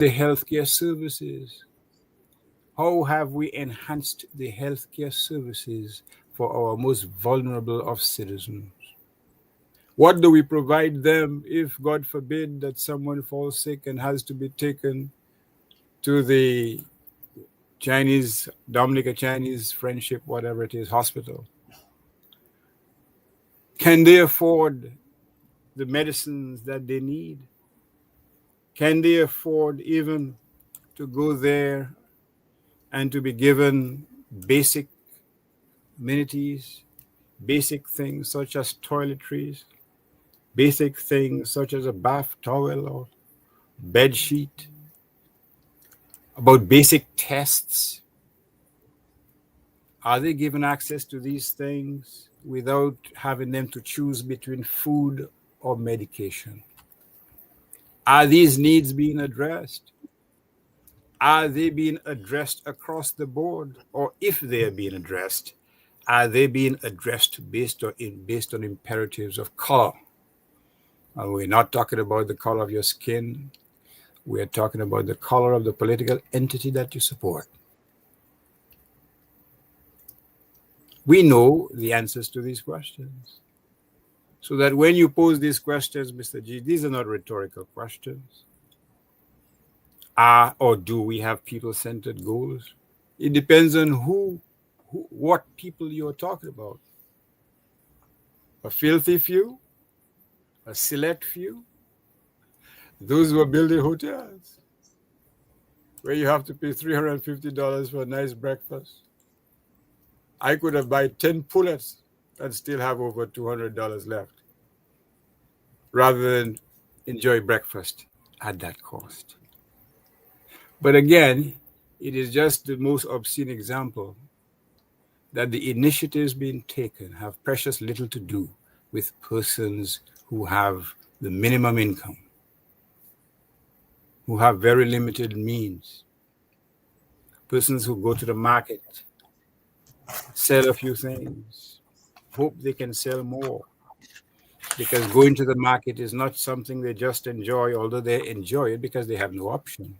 the healthcare services? How have we enhanced the healthcare services for our most vulnerable of citizens? What do we provide them if, God forbid, that someone falls sick and has to be taken to the Dominica Chinese Friendship, whatever it is, hospital? Can they afford the medicines that they need? Can they afford even to go there and to be given basic amenities, basic things such as toiletries, basic things such as a bath towel or bed sheet, about basic tests? Are they given access to these things without having them to choose between food or medication? Are these needs being addressed? Are they being addressed across the board? Or if they are being addressed, are they being addressed based on imperatives of color? And we're not talking about the color of your skin. We're talking about the color of the political entity that you support. We know the answers to these questions. So that when you pose these questions, Mr. G, these are not rhetorical questions. Are or do we have people-centered goals? It depends on what people you're talking about. A filthy few? A select few? Those who are building hotels, where you have to pay $350 for a nice breakfast. I could have bought 10 pullets and still have over $200 left, rather than enjoy breakfast at that cost. But again, it is just the most obscene example that the initiatives being taken have precious little to do with persons who have the minimum income, who have very limited means, persons who go to the market, sell a few things, hope they can sell more, because going to the market is not something they just enjoy, although they enjoy it because they have no option.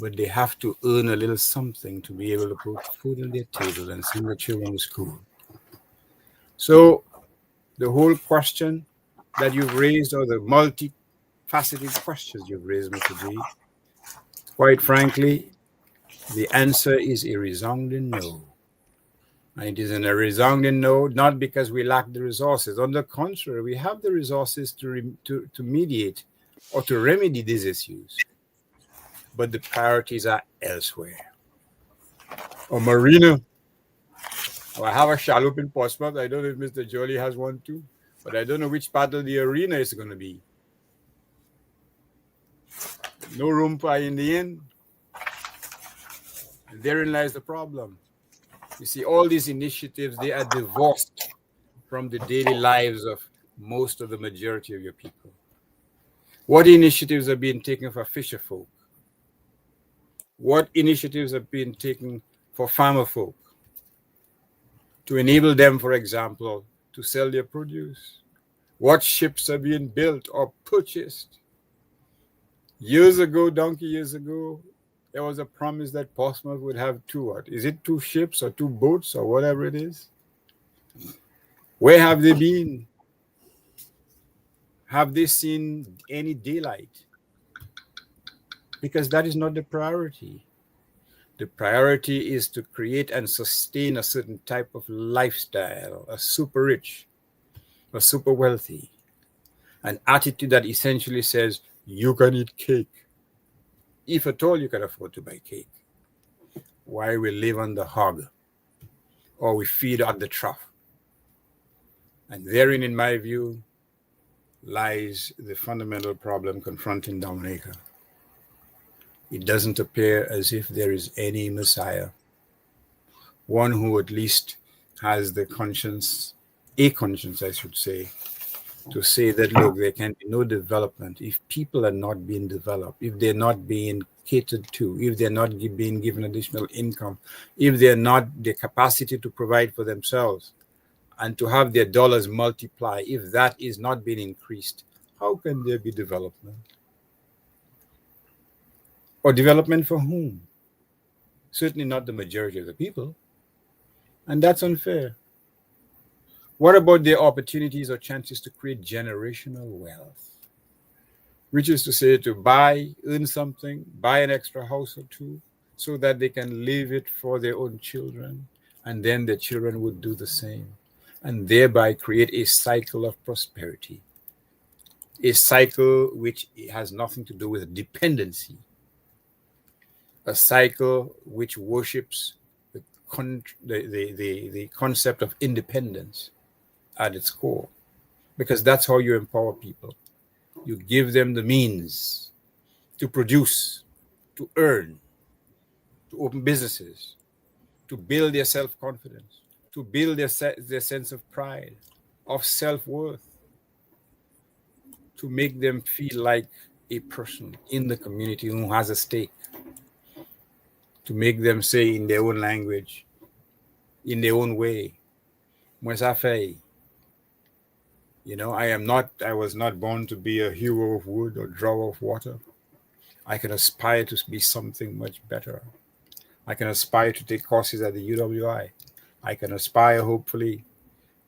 But they have to earn a little something to be able to put food on their table and send their children to school. So the whole question that you've raised, or the multifaceted questions you've raised, Mr. G, quite frankly, the answer is a resounding no. And it is a resounding no, not because we lack the resources. On the contrary, we have the resources to mediate or to remedy these issues. But the priorities are elsewhere. A marina. Oh, I have a chalup in Portsmouth. I don't know if Mr. Jolie has one too, but I don't know which part of the arena is going to be. No room for in the inn. And therein lies the problem. You see, all these initiatives, they are divorced from the daily lives of most of the majority of your people. What initiatives are being taken for fisher folk? What initiatives are being taken for farmer folk to enable them, for example, to sell their produce? What ships are being built or purchased? Donkey years ago, there was a promise that Portsmouth would have two ships or two boats or whatever it is? Where have they been? Have they seen any daylight? Because that is not the priority. The priority is to create and sustain a certain type of lifestyle, a super rich, a super wealthy, an attitude that essentially says, you can eat cake, if at all you can afford to buy cake, while we live on the hog, or we feed on the trough. And therein, in my view, lies the fundamental problem confronting Dominica. It doesn't appear as if there is any Messiah, one who at least has the conscience, I should say, to say that, look, there can be no development if people are not being developed, if they're not being catered to, if they're not being given additional income, if they're not the capacity to provide for themselves and to have their dollars multiply, if that is not being increased, how can there be development? Or development for whom? Certainly not the majority of the people. And that's unfair. What about their opportunities or chances to create generational wealth? Which is to say, to buy, earn something, buy an extra house or two, so that they can leave it for their own children, and then their children would do the same, and thereby create a cycle of prosperity, a cycle which has nothing to do with dependency, a cycle which worships the concept of independence at its core, because that's how you empower people. You give them the means to produce, to earn, to open businesses, to build their self-confidence, to build their sense of pride, of self-worth, to make them feel like a person in the community who has a stake, to make them say in their own language, in their own way, Mwesafe, I was not born to be a hero of wood or drawer of water. I can aspire to be something much better. I can aspire to take courses at the UWI. I can aspire, hopefully,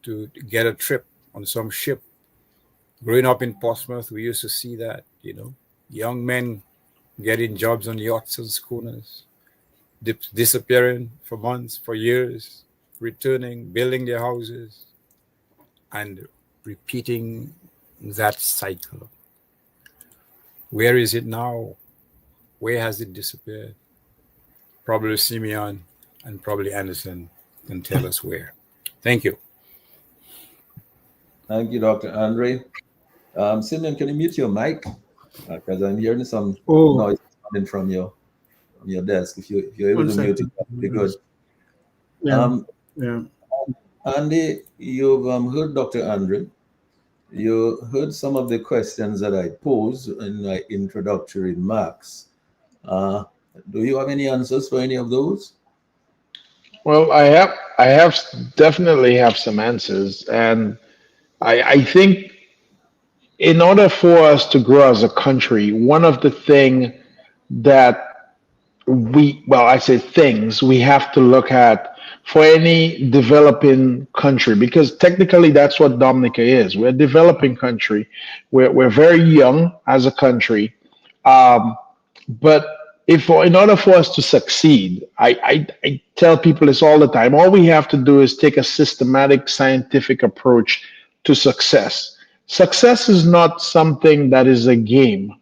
to get a trip on some ship. Growing up in Portsmouth, we used to see that, young men getting jobs on yachts and schooners, disappearing for months, for years, returning, building their houses, and repeating that cycle. Where is it now? Where has it disappeared? Probably Simeon and probably Anderson can tell us where. Thank you. Thank you, Dr. Andre. Simeon, can you mute your mic? Because I'm hearing some Oh, noise coming from your desk. If you're able one to mute it, second. that would be good. Yeah, yeah. Andy, you've heard Dr. Andre. You heard some of the questions that I posed in my introductory remarks. Do you have any answers for any of those? Well, I have definitely have some answers, and I think in order for us to grow as a country, one of the thing that I say things we have to look at for any developing country, because technically that's what Dominica is. We're a developing country. We're very young as a country. Um, but if in order for us to succeed, I tell people this all the time. All we have to do is take a systematic scientific approach to success. Success is not something that is a game,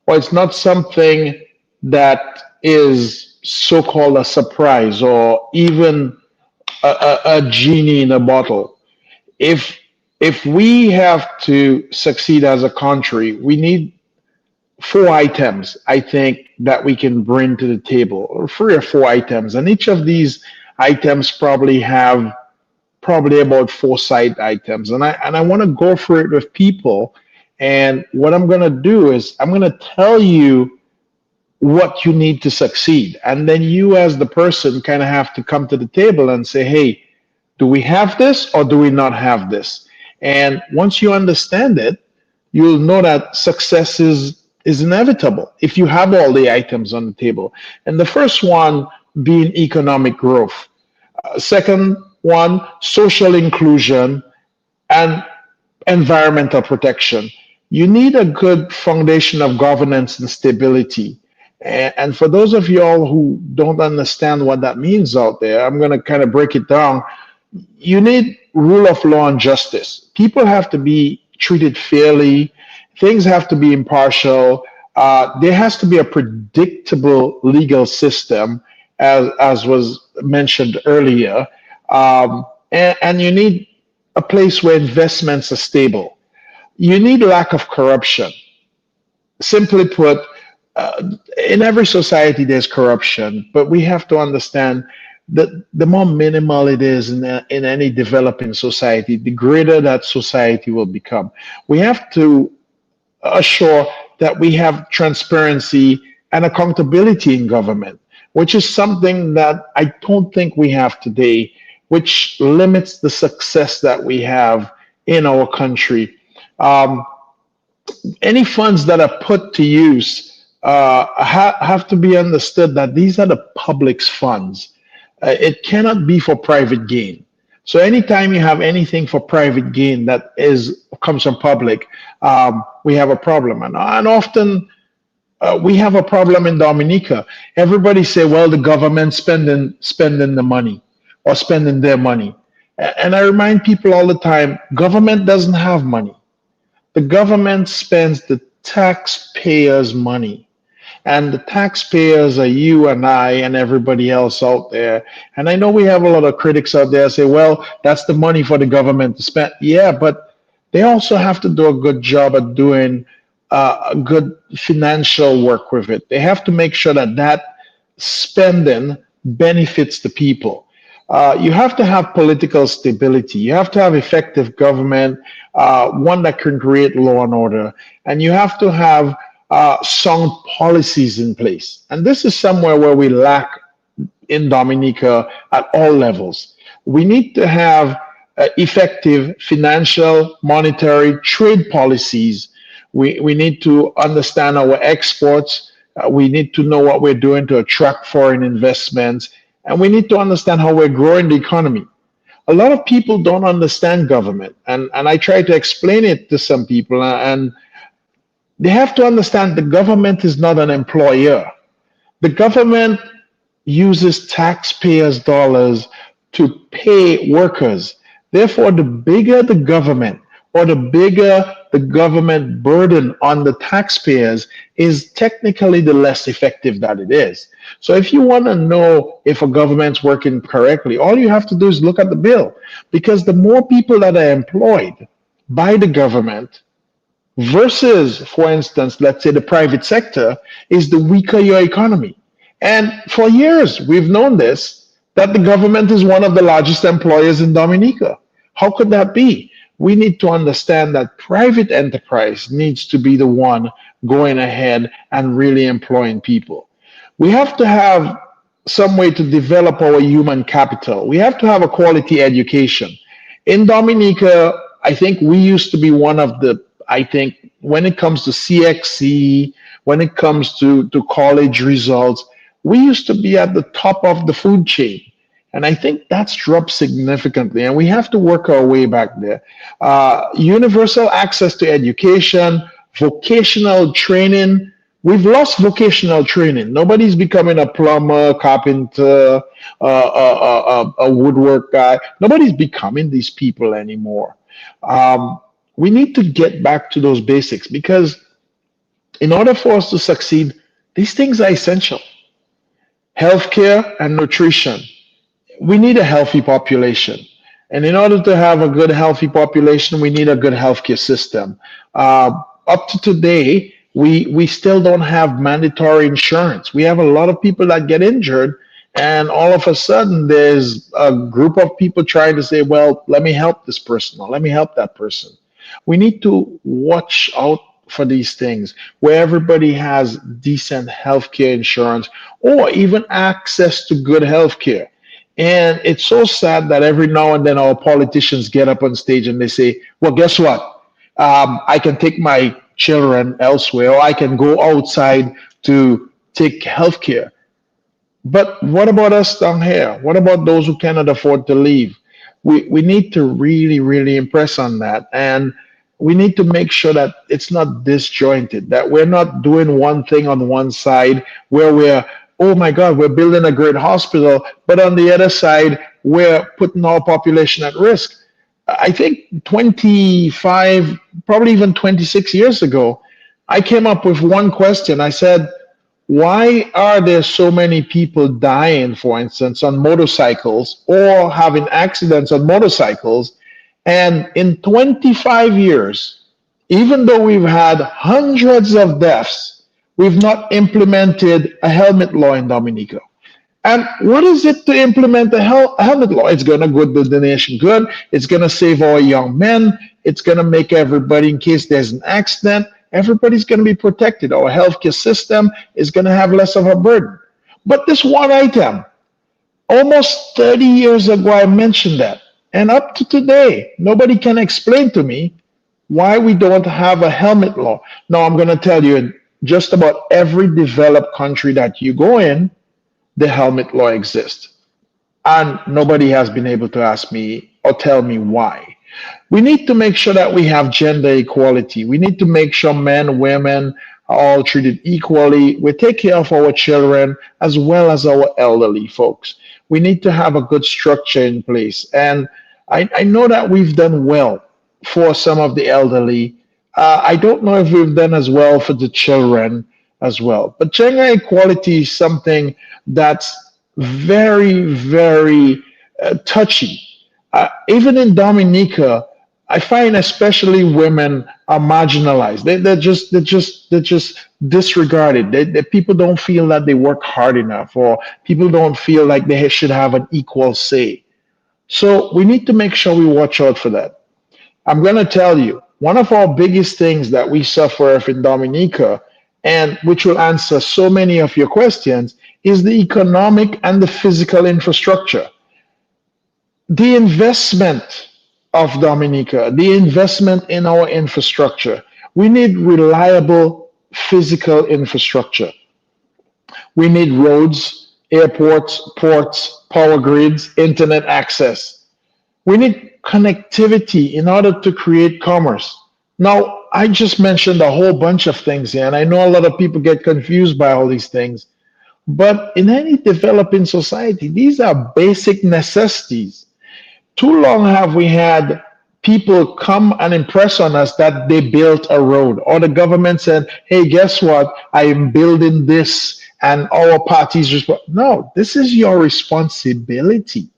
or it's not something that is so-called a surprise or even a genie in a bottle. If if we have to succeed as a country, we need four items, I think, that we can bring to the table, or three or four items. And each of these items probably have probably about four side items. And I want to go through it with people. And what I'm gonna do is I'm gonna tell you what you need to succeed. And then you as the person kind of have to come to the table and say, hey, do we have this or do we not have this? And once you understand it, you'll know that success is inevitable if you have all the items on the table. And the first one being economic growth. Second one, social inclusion and environmental protection. You need a good foundation of governance and stability. And for those of y'all who don't understand what that means out there, I'm going to kind of break it down. You need rule of law and justice. People have to be treated fairly. Things have to be impartial. There has to be a predictable legal system, as was mentioned earlier. And you need a place where investments are stable. You need lack of corruption. Simply put, in every society there's corruption, but we have to understand that the more minimal it is in any developing society, the greater that society will become. We have to assure that we have transparency and accountability in government, which is something that I don't think we have today, which limits the success that we have in our country. Any funds that are put to use have to be understood that these are the public's funds. It cannot be for private gain. So anytime you have anything for private gain that comes from public, we have a problem. And often we have a problem in Dominica. Everybody say, well, the government spending the money or spending their money. And I remind people all the time, government doesn't have money. The government spends the taxpayers' money. And the taxpayers are you and I and everybody else out there. And I know we have a lot of critics out there say, well, that's the money for the government to spend. Yeah, but they also have to do a good job at doing good financial work with it. They have to make sure that spending benefits the people. You have to have political stability. You have to have effective government, one that can create law and order. And you have to have sound policies in place. And this is somewhere where we lack in Dominica at all levels. We need to have effective financial, monetary, trade policies. We need to understand our exports. We need to know what we're doing to attract foreign investments. And we need to understand how we're growing the economy. A lot of people don't understand government. And I try to explain it to some people. And they have to understand the government is not an employer. The government uses taxpayers' dollars to pay workers. Therefore, the bigger the government or the bigger the government burden on the taxpayers is technically the less effective that it is. So if you want to know if a government's working correctly, all you have to do is look at the bill, because the more people that are employed by the government versus, for instance, let's say the private sector, is the weaker your economy. And for years, we've known this, that the government is one of the largest employers in Dominica. How could that be? We need to understand that private enterprise needs to be the one going ahead and really employing people. We have to have some way to develop our human capital. We have to have a quality education. In Dominica, I think we used to be one of the, when it comes to CXC, when it comes to college results, we used to be at the top of the food chain. And I think that's dropped significantly, and we have to work our way back there. Universal access to education, vocational training. We've lost vocational training. Nobody's becoming a plumber, carpenter, a woodwork guy. Nobody's becoming these people anymore. We need to get back to those basics, because in order for us to succeed, these things are essential. Healthcare and nutrition. We need a healthy population. And in order to have a good, healthy population, we need a good healthcare system. Up to today, we still don't have mandatory insurance. We have a lot of people that get injured, and all of a sudden there's a group of people trying to say, well, let me help this person, or let me help that person. We need to watch out for these things where everybody has decent healthcare insurance or even access to good healthcare. And it's so sad that every now and then our politicians get up on stage and they say, well, guess what? I can take my children elsewhere, or I can go outside to take healthcare. But what about us down here? What about those who cannot afford to leave? We need to really, really impress on that. And we need to make sure that it's not disjointed, that we're not doing one thing on one side where we're, oh my God, we're building a great hospital, but on the other side, we're putting our population at risk. I think 25, probably even 26 years ago, I came up with one question. I said, why are there so many people dying, for instance, on motorcycles or having accidents on motorcycles? And in 25 years, even though we've had hundreds of deaths, we've not implemented a helmet law in Dominica. And what is it to implement a helmet law? It's going to do the nation good. It's going to save our young men. It's going to make everybody, in case there's an accident, everybody's going to be protected. Our healthcare system is going to have less of a burden. But this one item, almost 30 years ago, I mentioned that. And up to today, nobody can explain to me why we don't have a helmet law. Now, I'm going to tell you, just about every developed country that you go in, the helmet law exists. And nobody has been able to ask me or tell me why. We need to make sure that we have gender equality. We need to make sure men, women are all treated equally. We take care of our children as well as our elderly folks. We need to have a good structure in place. And I know that we've done well for some of the elderly. I don't know if we've done as well for the children as well. But gender equality is something that's very, very touchy. Even in Dominica, I find especially women are marginalized. They're just disregarded. People don't feel that they work hard enough, or people don't feel like they should have an equal say. So we need to make sure we watch out for that. I'm going to tell you, one of our biggest things that we suffer in Dominica, and which will answer so many of your questions, is the economic and the physical infrastructure. The investment of Dominica, the investment in our infrastructure. We need reliable physical infrastructure. We need roads, airports, ports, power grids, internet access. We need connectivity in order to create commerce. Now, I just mentioned a whole bunch of things here, and I know a lot of people get confused by all these things. But in any developing society, these are basic necessities. Too long have we had people come and impress on us that they built a road, or the government said, hey, guess what? I am building this, and our party's no, this is your responsibility.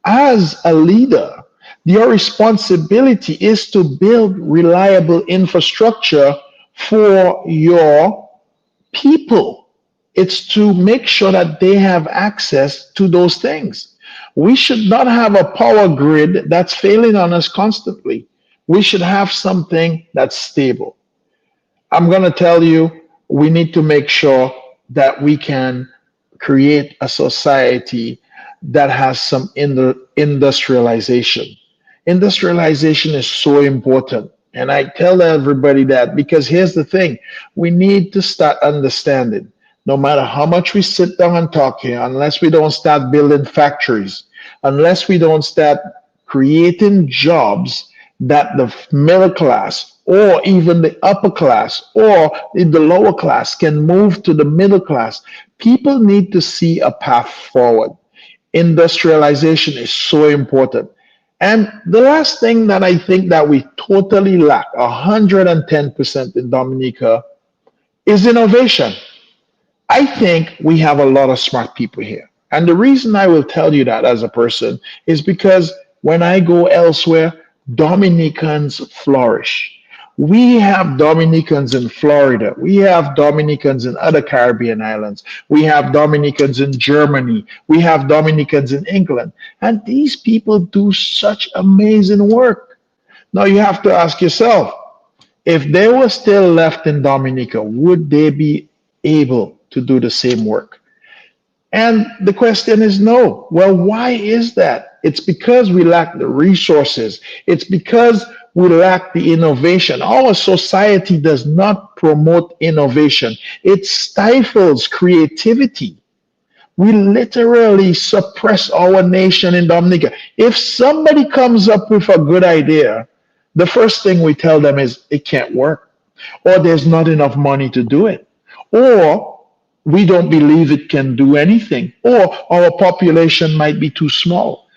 As a leader, your responsibility is to build reliable infrastructure for your people. It's to make sure that they have access to those things. We should not have a power grid that's failing on us constantly. We should have something that's stable. I'm going to tell you, we need to make sure that we can create a society that has some industrialization. Industrialization is so important. And I tell everybody that because here's the thing, we need to start understanding, no matter how much we sit down and talk here, unless we don't start building factories, unless we don't start creating jobs that the middle class or even the upper class or in the lower class can move to the middle class, people need to see a path forward. Industrialization is so important. And the last thing that I think that we totally lack, 110% in Dominica, is innovation. I think we have a lot of smart people here. And the reason I will tell you that as a person is because when I go elsewhere, Dominicans flourish. We have Dominicans in Florida. We have Dominicans in other Caribbean islands. We have Dominicans in Germany. We have Dominicans in England. And these people do such amazing work. Now you have to ask yourself, if they were still left in Dominica, would they be able to do the same work? And the question is no. Well, why is that? It's because we lack the resources. It's because we lack the innovation. Our society does not promote innovation. It stifles creativity. We literally suppress our nation in Dominica. If somebody comes up with a good idea, the first thing we tell them is it can't work, or there's not enough money to do it, or we don't believe it can do anything, or our population might be too small.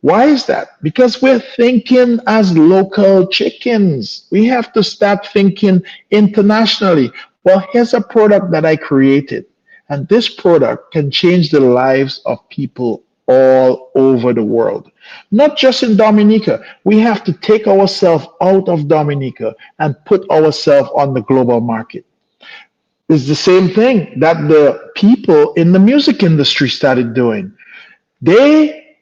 Why is that? Because we're thinking as local chickens. We have to start thinking internationally. Well, here's a product that I created, and this product can change the lives of people all over the world. Not just in Dominica. We have to take ourselves out of Dominica and put ourselves on the global market. It's the same thing that the people in the music industry started doing. They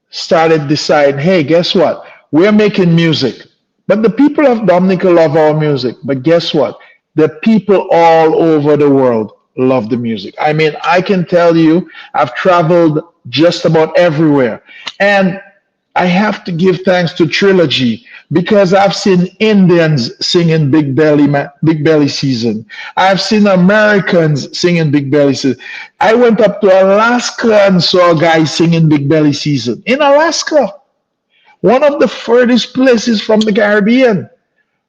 started deciding, hey, guess what? We're making music. But the people of Dominica love our music. But guess what? The people all over the world love the music. I mean, I can tell you, I've traveled just about everywhere. And I have to give thanks to Trilogy because I've seen Indians singing Big Belly Season. I've seen Americans singing Big Belly Season. I went up to Alaska and saw a guy singing Big Belly Season in Alaska, one of the furthest places from the Caribbean.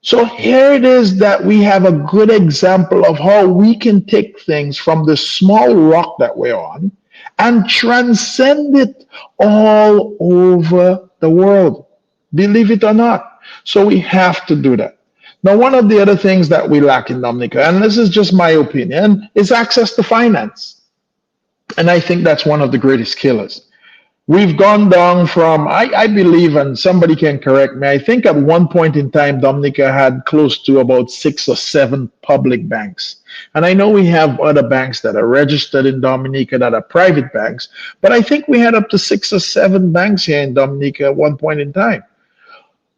So here it is that we have a good example of how we can take things from the small rock that we're on and transcend it all over the world, believe it or not. So we have to do that. Now, one of the other things that we lack in Dominica, and this is just my opinion, is access to finance. And I think that's one of the greatest killers. We've gone down from, I believe, and somebody can correct me, I think at one point in time, Dominica had close to about 6 or 7 public banks. And I know we have other banks that are registered in Dominica that are private banks, but I think we had up to 6 or 7 banks here in Dominica at one point in time.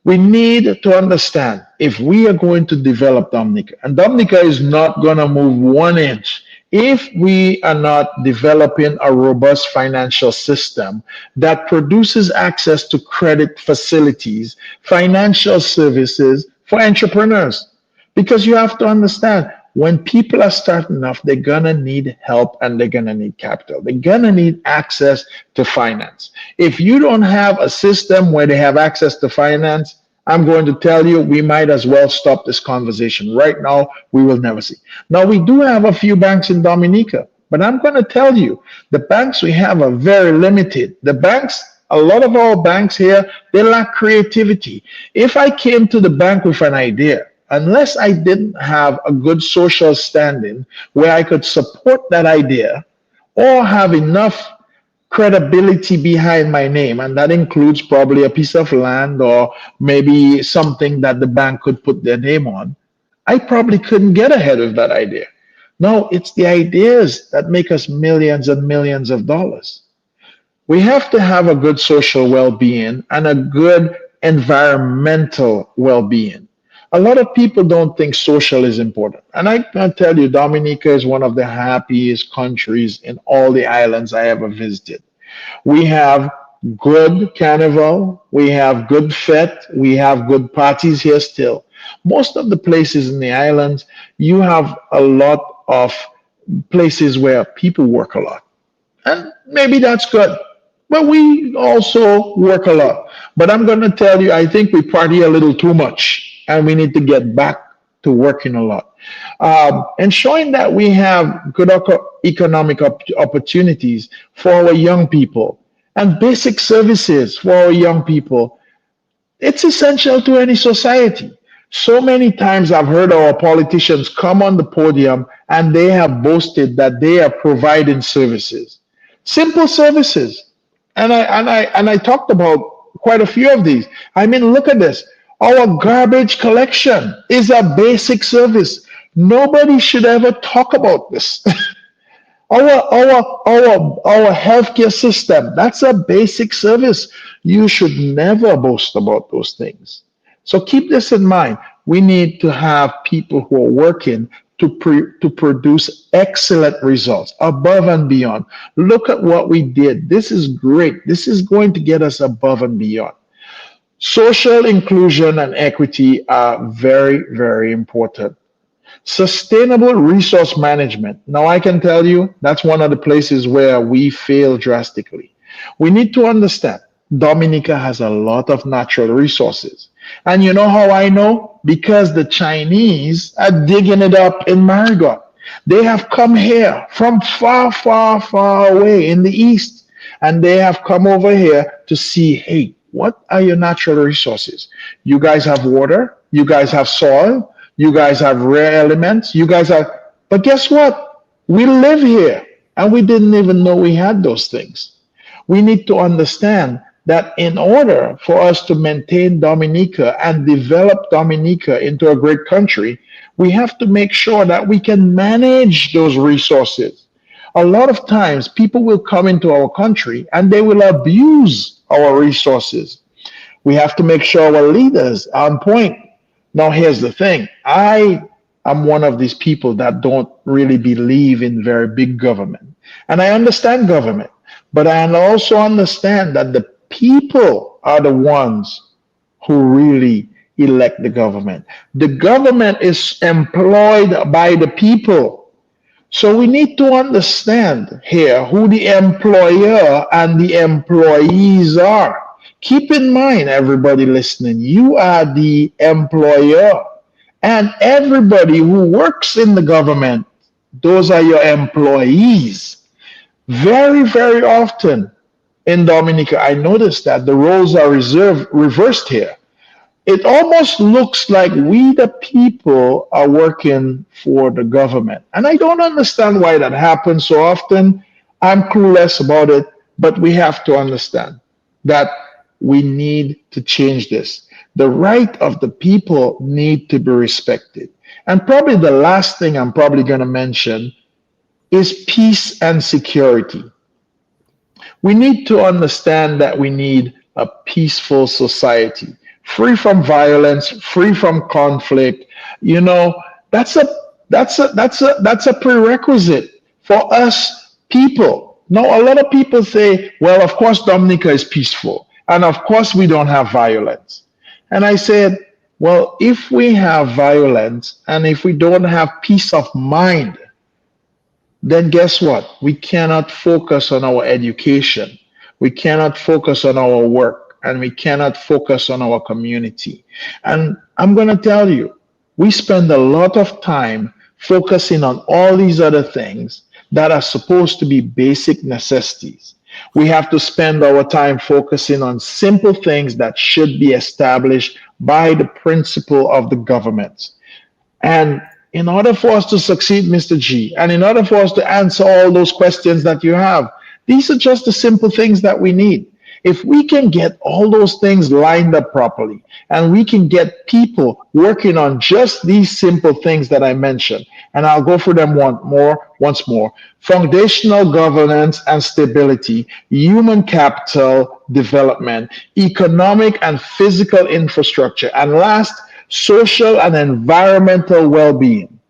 We need to understand if we are going to develop Dominica, and Dominica is not going to move 1 inch if we are not developing a robust financial system that produces access to credit facilities, financial services for entrepreneurs. Because you have to understand, when people are starting off, they're going to need help and they're going to need capital. They're going to need access to finance. If you don't have a system where they have access to finance, I'm going to tell you, we might as well stop this conversation right now. We will never see. Now, we do have a few banks in Dominica, but I'm going to tell you, the banks we have are very limited. The banks, a lot of our banks here, they lack creativity. If I came to the bank with an idea, unless I didn't have a good social standing where I could support that idea or have enough credibility behind my name, and that includes probably a piece of land or maybe something that the bank could put their name on, I probably couldn't get ahead of that idea. No, it's the ideas that make us millions and millions of dollars. We have to have a good social well-being and a good environmental well-being. A lot of people don't think social is important. And I can tell you, Dominica is one of the happiest countries in all the islands I ever visited. We have good carnival, we have good fete, we have good parties here still. Most of the places in the islands, you have a lot of places where people work a lot. And maybe that's good. But we also work a lot. But I'm going to tell you, I think we party a little too much. And we need to get back to working a lot. And showing that we have good economic opportunities for our young people and basic services for our young people, it's essential to any society. So many times I've heard our politicians come on the podium and they have boasted that they are providing services, simple services. And I talked about quite a few of these. I mean, look at this. Our garbage collection is a basic service. Nobody should ever talk about this. Our healthcare system, that's a basic service. You should never boast about those things. So keep this in mind. We need to have people who are working to produce excellent results above and beyond. Look at what we did. This is great. This is going to get us above and beyond. Social inclusion and equity are very, very important. Sustainable resource management. Now, I can tell you that's one of the places where we fail drastically. We need to understand Dominica has a lot of natural resources. And you know how I know? Because the Chinese are digging it up in Marigot. They have come here from far, far, far away in the east. And they have come over here to see, hey, what are your natural resources? You guys have water, you guys have soil, you guys have rare elements, you guys have, but guess what? We live here and we didn't even know we had those things. We need to understand that in order for us to maintain Dominica and develop Dominica into a great country, we have to make sure that we can manage those resources. A lot of times people will come into our country and they will abuse our resources. We have to make sure our leaders are on point. Now, here's the thing. I am one of these people that don't really believe in very big government. And I understand government, but I also understand that the people are the ones who really elect the government. The government is employed by the people. So we need to understand here who the employer and the employees are. Keep in mind, everybody listening, you are the employer. And everybody who works in the government, those are your employees. Very, very often in Dominica, I noticed that the roles are reversed here. It almost looks like we, the people, are working for the government. And I don't understand why that happens so often. I'm clueless about it, but we have to understand that we need to change this. The right of the people need to be respected. And probably the last thing I'm probably going to mention is peace and security. We need to understand that we need a peaceful society, free from violence, free from conflict. You know, that's a prerequisite for us people. Now, a lot of people say, well, of course, Dominica is peaceful, and of course, we don't have violence. And I said, well, if we have violence and if we don't have peace of mind, then guess what? We cannot focus on our education. We cannot focus on our work, and we cannot focus on our community. And I'm going to tell you, we spend a lot of time focusing on all these other things that are supposed to be basic necessities. We have to spend our time focusing on simple things that should be established by the principle of the government. And in order for us to succeed, Mr. G, and in order for us to answer all those questions that you have, these are just the simple things that we need. If we can get all those things lined up properly, and we can get people working on just these simple things that I mentioned, and I'll go through them once more. Foundational governance and stability, human capital development, economic and physical infrastructure, and last, social and environmental well-being,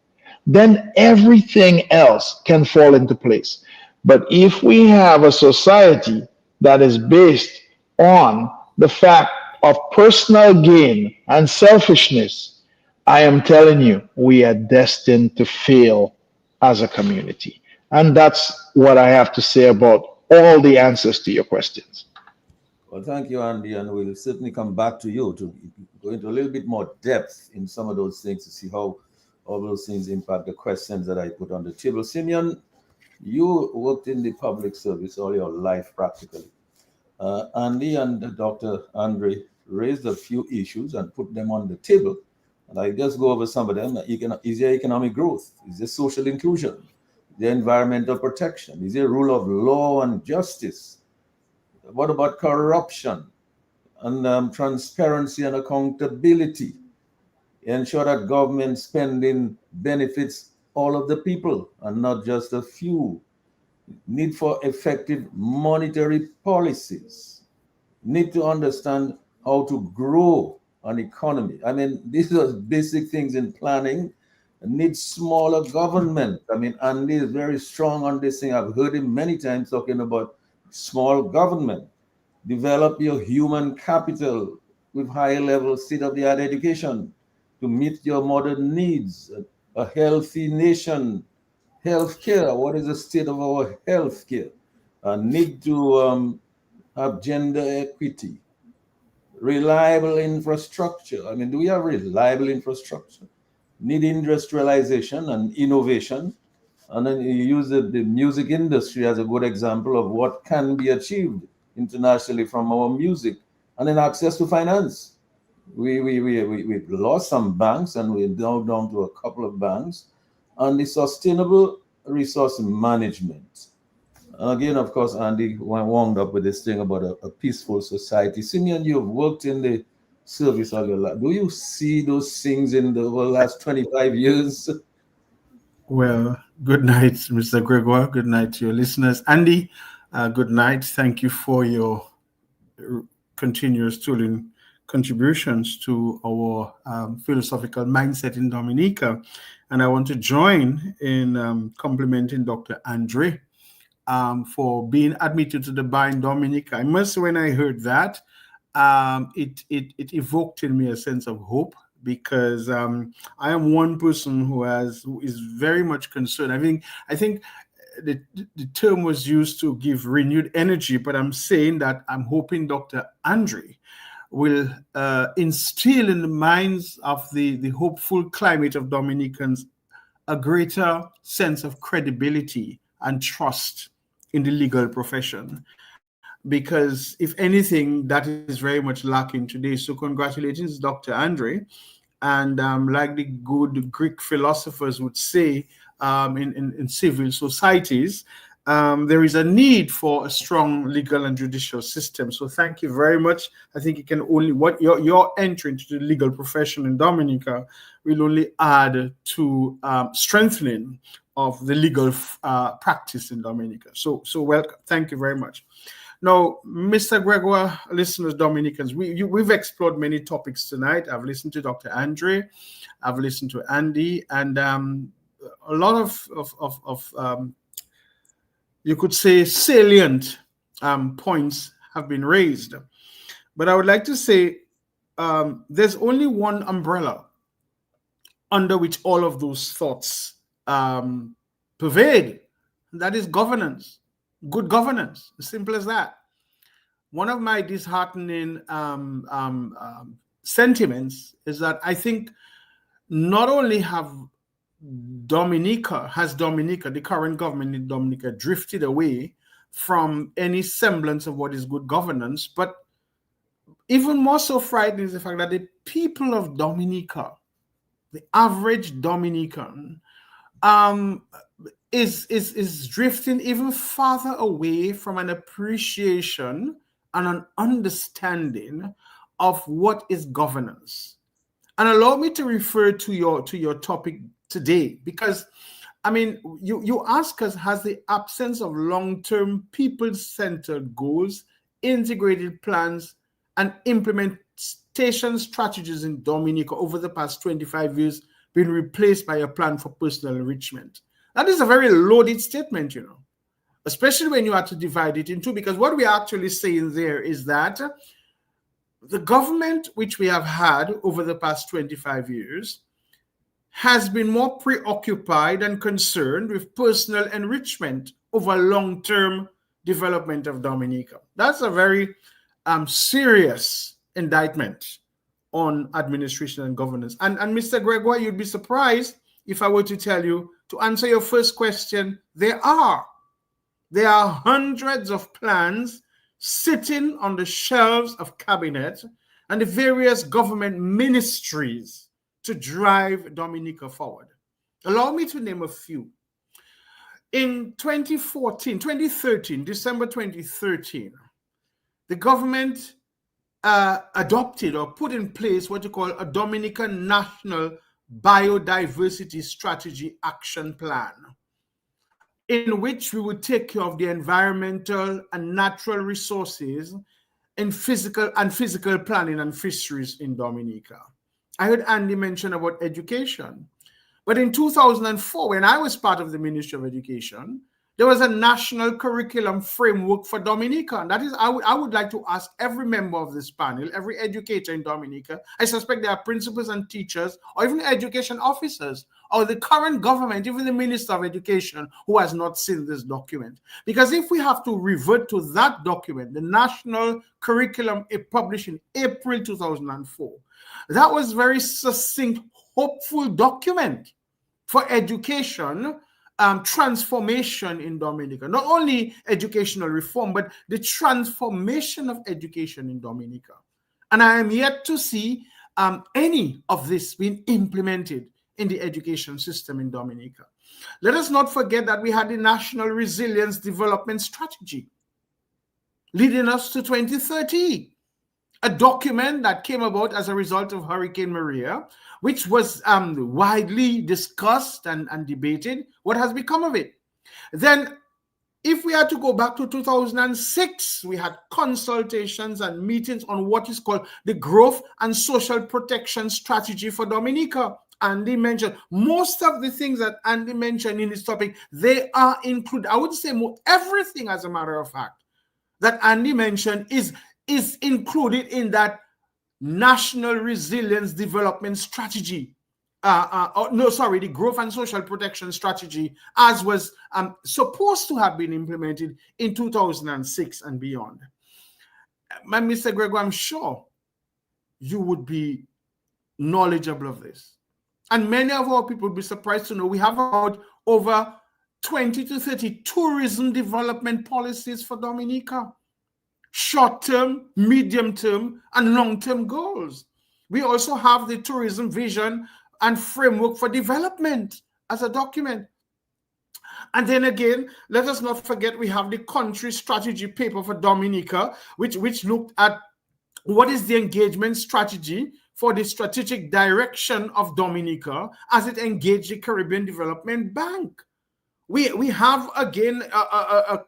then everything else can fall into place. But if we have a society that is based on the fact of personal gain and selfishness, I am telling you, we are destined to fail as a community. And that's what I have to say about all the answers to your questions. Well, thank you, Andy, and we'll certainly come back to you to go into a little bit more depth in some of those things to see how all those things impact the questions that I put on the table. Simeon, you worked in the public service all your life practically. Andy and Dr. Andre raised a few issues and put them on the table. And I just go over some of them. Is there economic growth? Is there social inclusion? Is there environmental protection? Is there rule of law and justice? What about corruption and transparency and accountability? Ensure that government spending benefits all of the people and not just a few. Need for effective monetary policies. Need to understand how to grow an economy. I mean, these are basic things in planning. Need smaller government. I mean, Andy is very strong on this thing. I've heard him many times talking about small government. Develop your human capital with higher level state-of-the-art education to meet your modern needs. A healthy nation. Healthcare, what is the state of our healthcare? Need to have gender equity. Reliable infrastructure. I mean, do we have reliable infrastructure? Need industrialization and innovation. And then you use the music industry as a good example of what can be achieved internationally from our music. And then access to finance. We've lost some banks and we're down to a couple of banks. And the sustainable resource management. And again, of course, Andy wound up with this thing about a peaceful society. Simeon, you've worked in the service all your life. Do you see those things in the last 25 years? Well, good night, Mr. Gregoire. Good night to your listeners. Andy, good night. Thank you for your continuous tooling contributions to our philosophical mindset in Dominica. And I want to join in complimenting Dr. Andre for being admitted to the bar in Dominica. I must say, when I heard that, it evoked in me a sense of hope, because I am one person who is very much concerned. I think the term was used to give renewed energy, but I'm saying that I'm hoping Dr. Andre will instill in the minds of the hopeful climate of Dominicans a greater sense of credibility and trust in the legal profession. Because if anything, that is very much lacking today. So congratulations, Dr. Andre. And like the good Greek philosophers would say, in civil societies, there is a need for a strong legal and judicial system. So thank you very much. I think it can only, what your entry into the legal profession in Dominica will only add to strengthening of the legal practice in Dominica. So welcome. Thank you very much. Now, Mr. Gregoire, listeners, Dominicans, we've explored many topics tonight. I've listened to Dr. Andre, I've listened to Andy, and a lot of you could say salient points have been raised. But I would like to say there's only one umbrella under which all of those thoughts pervade, and that is governance. Good governance, as simple as that. One of my disheartening sentiments is that I think not only has Dominica, the current government in Dominica, drifted away from any semblance of what is good governance, but even more so frightening is the fact that the people of Dominica, the average Dominican, is drifting even farther away from an appreciation and an understanding of what is governance. And allow me to refer to your topic today, because I mean, you ask us, has the absence of long-term people-centered goals, integrated plans, and implementation strategies in Dominica over the past 25 years been replaced by a plan for personal enrichment? That is a very loaded statement, you know, especially when you have to divide it in two, because what we're actually saying there is that the government which we have had over the past 25 years has been more preoccupied and concerned with personal enrichment over long-term development of Dominica. That's a very serious indictment on administration and governance. And Mr. Gregoire, you'd be surprised if I were to tell you, to answer your first question, there are hundreds of plans sitting on the shelves of cabinet and the various government ministries to drive Dominica forward. Allow me to name a few. In 2013, December 2013, the government adopted or put in place what you call a Dominican National Biodiversity Strategy Action Plan, in which we would take care of the environmental and natural resources in physical planning and fisheries in Dominica. I heard Andy mention about education. But in 2004, when I was part of the Ministry of Education, there was a national curriculum framework for Dominica. And that is, I would like to ask every member of this panel, every educator in Dominica, I suspect there are principals and teachers, or even education officers, or the current government, even the Minister of Education, who has not seen this document. Because if we have to revert to that document, the national curriculum published in April 2004, that was very succinct, hopeful document for education transformation in Dominica. Not only educational reform, but the transformation of education in Dominica. And I am yet to see any of this being implemented in the education system in Dominica. Let us not forget that we had the National Resilience Development Strategy leading us to 2030. A document that came about as a result of Hurricane Maria, which was widely discussed and debated. What has become of it? Then, if we had to go back to 2006, we had consultations and meetings on what is called the Growth and Social Protection Strategy for Dominica. Andy mentioned most of the things that Andy mentioned in this topic, they are included. I would say everything, as a matter of fact, that Andy mentioned is is included in that National Resilience Development Strategy. The Growth and Social Protection Strategy, as was supposed to have been implemented in 2006 and beyond. Mr. Gregoire, I'm sure you would be knowledgeable of this. And many of our people would be surprised to know we have about over 20 to 30 tourism development policies for Dominica. Short-term, medium-term, and long-term goals. We also have the Tourism Vision and Framework for Development as a document. And then again, let us not forget we have the country strategy paper for Dominica, which looked at what is the engagement strategy for the strategic direction of Dominica as it engaged the Caribbean Development Bank. We have again a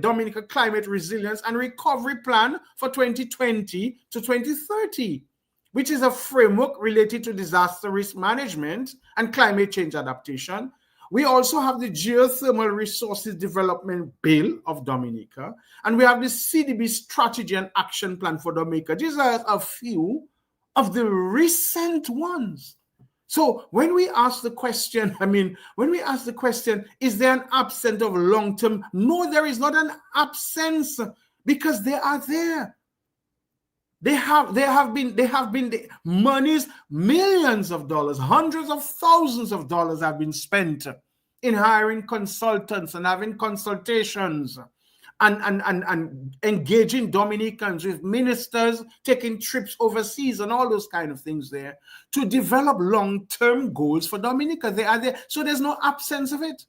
Dominica Climate Resilience and Recovery Plan for 2020 to 2030, which is a framework related to disaster risk management and climate change adaptation. We also have the Geothermal Resources Development Bill of Dominica, and we have the CDB Strategy and Action Plan for Dominica. These are a few of the recent ones. So when we ask the question, is there an absence of long-term? No, there is not an absence, because they are there. They have been the monies, millions of dollars, hundreds of thousands of dollars have been spent in hiring consultants and having consultations and engaging Dominicans with ministers, taking trips overseas and all those kind of things there to develop long-term goals for Dominica. They are there. So there's no absence of it.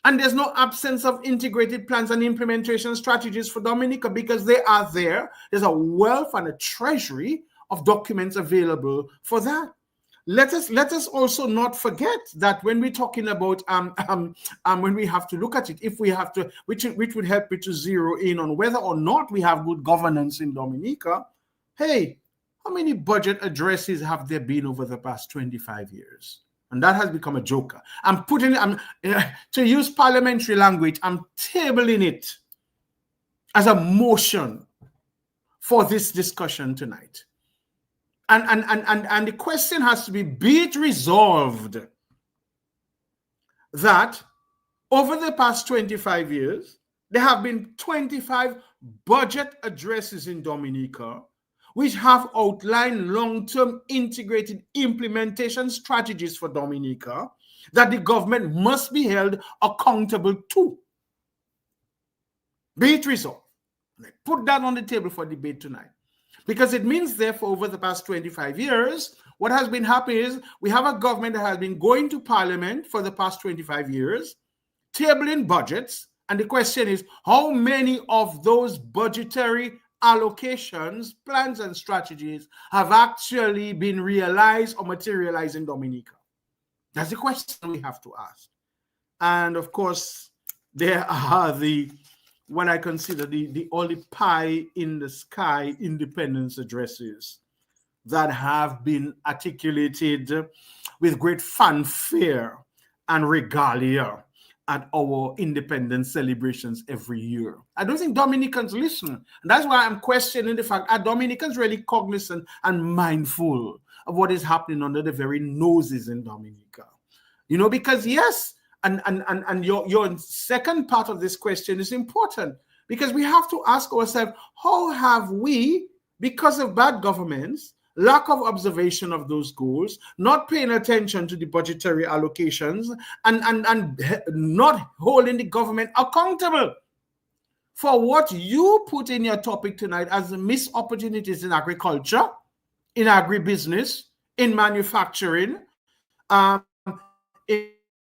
And there's no absence of integrated plans and implementation strategies for Dominica, because they are there. There's a wealth and a treasury of documents available for that. Let us also not forget that when we're talking about when we have to look at it, if we have to, which would help me to zero in on whether or not we have good governance in Dominica. Hey, how many budget addresses have there been over the past 25 years? And that has become a joker. To use parliamentary language, I'm tabling it as a motion for this discussion tonight. And the question has to be it resolved that over the past 25 years, there have been 25 budget addresses in Dominica which have outlined long-term integrated implementation strategies for Dominica that the government must be held accountable to. Be it resolved. Put that on the table for debate tonight. Because it means, therefore, over the past 25 years, what has been happening is we have a government that has been going to Parliament for the past 25 years, tabling budgets, and the question is, how many of those budgetary allocations, plans, and strategies have actually been realized or materialized in Dominica? That's the question we have to ask. And of course, there are what I consider the only pie in the sky independence addresses that have been articulated with great fanfare and regalia at our independence celebrations every year. I don't think Dominicans listen. And that's why I'm questioning the fact, are Dominicans really cognizant and mindful of what is happening under the very noses in Dominica? You know, because yes, and your second part of this question is important, because we have to ask ourselves, how have we, because of bad governance, lack of observation of those goals, not paying attention to the budgetary allocations, and not holding the government accountable for what you put in your topic tonight as the missed opportunities in agriculture, in agribusiness, in manufacturing,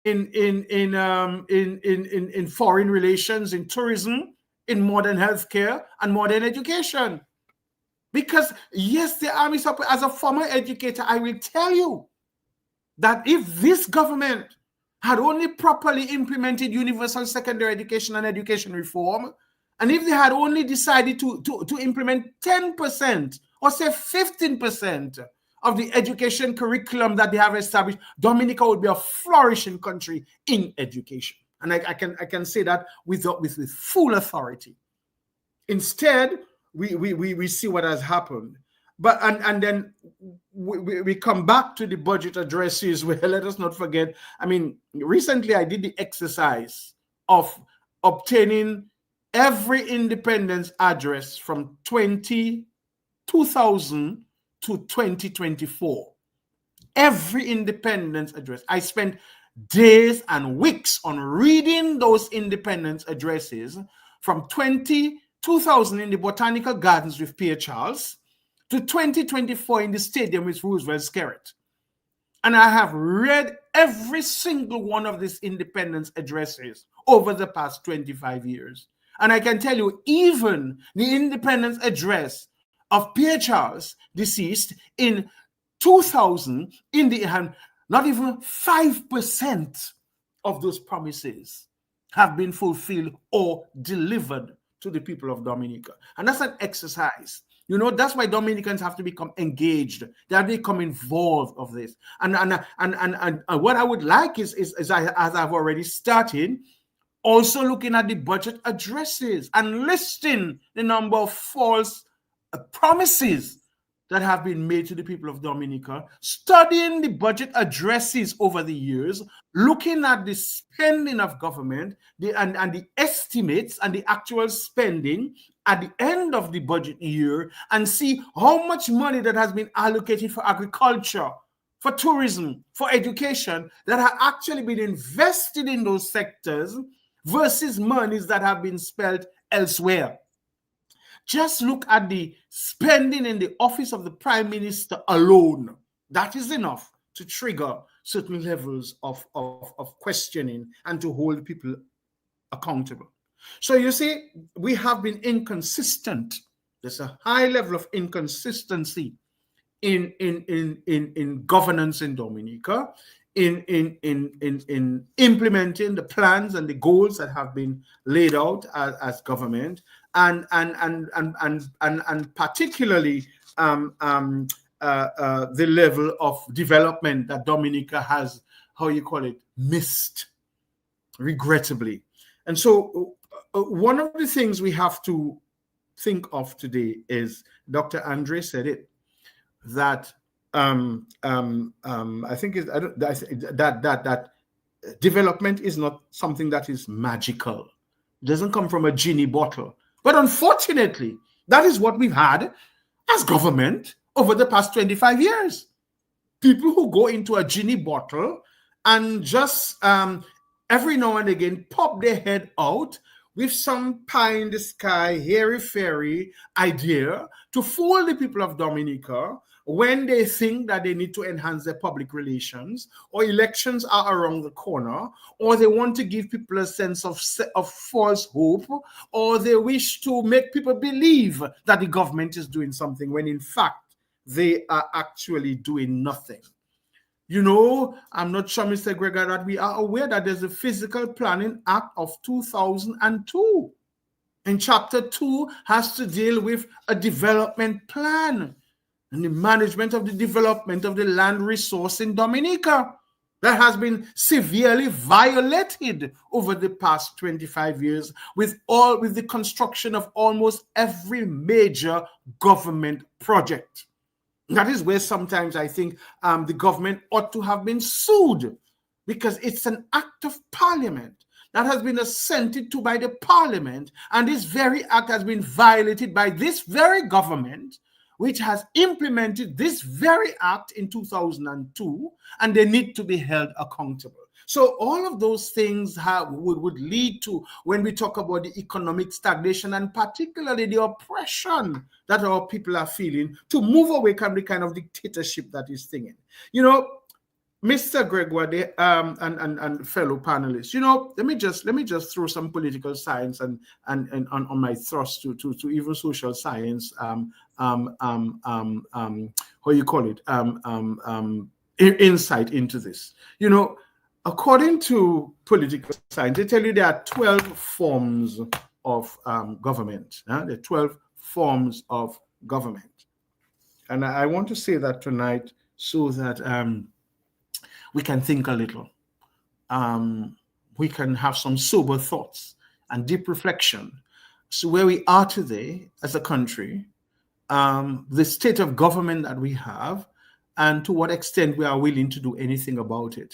in foreign relations, in tourism, in modern healthcare and modern education. Because yes, the army support. As a former educator, I will tell you that if this government had only properly implemented universal secondary education and education reform, and if they had only decided to implement 10% or say 15% of the education curriculum that they have established, Dominica would be a flourishing country in education. And I can say that with full authority. Instead, we see what has happened. But and then we come back to the budget addresses where, let us not forget, I mean, recently I did the exercise of obtaining every independence address from 2000 to 2024. Every independence address. I spent days and weeks on reading those independence addresses from 2000 in the Botanical Gardens with Pierre Charles to 2024 in the stadium with Roosevelt Skerritt. And I have read every single one of these independence addresses over the past 25 years. And I can tell you, even the independence address of Pierre Charles, deceased in 2000, in the hand, not even 5% of those promises have been fulfilled or delivered to the people of Dominica. And that's an exercise. You know, that's why Dominicans have to become engaged. They have to become involved of this. And what I would like is as I've already started, also looking at the budget addresses and listing the number of false promises that have been made to the people of Dominica, studying the budget addresses over the years, looking at the spending of government and the estimates and the actual spending at the end of the budget year, and see how much money that has been allocated for agriculture, for tourism, for education, that have actually been invested in those sectors versus monies that have been spent elsewhere. Just look at the spending in the office of the Prime Minister alone. That is enough to trigger certain levels of questioning and to hold people accountable. So you see, we have been inconsistent. There's a high level of inconsistency in governance in Dominica, in implementing the plans and the goals that have been laid out as government, and particularly the level of development that Dominica has, missed, regrettably. And so one of the things we have to think of today is, Dr. Andre said it, that I think that development is not something that is magical. It doesn't come from a genie bottle. But unfortunately, that is what we've had as government over the past 25 years. People who go into a genie bottle and just every now and again pop their head out with some pie in the sky, hairy-fairy idea to fool the people of Dominica when they think that they need to enhance their public relations, or elections are around the corner, or they want to give people a sense of false hope, or they wish to make people believe that the government is doing something when in fact they are actually doing nothing. You know, I'm not sure, Mr. Gregor, that we are aware that there's a Physical Planning Act of 2002. And Chapter 2 has to deal with a development plan and the management of the development of the land resource in Dominica that has been severely violated over the past 25 years with the construction of almost every major government project. That is where sometimes I think the government ought to have been sued, because it's an act of parliament that has been assented to by the parliament, and this very act has been violated by this very government, which has implemented this very act in 2002, and they need to be held accountable. So all of those things would lead to, when we talk about the economic stagnation and particularly the oppression that our people are feeling, to move away from the kind of dictatorship that is thinking. You know, Mr. Gregoire and fellow panelists, you know, let me just throw some political science and on my thrust to even social science insight into this. You know, according to political science, they tell you there are 12 forms of government. There are 12 forms of government. And I want to say that tonight so that we can think a little. We can have some sober thoughts and deep reflection where we are today as a country, the state of government that we have, and to what extent we are willing to do anything about it.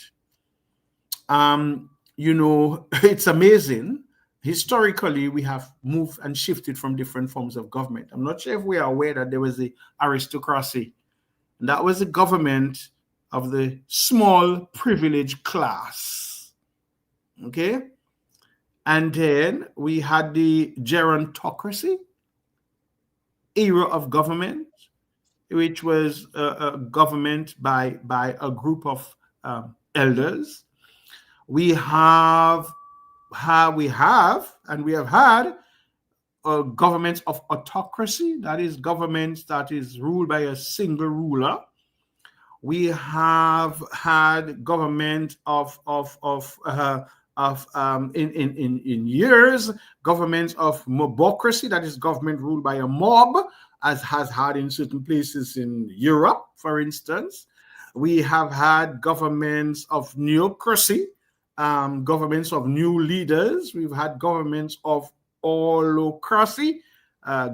You know, it's amazing. Historically, we have moved and shifted from different forms of government. I'm not sure if we are aware that there was the aristocracy. And that was the government of the small privileged class. Okay? And then we had the gerontocracy era of government, which was a government by a group of elders. We have had governments of autocracy, that is governments that is ruled by a single ruler. We have had government in years, governments of mobocracy, that is government ruled by a mob, as has had in certain places in Europe, for instance. We have had governments of neocracy, governments of new leaders. We've had governments of holocracy,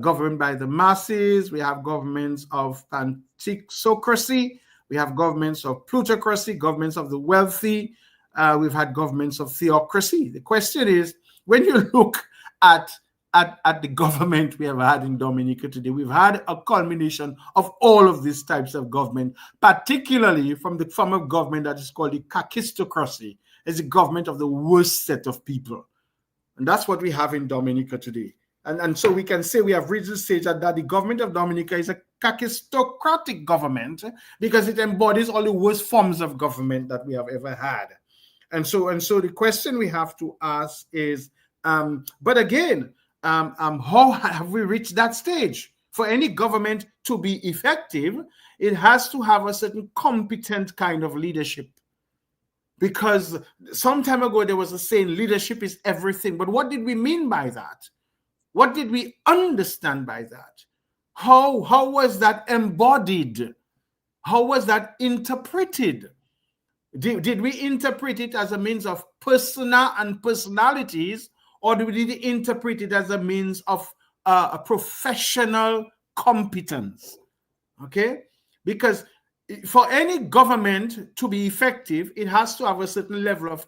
governed by the masses. We have governments of panthixocracy. We have governments of plutocracy, governments of the wealthy. We've had governments of theocracy. The question is, when you look at the government we have had in Dominica today, we've had a culmination of all of these types of government, particularly from the form of government that is called the kakistocracy. It's a government of the worst set of people. And that's what we have in Dominica today. And so we can say we have reached the stage that the government of Dominica is a kakistocratic government because it embodies all the worst forms of government that we have ever had. And so the question we have to ask is, but again, how have we reached that stage? For any government to be effective, it has to have a certain competent kind of leadership. Because some time ago, there was a saying, leadership is everything. But what did we mean by that? What did we understand by that? How was that embodied? How was that interpreted? Did we interpret it as a means of persona and personalities, or did we interpret it as a means of a professional competence? Okay? Because for any government to be effective, it has to have a certain level of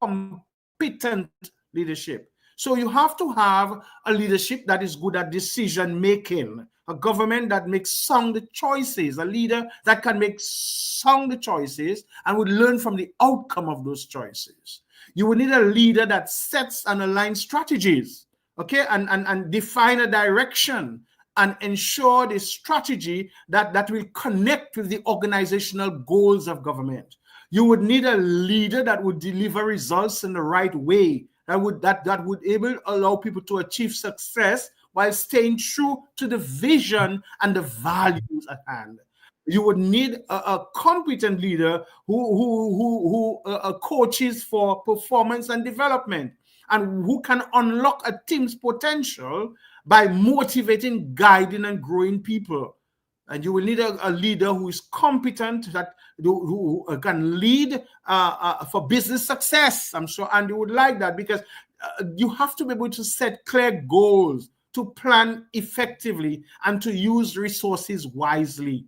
competent leadership. So you have to have a leadership that is good at decision making, a government that makes sound choices, a leader that can make sound choices and would learn from the outcome of those choices. You would need a leader that sets and aligns strategies, okay, and define a direction and ensure the strategy that will connect with the organizational goals of government. You would need a leader that would deliver results in the right way, that would allow people to achieve success while staying true to the vision and the values at hand. You would need a competent leader who coaches for performance and development, and who can unlock a team's potential by motivating, guiding, and growing people. And you will need a leader who is competent, who can lead for business success. I'm sure Andy would like that, because you have to be able to set clear goals, to plan effectively, and to use resources wisely.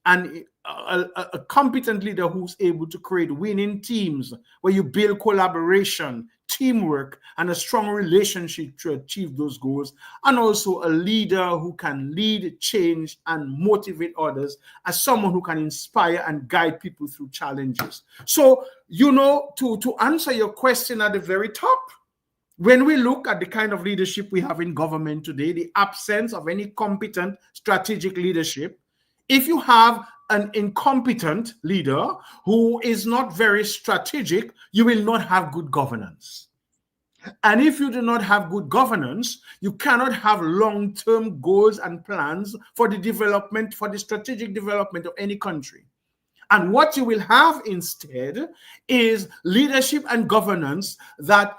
And a competent leader who's able to create winning teams where you build collaboration, teamwork, and a strong relationship to achieve those goals. And also a leader who can lead, change, and motivate others, as someone who can inspire and guide people through challenges. So, to answer your question at the very top, when we look at the kind of leadership we have in government today, the absence of any competent strategic leadership, if you have an incompetent leader who is not very strategic, you will not have good governance. And if you do not have good governance, you cannot have long-term goals and plans for the strategic development of any country. And what you will have instead is leadership and governance that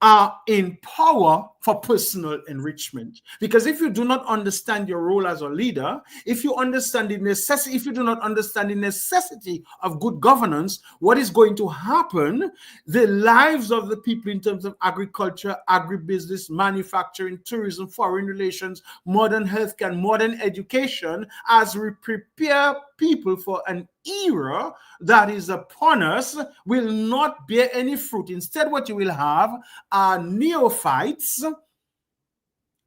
are in power for personal enrichment. Because if you do not understand your role as a leader, if you do not understand the necessity of good governance, what is going to happen? The lives of the people in terms of agriculture, agribusiness, manufacturing, tourism, foreign relations, modern healthcare, and modern education, as we prepare people for an era that is upon us, will not bear any fruit. Instead, what you will have are neophytes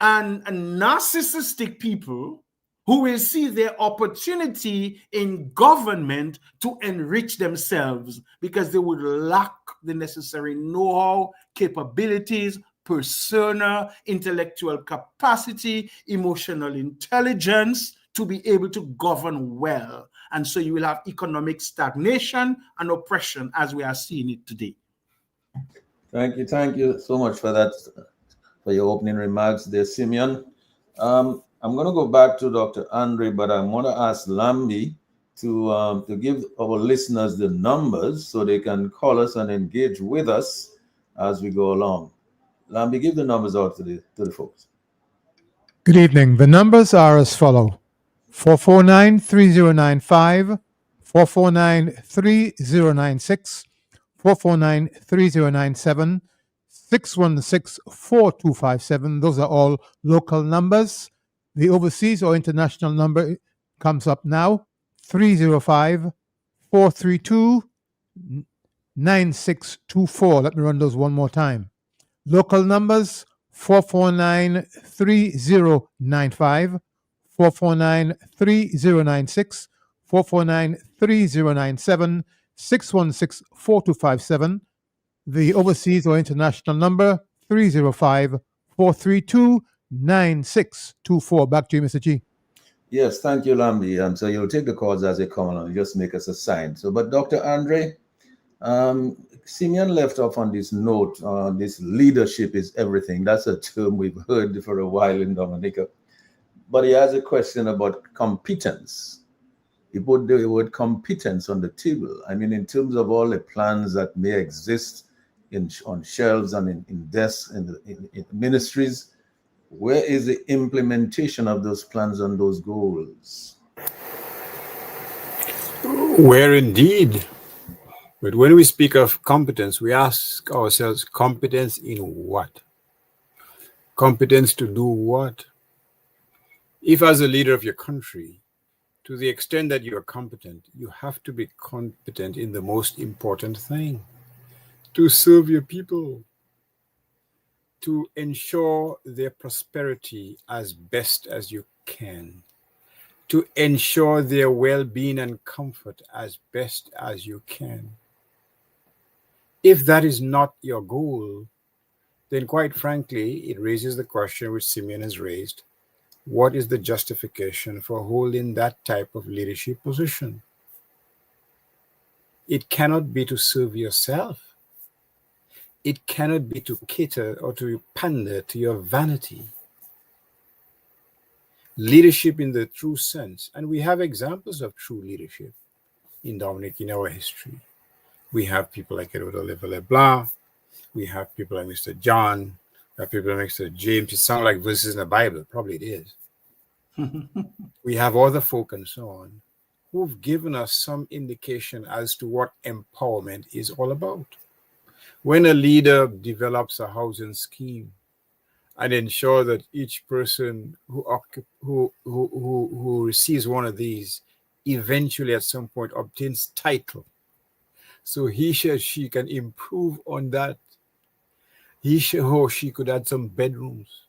and narcissistic people who will see their opportunity in government to enrich themselves because they would lack the necessary know-how, capabilities, persona, intellectual capacity, emotional intelligence to be able to govern well. And so you will have economic stagnation and oppression as we are seeing it today. Thank you so much for that, for your opening remarks there, Simeon. I'm going to go back to Dr. Andre, but I want to ask Lambi to give our listeners the numbers so they can call us and engage with us as we go along. Lambi, give the numbers out to the folks. Good evening. The numbers are as follow: 449-3095, 449-3096, 449-3097, 616-4257. Those are all local numbers. The overseas or international number comes up now: 305-432-9624. Let me run those one more time. Local numbers: 449-3095, 449-3096, 449-3097, 616-4257. The overseas or international number: 305-432-9624. Back to you, Mr. G. Yes, thank you, Lambi. So you'll take the calls as they come along. Just make us a sign. So, but Dr. Andre, Simeon left off on this note, this leadership is everything. That's a term we've heard for a while in Dominica. But he has a question about competence. He put the word competence on the table. I mean, in terms of all the plans that may exist on shelves and in desks, in ministries, where is the implementation of those plans and those goals? Where indeed. But when we speak of competence, we ask ourselves, competence in what? Competence to do what? If as a leader of your country, to the extent that you are competent, you have to be competent in the most important thing: to serve your people, to ensure their prosperity as best as you can, to ensure their well-being and comfort as best as you can. If that is not your goal, then quite frankly, it raises the question which Simeon has raised: what is the justification for holding that type of leadership position? It cannot be to serve yourself. It cannot be to cater or to pander to your vanity. Leadership in the true sense, and we have examples of true leadership in Dominic in our history. We have people like Edward Oliver LeBlanc. We have people like Mr. John. We have people like Mr. James. It sounds like verses in the Bible. Probably it is. We have other folk and so on who've given us some indication as to what empowerment is all about. When a leader develops a housing scheme and ensure that each person who receives one of these eventually at some point obtains title, so he or she can improve on that. He or she could add some bedrooms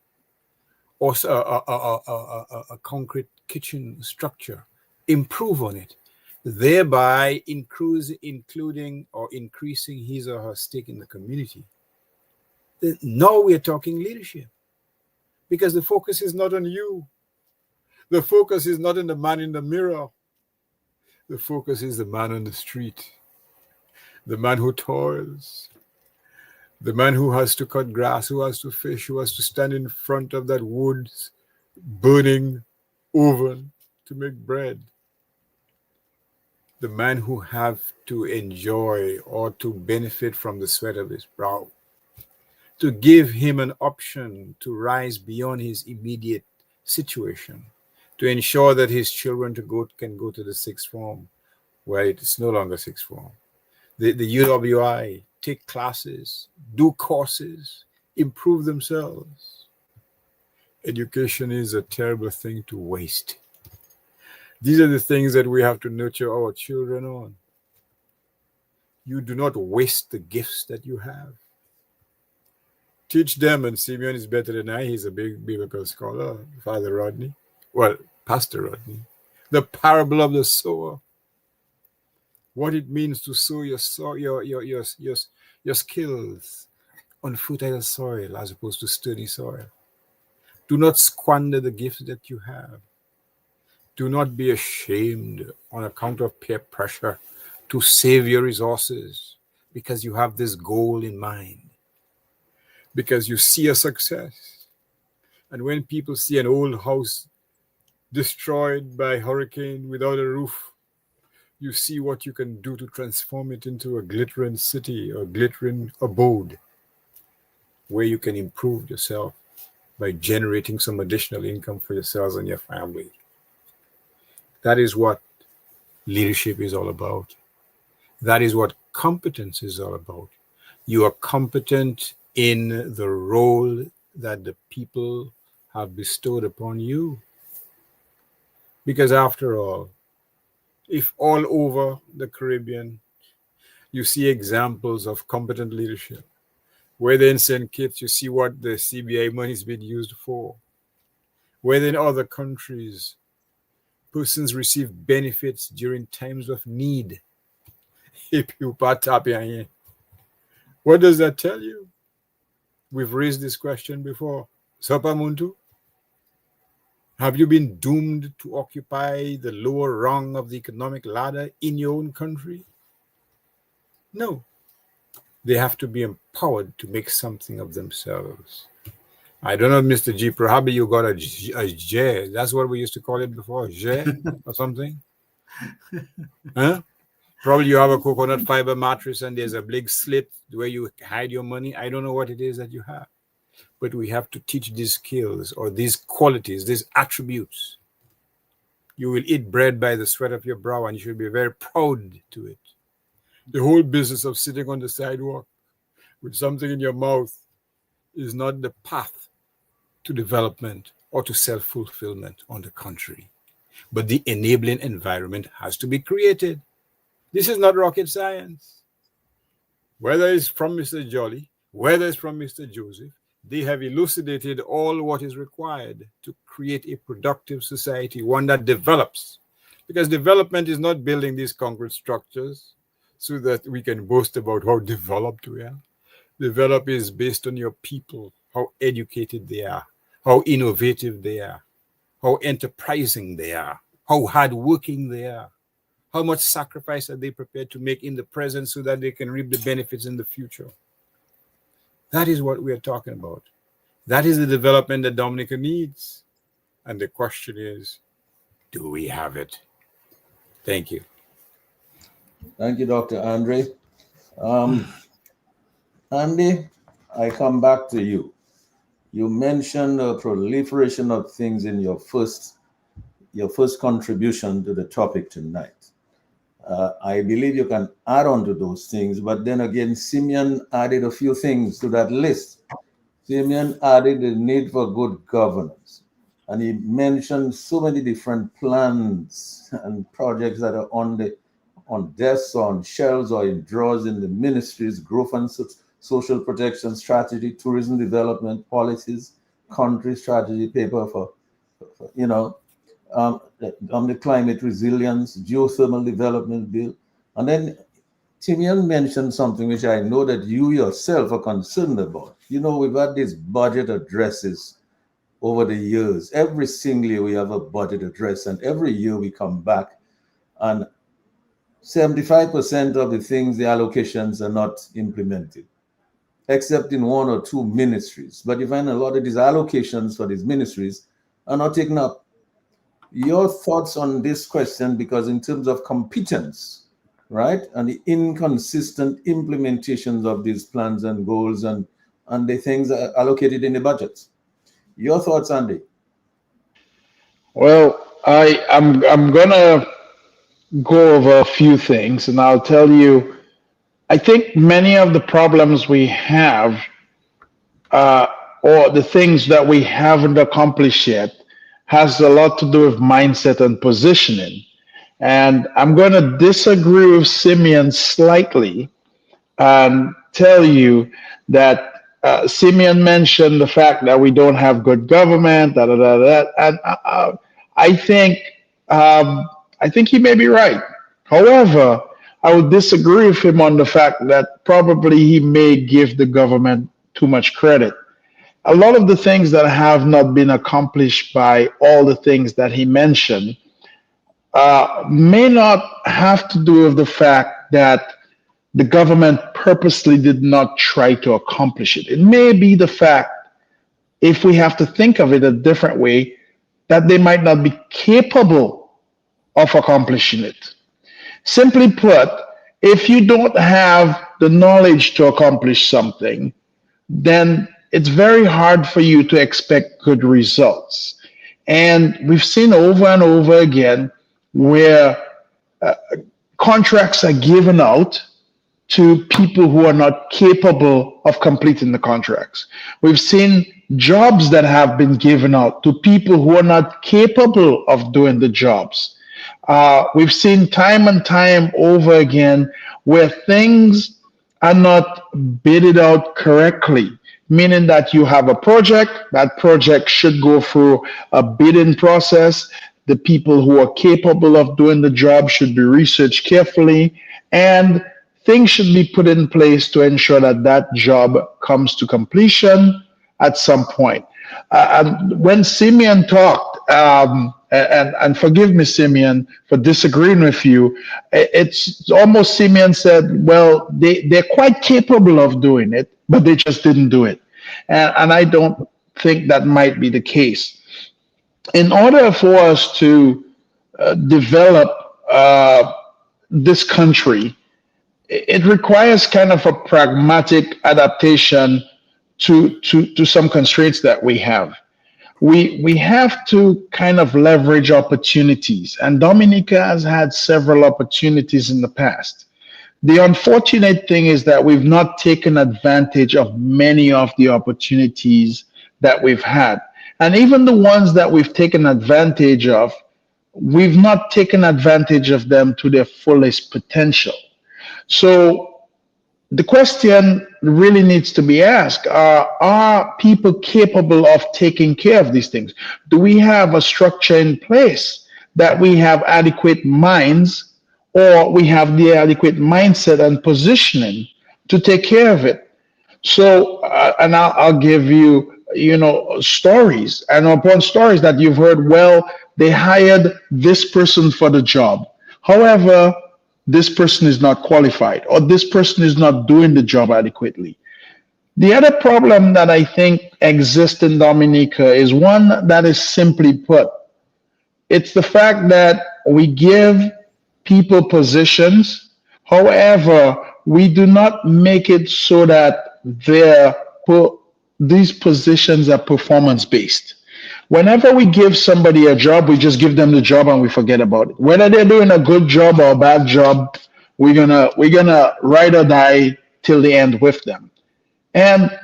or a concrete kitchen structure, improve on it, thereby including or increasing his or her stake in the community. Now we're talking leadership, because the focus is not on you. The focus is not on the man in the mirror. The focus is the man on the street, the man who toils, the man who has to cut grass, who has to fish, who has to stand in front of that wood burning oven to make bread. The man who have to enjoy or to benefit from the sweat of his brow. to give him an option to rise beyond his immediate situation, to ensure that his children can go to the sixth form, where it is no longer sixth form. The UWI, take classes, do courses, improve themselves. Education is a terrible thing to waste. These are the things that we have to nurture our children on. You do not waste the gifts that you have. Teach them, and Simeon is better than I. He's a big biblical scholar, Father Rodney. Well, Pastor Rodney. The parable of the sower. What it means to sow your skills on fertile soil as opposed to stony soil. Do not squander the gifts that you have. Do not be ashamed on account of peer pressure to save your resources because you have this goal in mind, because you see a success. And when people see an old house destroyed by hurricane without a roof, you see what you can do to transform it into a glittering city or glittering abode where you can improve yourself by generating some additional income for yourselves and your family. That is what leadership is all about. That is what competence is all about. You are competent in the role that the people have bestowed upon you. Because after all, if all over the Caribbean you see examples of competent leadership, whether in St. Kitts you see what the CBI money is being used for, whether in other countries persons receive benefits during times of need. What does that tell you? We've raised this question before. Sapa Muntu, have you been doomed to occupy the lower rung of the economic ladder in your own country? No. They have to be empowered to make something of themselves. I don't know, Mr. G, probably you got a J. That's what we used to call it before, J or something. Huh? Probably you have a coconut fiber mattress and there's a big slit where you hide your money. I don't know what it is that you have. But we have to teach these skills or these qualities, these attributes. You will eat bread by the sweat of your brow and you should be very proud to it. The whole business of sitting on the sidewalk with something in your mouth is not the path to development or to self-fulfillment. On the contrary. But the enabling environment has to be created. This is not rocket science. Whether it's from Mr. Jolly, whether it's from Mr. Joseph, they have elucidated all what is required to create a productive society, one that develops. Because development is not building these concrete structures so that we can boast about how developed we are. Develop is based on your people, how educated they are, how innovative they are, how enterprising they are, how hardworking they are, how much sacrifice are they prepared to make in the present so that they can reap the benefits in the future. That is what we are talking about. That is the development that Dominica needs. And the question is, do we have it? Thank you. Thank you, Dr. Andre. Andy, I come back to you. You mentioned the proliferation of things in your first contribution to the topic tonight. I believe you can add on to those things, but then again, Simeon added a few things to that list. Simeon added the need for good governance. And he mentioned so many different plans and projects that are on desks, on shelves, or in drawers in the ministries, growth and social protection strategy, tourism development policies, country strategy paper for on the climate resilience, geothermal development bill. And then Timian mentioned something which I know that you yourself are concerned about. We've had these budget addresses over the years. Every single year we have a budget address, and every year we come back and 75% of the things, the allocations are not implemented, except in one or two ministries. But you find a lot of these allocations for these ministries are not taken up. Your thoughts on this question, because in terms of competence, right, and the inconsistent implementations of these plans and goals and and the things allocated in the budgets. Your thoughts, Andy? Well, I'm gonna go over a few things, and I'll tell you. I think many of the problems we have, or the things that we haven't accomplished yet, has a lot to do with mindset and positioning. And I'm going to disagree with Simeon slightly and tell you that Simeon mentioned the fact that we don't have good government, and I think he may be right. However, I would disagree with him on the fact that probably he may give the government too much credit. A lot of the things that have not been accomplished by all the things that he mentioned may not have to do with the fact that the government purposely did not try to accomplish it. It may be the fact, if we have to think of it a different way, that they might not be capable of accomplishing it. Simply put, if you don't have the knowledge to accomplish something, then it's very hard for you to expect good results. And we've seen over and over again where contracts are given out to people who are not capable of completing the contracts. We've seen jobs that have been given out to people who are not capable of doing the jobs. We've seen time and time over again where things are not bidded out correctly, meaning that you have a project, that project should go through a bidding process. The people who are capable of doing the job should be researched carefully, and things should be put in place to ensure that that job comes to completion at some point. And when Simeon talked, and forgive me, Simeon, for disagreeing with you, it's almost Simeon said, well, they're quite capable of doing it, but they just didn't do it. And I don't think that might be the case. In order for us to develop this country, it requires kind of a pragmatic adaptation to some constraints that we have. We have to kind of leverage opportunities, and Dominica has had several opportunities in the past. The unfortunate thing is that we've not taken advantage of many of the opportunities that we've had. And even the ones that we've taken advantage of, we've not taken advantage of them to their fullest potential. So the question really needs to be asked, are people capable of taking care of these things? Do we have a structure in place that we have adequate minds, or we have the adequate mindset and positioning to take care of it? So, and I'll give you, stories, and upon stories that you've heard, well, they hired this person for the job. However, this person is not qualified, or this person is not doing the job adequately. The other problem that I think exists in Dominica is one that is simply put. It's the fact that we give people positions, however, we do not make it so that these positions are performance-based. Whenever we give somebody a job, we just give them the job and we forget about it. Whether they're doing a good job or a bad job, we're gonna ride or die till the end with them. And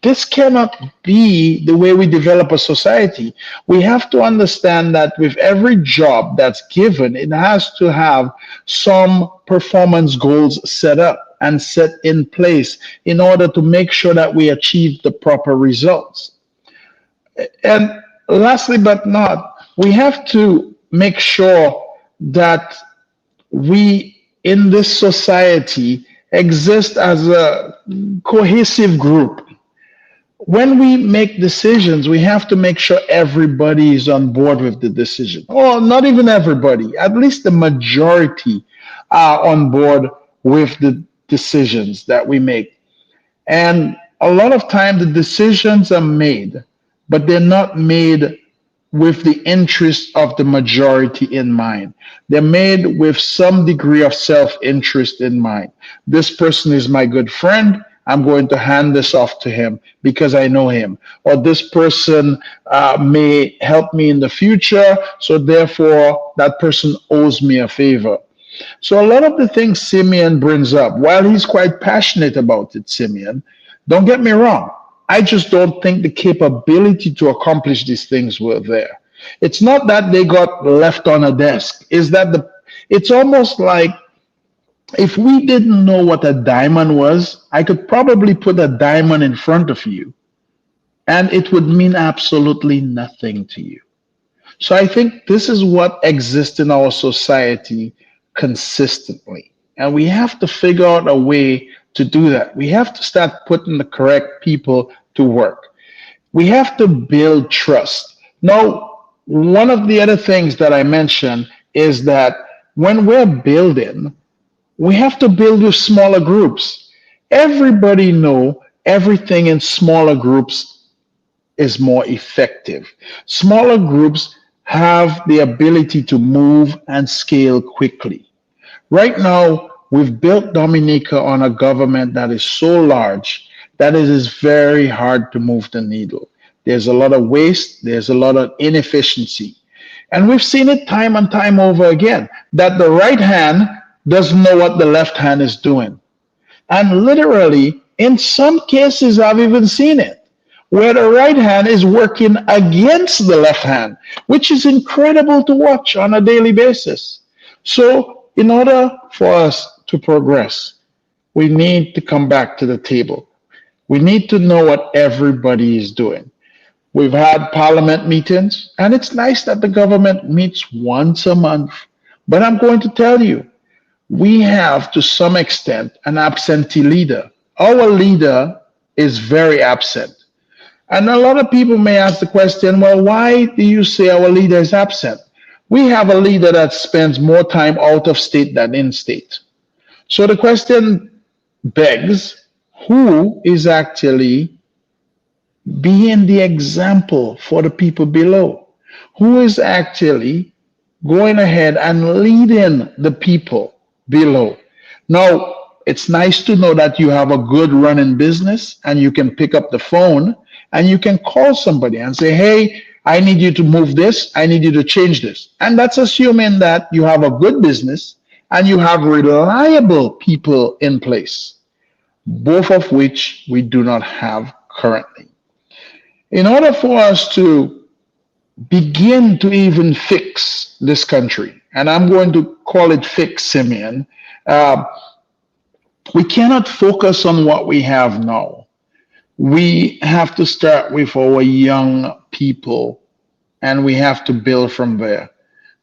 this cannot be the way we develop a society. We have to understand that with every job that's given, it has to have some performance goals set up and set in place in order to make sure that we achieve the proper results. And lastly but not, we have to make sure that we in this society exist as a cohesive group. When we make decisions, we have to make sure everybody is on board with the decision. Or not even everybody, at least the majority are on board with the decisions that we make. And a lot of time the decisions are made, but they're not made with the interest of the majority in mind. They're made with some degree of self-interest in mind. This person is my good friend. I'm going to hand this off to him because I know him. Or this person may help me in the future, so therefore that person owes me a favor. So a lot of the things Simeon brings up, while he's quite passionate about it, Simeon, don't get me wrong. I just don't think the capability to accomplish these things were there. It's not that they got left on a desk. It's almost like if we didn't know what a diamond was, I could probably put a diamond in front of you and it would mean absolutely nothing to you. So I think this is what exists in our society consistently. And we have to figure out a way to do that. We have to start putting the correct people to work. We have to build trust. Now, one of the other things that I mentioned is that when we're building, we have to build with smaller groups. Everybody know everything in smaller groups is more effective. Smaller groups have the ability to move and scale quickly. Right now, we've built Dominica on a government that is so large that it is very hard to move the needle. There's a lot of waste, there's a lot of inefficiency. And we've seen it time and time over again that the right hand doesn't know what the left hand is doing. And literally, in some cases, I've even seen it, where the right hand is working against the left hand, which is incredible to watch on a daily basis. So in order for us to progress, we need to come back to the table. We need to know what everybody is doing. We've had parliament meetings, and it's nice that the government meets once a month. But I'm going to tell you, we have, to some extent, an absentee leader. Our leader is very absent. And a lot of people may ask the question, well, why do you say our leader is absent? We have a leader that spends more time out of state than in state. So the question begs, who is actually being the example for the people below? Who is actually going ahead and leading the people below? Now, it's nice to know that you have a good running business and you can pick up the phone and you can call somebody and say, hey, I need you to move this, I need you to change this. And that's assuming that you have a good business and you have reliable people in place, both of which we do not have currently. In order for us to begin to even fix this country, and I'm going to call it fix, Simeon, we cannot focus on what we have now. We have to start with our young people and we have to build from there.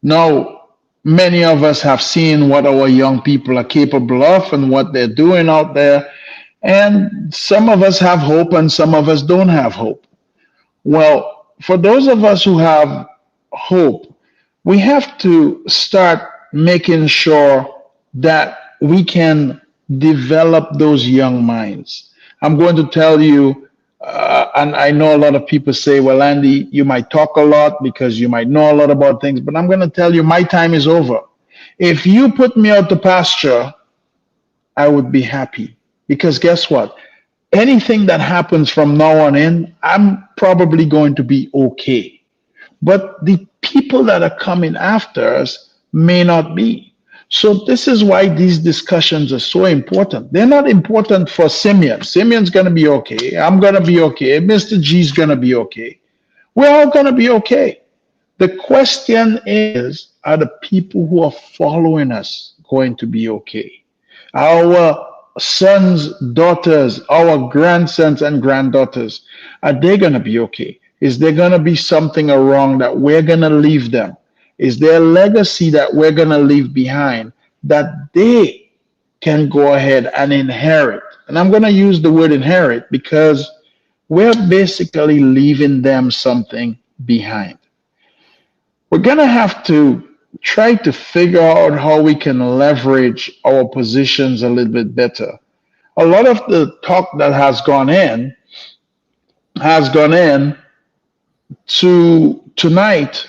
Now, many of us have seen what our young people are capable of and what they're doing out there. And some of us have hope and some of us don't have hope. Well, for those of us who have hope, we have to start making sure that we can develop those young minds. I'm going to tell you, and I know a lot of people say, well, Andy, you might talk a lot because you might know a lot about things, but I'm going to tell you my time is over. If you put me out to pasture, I would be happy because guess what? Anything that happens from now on in, I'm probably going to be okay. But the people that are coming after us may not be. So this is why these discussions are so important. They're not important for Simeon. Simeon's going to be okay. I'm going to be okay. Mr. G's going to be okay. We're all going to be okay. The question is, are the people who are following us going to be okay? Our sons, daughters, our grandsons and granddaughters, are they going to be okay? Is there going to be something wrong that we're going to leave them? Is there a legacy that we're going to leave behind that they can go ahead and inherit? And I'm going to use the word inherit because we're basically leaving them something behind. We're going to have to try to figure out how we can leverage our positions a little bit better. A lot of the talk that has gone in to tonight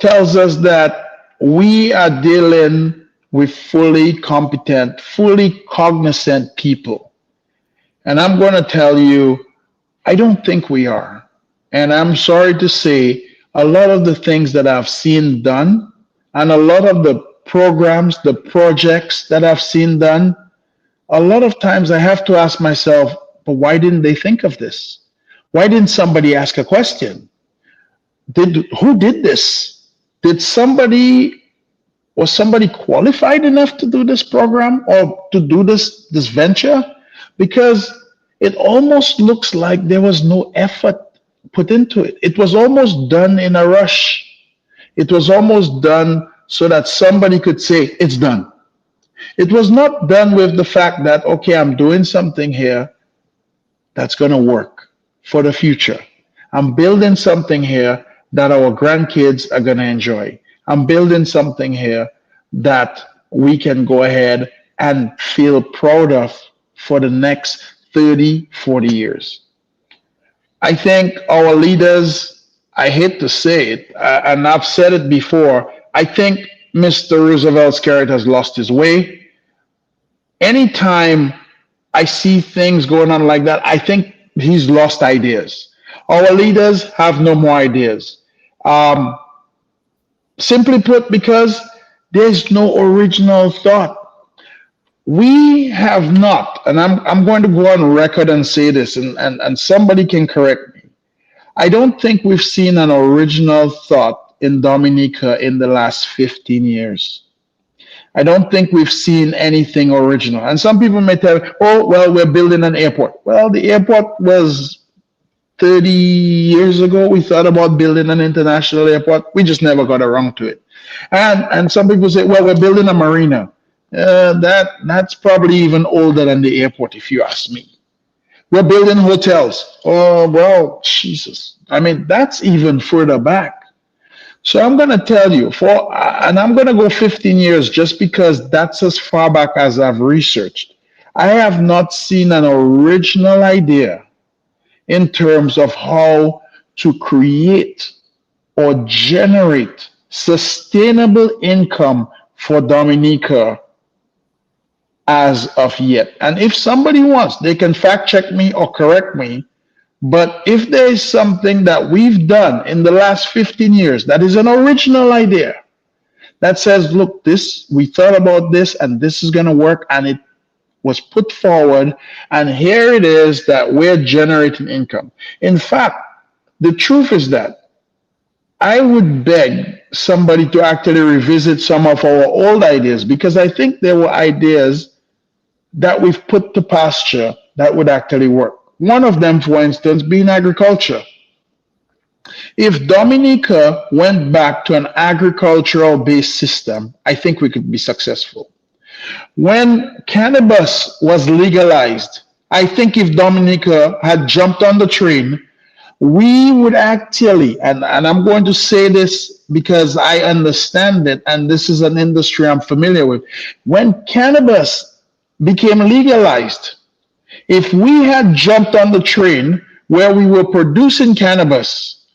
tells us that we are dealing with fully competent, fully cognizant people. And I'm going to tell you, I don't think we are. And I'm sorry to say, a lot of the things that I've seen done and a lot of the programs, the projects that I've seen done, a lot of times I have to ask myself, but why didn't they think of this? Why didn't somebody ask a question? Who did this? Was somebody qualified enough to do this program or to do this venture? Because it almost looks like there was no effort put into it. It was almost done in a rush. It was almost done so that somebody could say, it's done. It was not done with the fact that, okay, I'm doing something here that's going to work for the future. I'm building something here that our grandkids are going to enjoy. I'm building something here that we can go ahead and feel proud of for the next 30, 40 years. I think our leaders, I hate to say it, and I've said it before, I think Mr. Roosevelt Skerritt has lost his way. Anytime I see things going on like that, I think he's lost ideas. Our leaders have no more ideas. Simply put, because there's no original thought. We have not, and I'm going to go on record and say this, and somebody can correct me. I don't think we've seen an original thought in Dominica in the last 15 years. I don't think we've seen anything original. And some people may tell, oh, well, we're building an airport. Well, the airport was 30 years ago. We thought about building an international airport. We just never got around to it. And some people say, well, we're building a marina. That's probably even older than the airport, if you ask me. We're building hotels. Oh, well, Jesus. I mean, that's even further back. So I'm going to tell you, and I'm going to go 15 years just because that's as far back as I've researched. I have not seen an original idea in terms of how to create or generate sustainable income for Dominica as of yet. And if somebody wants, they can fact check me or correct me. But if there is something that we've done in the last 15 years that is an original idea that says, look, we thought about this and this is going to work, and it was put forward, and here it is that we're generating income. In fact, the truth is that I would beg somebody to actually revisit some of our old ideas, because I think there were ideas that we've put to pasture that would actually work. One of them, for instance, being agriculture. If Dominica went back to an agricultural-based system, I think we could be successful. When cannabis was legalized, I think if Dominica had jumped on the train, we would actually, and I'm going to say this because I understand it, and this is an industry I'm familiar with. When cannabis became legalized, if we had jumped on the train where we were producing cannabis,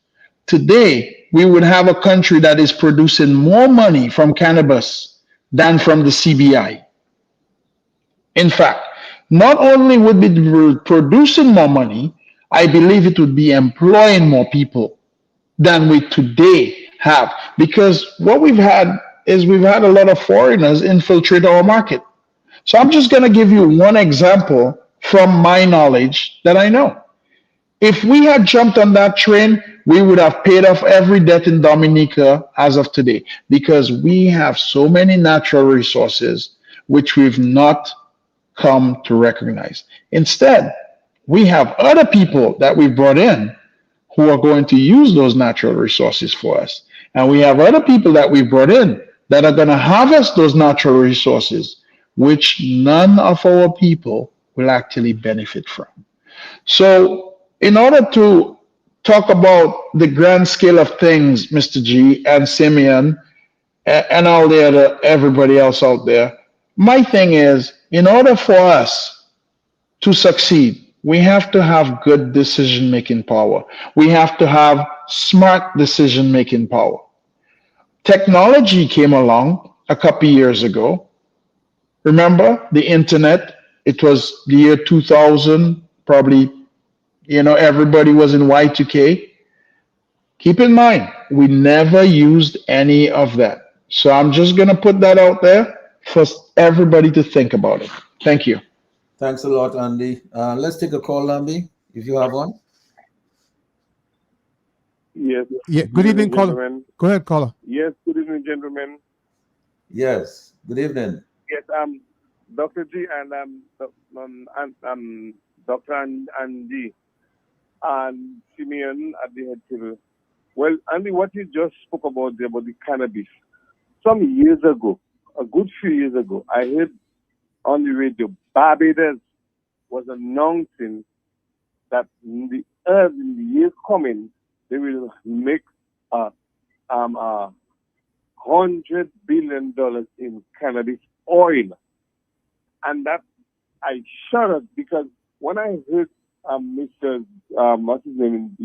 today we would have a country that is producing more money from cannabis than from the CBI. In fact, not only would we be producing more money, I believe it would be employing more people than we today have. Because what we've had is we've had a lot of foreigners infiltrate our market. So I'm just going to give you one example from my knowledge that I know. If we had jumped on that train, we would have paid off every debt in Dominica as of today, because we have so many natural resources which we've not come to recognize. Instead, we have other people that we brought in who are going to use those natural resources for us. And we have other people that we brought in that are going to harvest those natural resources, which none of our people will actually benefit from. So in order to talk about the grand scale of things, Mr. G and Simeon and all the other, everybody else out there, my thing is, in order for us to succeed, we have to have good decision-making power. We have to have smart decision-making power. Technology came along a couple years ago. Remember the internet? It was the year 2000, probably, everybody was in Y2K. Keep in mind, we never used any of that. So I'm just going to put that out there for everybody to think about it. Thank you. Thanks a lot, Andy. Let's take a call, Lambi, if you have one. Yes. Yeah. Good evening, caller. gentlemen. Go ahead, caller. Yes, good evening, gentlemen. Yes, good evening. Yes, Dr. G and Dr. Andy and Simeon at the head table. Well, Andy, what you just spoke about there about the cannabis. Some years ago, a good few years ago, I heard on the radio Barbados was announcing that in the years coming, they will make $100 billion in cannabis oil. And that I shuddered because when I heard Mr. What's his name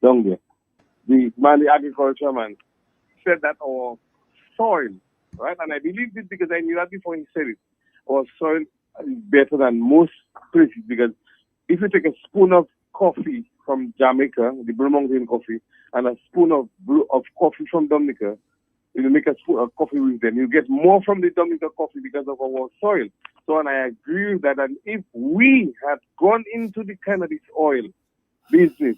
down there, the agriculture man, said that our soil, right? And I believed it because I knew that before he said it. Our soil is better than most places because if you take a spoon of coffee from Jamaica, the Blue Mountain coffee, and a spoon of coffee from Dominica, you make a spoon of coffee with them. You get more from the Dominica coffee because of our soil. So, and I agree with that. And if we had gone into the cannabis oil business,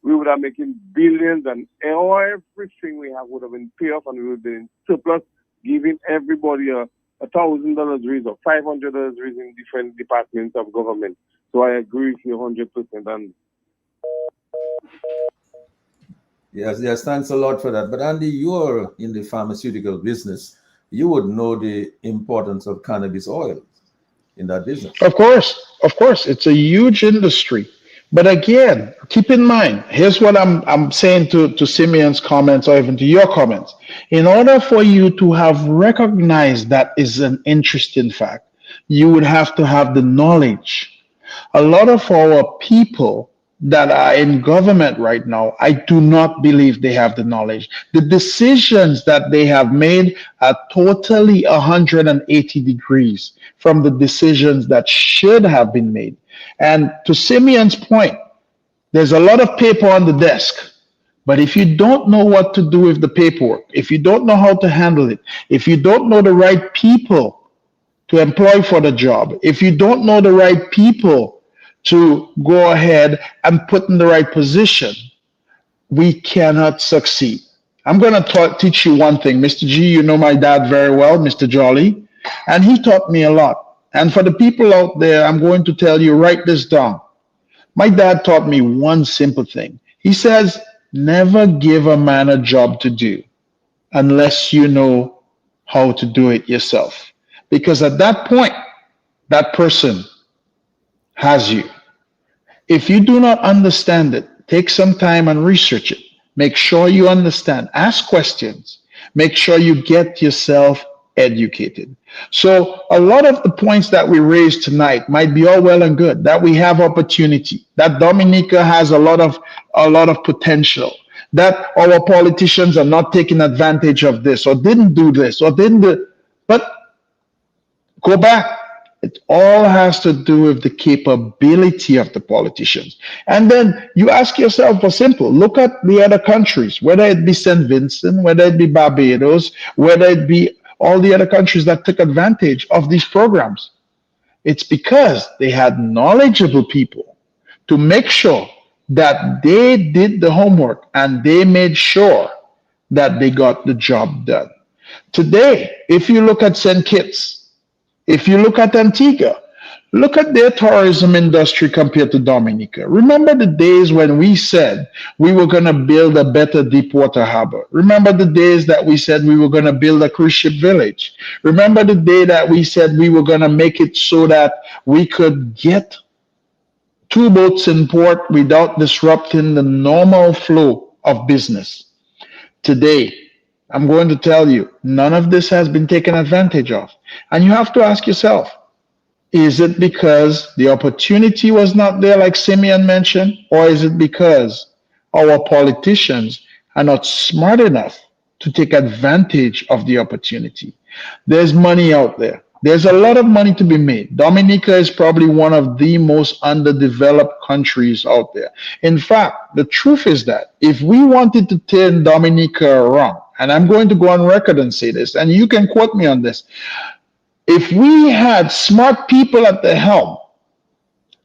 we would have making billions, and everything we have would have been paid off, and we would have been in surplus, giving everybody a $1,000 raise or $500 raise in different departments of government. So I agree with you 100%. And Yes, thanks a lot for that. But Andy, you're in the pharmaceutical business. You would know the importance of cannabis oil in that business. Of course, it's a huge industry. But again, keep in mind, here's what I'm saying to Simeon's comments or even to your comments. In order for you to have recognized that is an interesting fact, you would have to have the knowledge. A lot of our people that are in government right now, I do not believe they have the knowledge. The decisions that they have made are totally 180 degrees from the decisions that should have been made. And to Simeon's point, there's a lot of paper on the desk. But if you don't know what to do with the paperwork, if you don't know how to handle it, if you don't know the right people to employ for the job, if you don't know the right people to go ahead and put in the right position, we cannot succeed. I'm going to teach you one thing. Mr. G, you know my dad very well, Mr. Jolly, and he taught me a lot. And for the people out there, I'm going to tell you, write this down. My dad taught me one simple thing. He says, never give a man a job to do unless you know how to do it yourself. Because at that point, that person has you. If you do not understand it, take some time and research it. Make sure you understand. Ask questions. Make sure you get yourself educated. So a lot of the points that we raised tonight might be all well and good, that we have opportunity, that Dominica has a lot of potential, that our politicians are not taking advantage of this or didn't do this or didn't do, but go back. It all has to do with the capability of the politicians. And then you ask yourself for simple, look at the other countries, whether it be St. Vincent, whether it be Barbados, whether it be all the other countries that took advantage of these programs. It's because they had knowledgeable people to make sure that they did the homework and they made sure that they got the job done. Today, if you look at St. Kitts, if you look at Antigua, look at their tourism industry compared to Dominica. Remember the days when we said we were going to build a better deepwater harbor. Remember the days that we said we were going to build a cruise ship village. Remember the day that we said we were going to make it so that we could get 2 boats in port without disrupting the normal flow of business. Today, I'm going to tell you, none of this has been taken advantage of. And you have to ask yourself, is it because the opportunity was not there, like Simeon mentioned, or is it because our politicians are not smart enough to take advantage of the opportunity? There's money out there. There's a lot of money to be made. Dominica is probably one of the most underdeveloped countries out there. In fact, the truth is that if we wanted to turn Dominica around, and I'm going to go on record and say this, and you can quote me on this, if we had smart people at the helm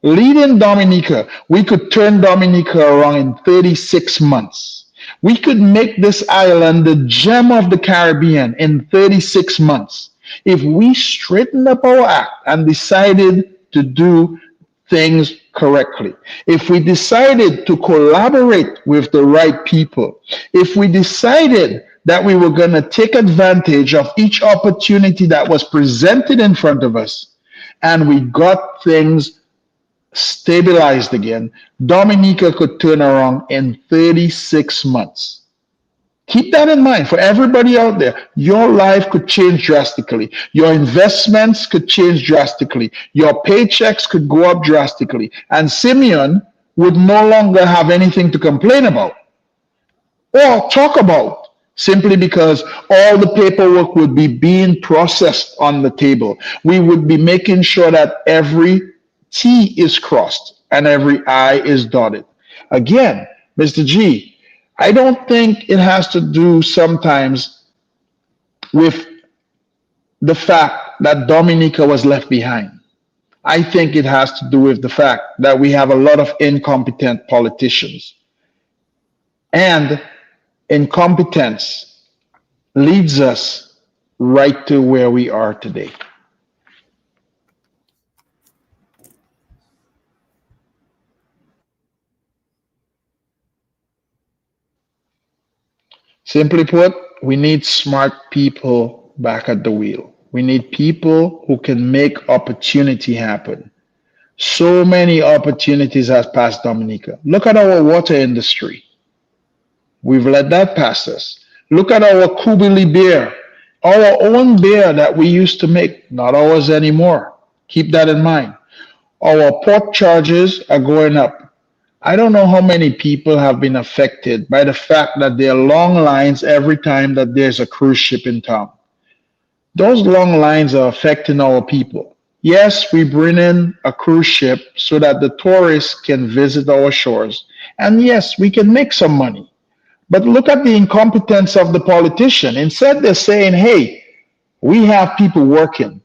leading Dominica, we could turn Dominica around in 36 months. We could make this island the gem of the Caribbean in 36 months if we straightened up our act and decided to do things correctly. If we decided to collaborate with the right people, if we decided that we were going to take advantage of each opportunity that was presented in front of us, and we got things stabilized again, Dominica could turn around in 36 months. Keep that in mind for everybody out there. Your life could change drastically. Your investments could change drastically. Your paychecks could go up drastically. And Simeon would no longer have anything to complain about or talk about, simply because all the paperwork would be being processed on the table. We would be making sure that every T is crossed and every I is dotted. Again, Mr. G, I don't think it has to do sometimes with the fact that Dominica was left behind. I think it has to do with the fact that we have a lot of incompetent politicians. And incompetence leads us right to where we are today. Simply put, we need smart people back at the wheel. We need people who can make opportunity happen. So many opportunities has passed Dominica. Look at our water industry. We've let that pass us. Look at our Kubili beer, our own beer that we used to make, not ours anymore. Keep that in mind. Our port charges are going up. I don't know how many people have been affected by the fact that there are long lines every time that there's a cruise ship in town. Those long lines are affecting our people. Yes, we bring in a cruise ship so that the tourists can visit our shores. And yes, we can make some money. But look at the incompetence of the politician. Instead, they're saying, hey, we have people working.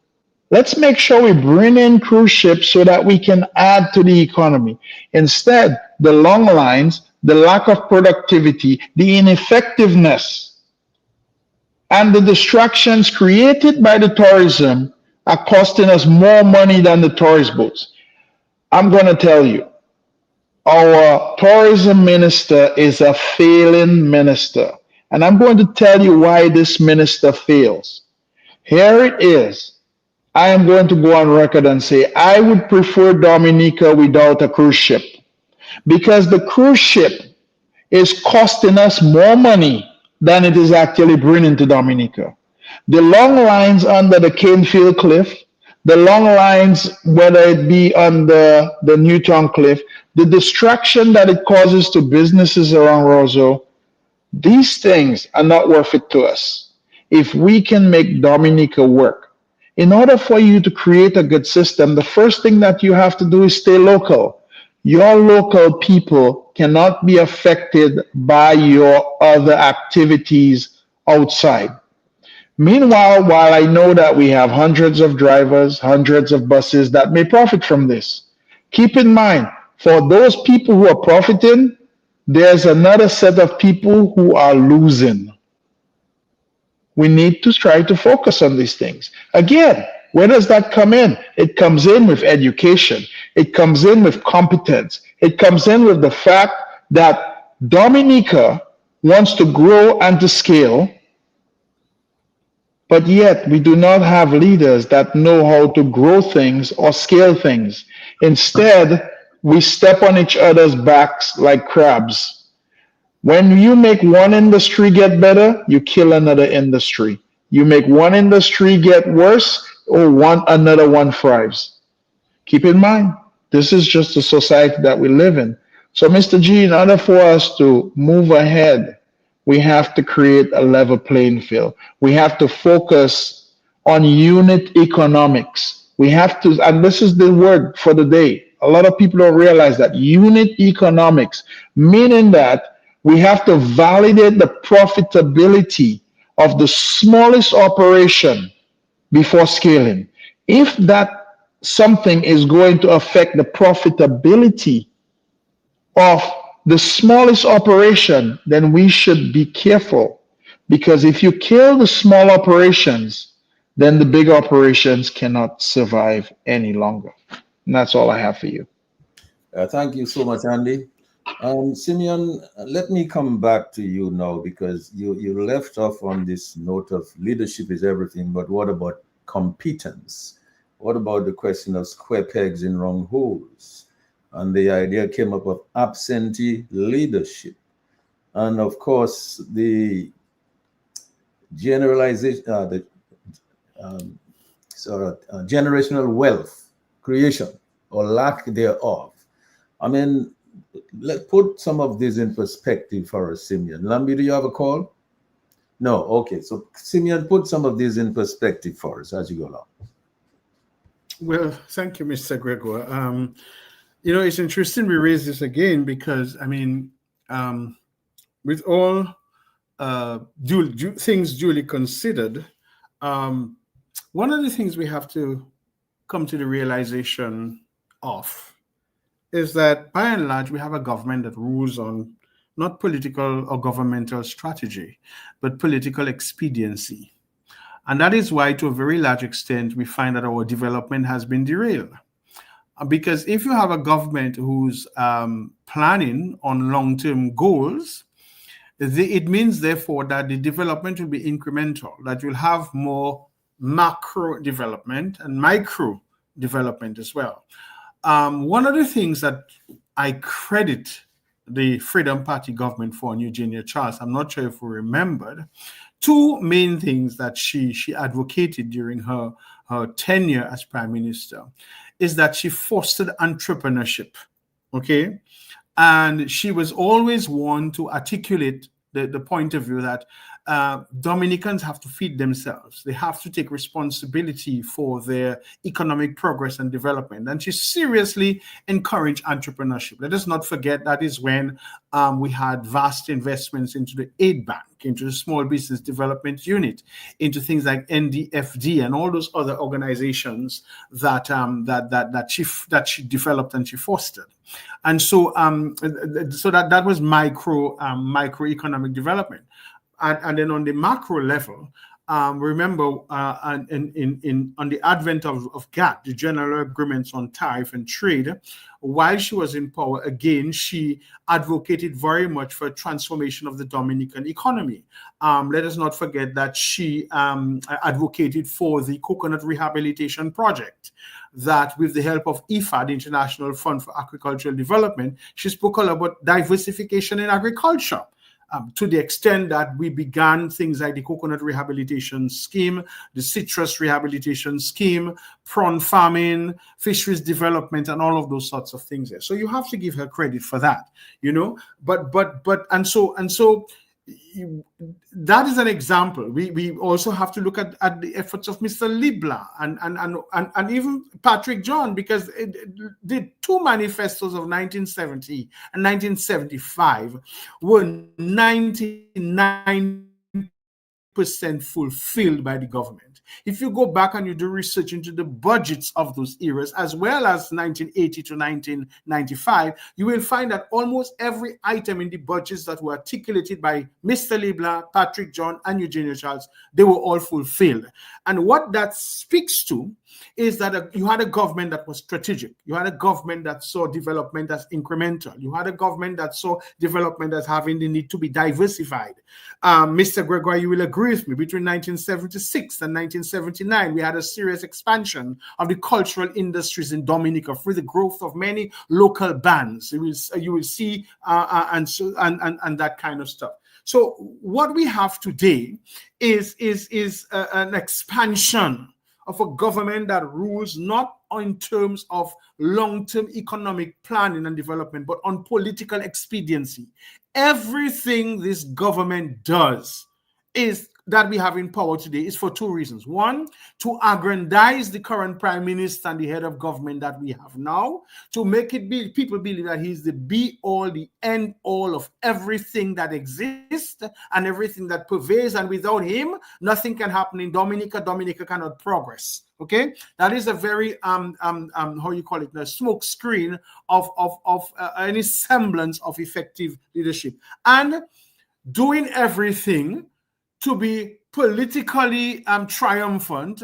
Let's make sure we bring in cruise ships so that we can add to the economy. Instead, the long lines, the lack of productivity, the ineffectiveness, and the distractions created by the tourism are costing us more money than the tourist boats. I'm going to tell you, our tourism minister is a failing minister. And I'm going to tell you why this minister fails. Here it is. I am going to go on record and say I would prefer Dominica without a cruise ship, because the cruise ship is costing us more money than it is actually bringing to Dominica. The long lines under the Canefield Cliff, the long lines, whether it be on the Newtown Cliff, the distraction that it causes to businesses around Roseau, these things are not worth it to us. If we can make Dominica work, in order for you to create a good system, the first thing that you have to do is stay local. Your local people cannot be affected by your other activities outside. Meanwhile, while I know that we have hundreds of drivers, hundreds of buses that may profit from this, keep in mind, for those people who are profiting, there's another set of people who are losing. We need to try to focus on these things. Again, where does that come in? It comes in with education. It comes in with competence. It comes in with the fact that Dominica wants to grow and to scale, but yet we do not have leaders that know how to grow things or scale things. Instead, we step on each other's backs like crabs. When you make one industry get better, you kill another industry. You make one industry get worse, or another one thrives. Keep in mind, this is just the society that we live in. So, Mr. G, in order for us to move ahead, we have to create a level playing field. We have to focus on unit economics. We have to, and this is the word for the day. A lot of people don't realize that unit economics, meaning that we have to validate the profitability of the smallest operation before scaling. If that something is going to affect the profitability of the smallest operation, then we should be careful. Because if you kill the small operations, then the big operations cannot survive any longer. And that's all I have for you. Thank you so much, Andy. Simeon, let me come back to you now, because you left off on this note of leadership is everything, but what about competence? What about the question of square pegs in round holes? And the idea came up of absentee leadership. And of course, the generalization, generational wealth creation or lack thereof. I mean, let's put some of this in perspective for us, Simeon. Lambi, do you have a call? No, okay. So Simeon, put some of this in perspective for us as you go along. Well, thank you, Mr. Gregor. You know, it's interesting we raise this again because, I mean, with all things duly considered, one of the things we have to come to the realization of is that, by and large, we have a government that rules on not political or governmental strategy, but political expediency. And that is why, to a very large extent, we find that our development has been derailed. Because if you have a government who's planning on long-term goals, it means, therefore, that the development will be incremental, that you'll have more macro development and micro development as well. One of the things that I credit the Freedom Party government for on Eugenia Charles, I'm not sure if we remembered, two main things that she advocated during her tenure as Prime Minister is that she fostered entrepreneurship, okay? And she was always one to articulate the point of view that Dominicans have to feed themselves. They have to take responsibility for their economic progress and development. And she seriously encouraged entrepreneurship. Let us not forget that is when we had vast investments into the aid bank, into the small business development unit, into things like NDFD and all those other organizations that she developed and she fostered. And so that was microeconomic development. And then on the macro level, remember on the advent of GATT, the General Agreements on Tariff and Trade, while she was in power, again, she advocated very much for a transformation of the Dominican economy. Let us not forget that she advocated for the coconut rehabilitation project, that with the help of IFA, the International Fund for Agricultural Development, she spoke a lot about diversification in agriculture. To the extent that we began things like the coconut rehabilitation scheme, the citrus rehabilitation scheme, prawn farming, fisheries development, and all of those sorts of things there. So you have to give her credit for that, you know. And so that is an example. We also have to look at the efforts of Mr. Libla and even Patrick John, because the two manifestos of 1970 and 1975 were 99% fulfilled by the government. If you go back and you do research into the budgets of those eras, as well as 1980 to 1995, you will find that almost every item in the budgets that were articulated by Mr. Libla, Patrick John, and Eugenia Charles, they were all fulfilled. And what that speaks to is that you had a government that was strategic. You had a government that saw development as incremental. You had a government that saw development as having the need to be diversified. Mr. Gregoire, you will agree with me, between 1976 and 1979, we had a serious expansion of the cultural industries in Dominica through the growth of many local bands. You will see and that kind of stuff. So what we have today is an expansion of a government that rules not in terms of long-term economic planning and development, but on political expediency. Everything this government does is that we have in power today is for two reasons. One, to aggrandize the current prime minister and the head of government that we have now, to make it be people believe that he's the be all, the end all of everything that exists and everything that pervades, and without him nothing can happen in Dominica. Dominica cannot progress. Okay, that is a very how you call it, a smoke screen of any semblance of effective leadership, and doing everything to be politically triumphant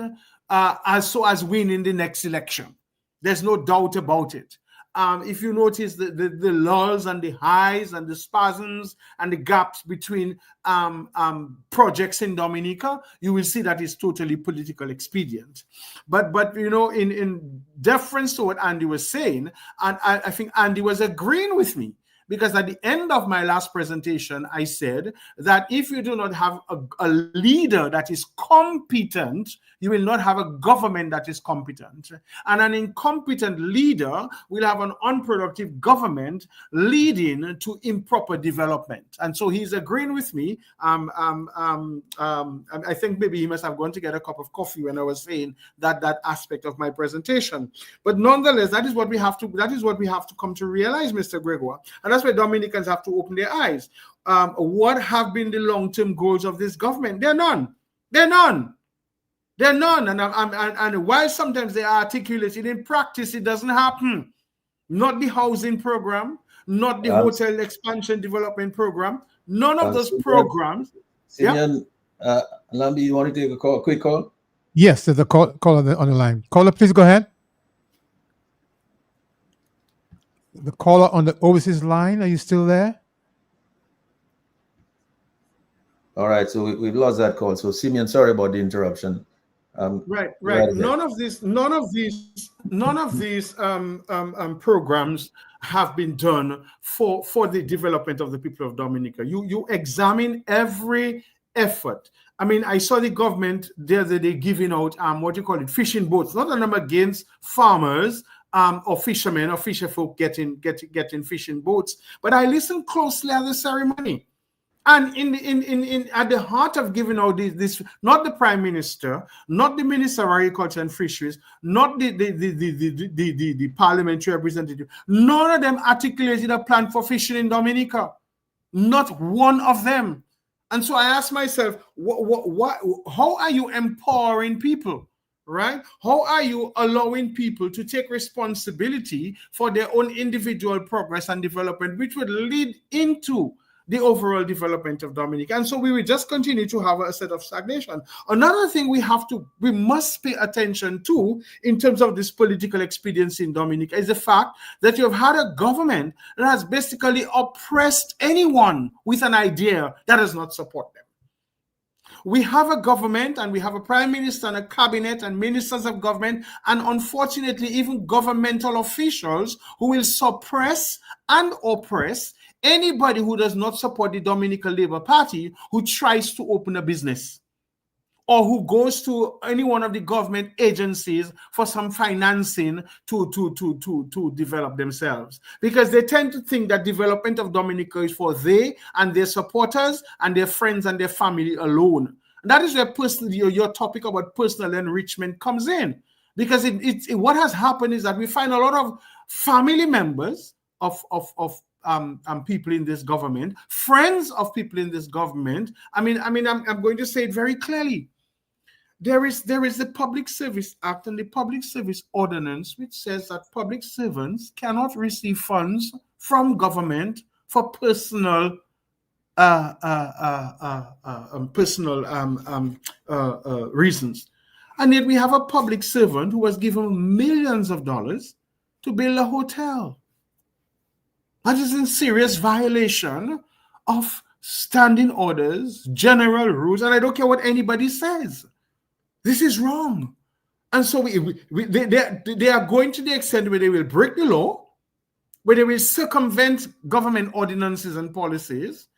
as winning the next election. There's no doubt about it. If you notice the lulls and the highs and the spasms and the gaps between projects in Dominica, you will see that it's totally political expedient. But you know, in deference to what Andy was saying, and I think Andy was agreeing with me, because at the end of my last presentation, I said that if you do not have a leader that is competent, you will not have a government that is competent. And an incompetent leader will have an unproductive government leading to improper development. And so he's agreeing with me. I think maybe he must have gone to get a cup of coffee when I was saying that aspect of my presentation. But nonetheless, that is what we have to come to realize, Mr. Gregoire. And that's where Dominicans have to open their eyes. What have been the long-term goals of this government? They're none. They're none. They're none. And while sometimes they are articulated, in practice it doesn't happen. Not the housing program, not the hotel expansion development program. None of those programs. Simeon, Lambi, you want to take a quick call? Yes, there's a call on the line. Caller, please go ahead. The caller on the overseas line, are you still there? All right, so we've lost that call. So Simeon, sorry about the interruption. Right. None of these programs have been done for the development of the people of Dominica. You examine every effort. I mean, I saw the government they're giving out fishing boats. Not that I'm against farmers or fishermen or fisherfolk getting fishing boats, but I listened closely at the ceremony. And in at the heart of giving out this, not the Prime Minister, not the Minister of Agriculture and Fisheries, not the parliamentary representative, none of them articulated a plan for fishing in Dominica. Not one of them. And so I asked myself, how are you empowering people? Right? How are you allowing people to take responsibility for their own individual progress and development, which would lead into the overall development of Dominica? And so we will just continue to have a set of stagnation. Another thing we must pay attention to in terms of this political expediency in Dominica is the fact that you have had a government that has basically oppressed anyone with an idea that does not support them. We have a government and we have a prime minister and a cabinet and ministers of government and unfortunately even governmental officials who will suppress and oppress anybody who does not support the Dominican Labour Party, who tries to open a business or who goes to any one of the government agencies for some financing to develop themselves. Because they tend to think that development of Dominica is for they and their supporters and their friends and their family alone. And that is where your topic about personal enrichment comes in. Because what has happened is that we find a lot of family members of people in this government, friends of people in this government. I'm going to say it very clearly. There is the Public Service Act and the Public Service Ordinance, which says that public servants cannot receive funds from government for personal reasons. And yet we have a public servant who was given millions of dollars to build a hotel. That is in serious violation of standing orders, general rules, and I don't care what anybody says. This is wrong. And so they are going to the extent where they will break the law, where they will circumvent government ordinances and policies,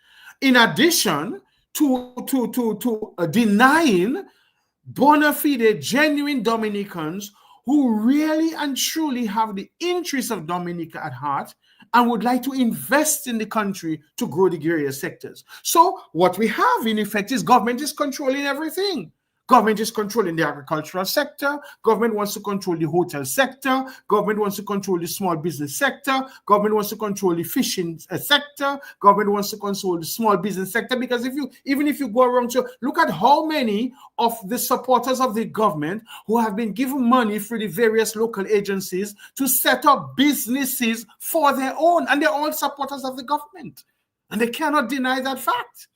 in addition to denying bona fide, genuine Dominicans who really and truly have the interests of Dominica at heart and would like to invest in the country to grow the various sectors. So what we have in effect is government is controlling everything. Government is controlling the agricultural sector. Government wants to control the hotel sector. Government wants to control the small business sector. Government wants to control the fishing sector. Government wants to control the small business sector. Because even if you go around to look at how many of the supporters of the government who have been given money through the various local agencies to set up businesses for their own, and they're all supporters of the government, and they cannot deny that fact.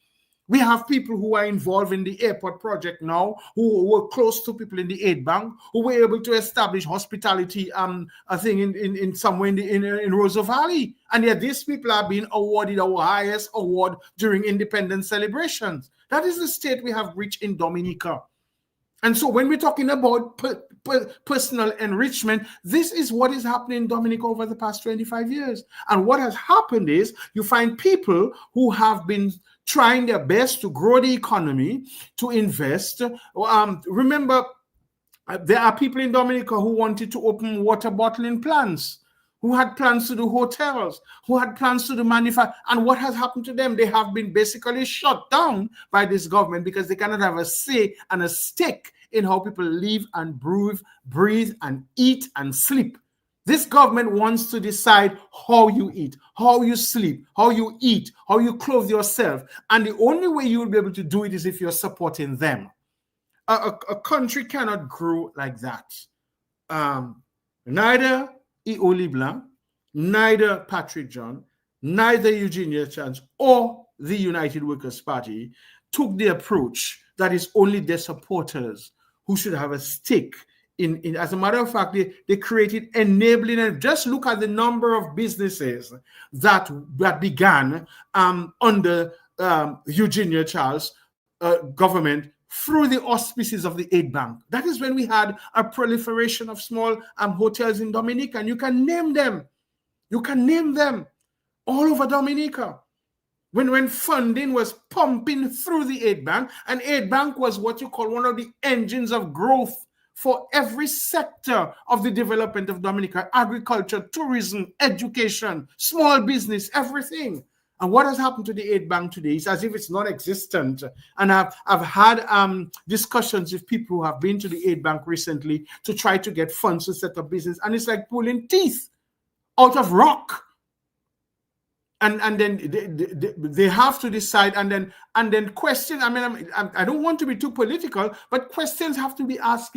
We have people who are involved in the airport project now, who were close to people in the aid bank, who were able to establish hospitality thing in somewhere in Roseau Valley. And yet these people are being awarded our highest award during independence celebrations. That is the state we have reached in Dominica. And so when we're talking about personal enrichment, this is what is happening in Dominica over the past 25 years. And what has happened is you find people who have been trying their best to grow the economy, to invest. Remember, there are people in Dominica who wanted to open water bottling plants, who had plans to do hotels, who had plans to do manufacturing. And what has happened to them? They have been basically shut down by this government because they cannot have a say and a stake in how people live and breathe and eat and sleep. This government wants to decide how you eat, how you sleep, how you eat, how you clothe yourself. And the only way you will be able to do it is if you're supporting them. A country cannot grow like that. Neither E.O. LeBlanc, neither Patrick John, neither Eugenia Chance or the United Workers' Party took the approach that is only their supporters who should have a stake in. As a matter of fact, they created enabling, and just look at the number of businesses that began under Eugenia Charles government through the auspices of the aid bank. That is when we had a proliferation of small hotels in Dominica, and you can name them. You can name them all over Dominica. When funding was pumping through the aid bank, and aid bank was what you call one of the engines of growth for every sector of the development of Dominica: agriculture, tourism, education, small business, everything. And what has happened to the aid bank today is as if it's non-existent. And I've had discussions with people who have been to the aid bank recently to try to get funds to set up business, and it's like pulling teeth out of rock. And then they have to decide, and then question. I mean, I don't want to be too political, but questions have to be asked: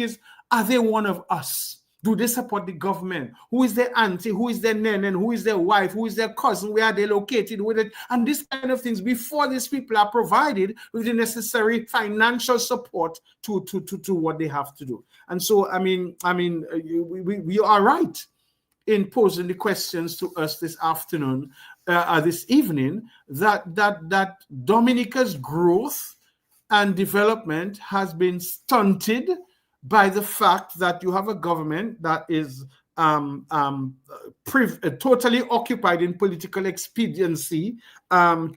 are they one of us? Do they support the government? Who is their auntie? Who is their nan? And who is their wife? Who is their cousin? Where are they located with it? And this kind of things before these people are provided with the necessary financial support to what they have to do. And so, we are right in posing the questions to us this afternoon, this evening, that Dominica's growth and development has been stunted by the fact that you have a government that is totally occupied in political expediency to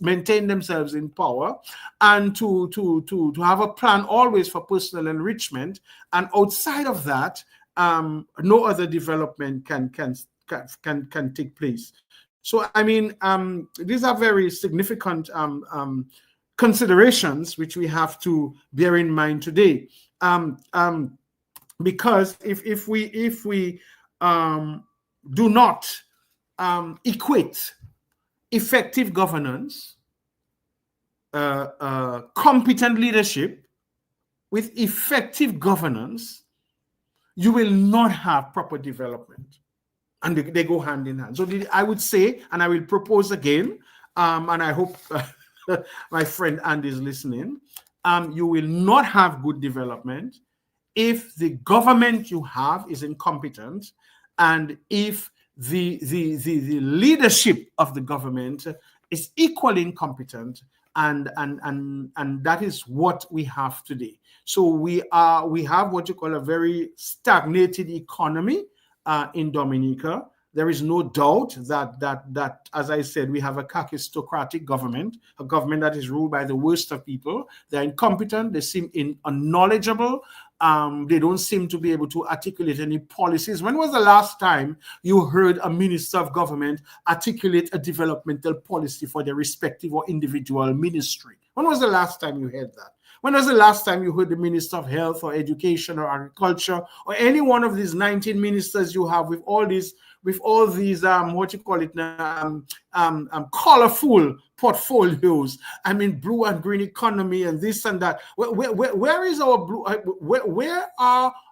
maintain themselves in power, and to have a plan always for personal enrichment. And outside of that, no other development can take place. So I mean, these are very significant considerations which we have to bear in mind today, because if we do not equate effective governance, competent leadership with effective governance, you will not have proper development, and they go hand in hand. So I would say, and I will propose again, and I hope my friend Andy is listening, you will not have good development if the government you have is incompetent, and if the leadership of the government is equally incompetent, and that is what we have today. So we have what you call a very stagnated economy in Dominica. There is no doubt that, as I said, we have a kakistocratic government, a government that is ruled by the worst of people. They're incompetent, they seem unknowledgeable, They don't seem to be able to articulate any policies. When was the last time you heard a minister of government articulate a developmental policy for their respective or individual ministry? When was the last time you heard that? When was the last time you heard the Minister of Health or Education or Agriculture or any one of these 19 ministers you have with all these what you call it now, colorful portfolios? I mean, blue and green economy and this and that. Where is our blue?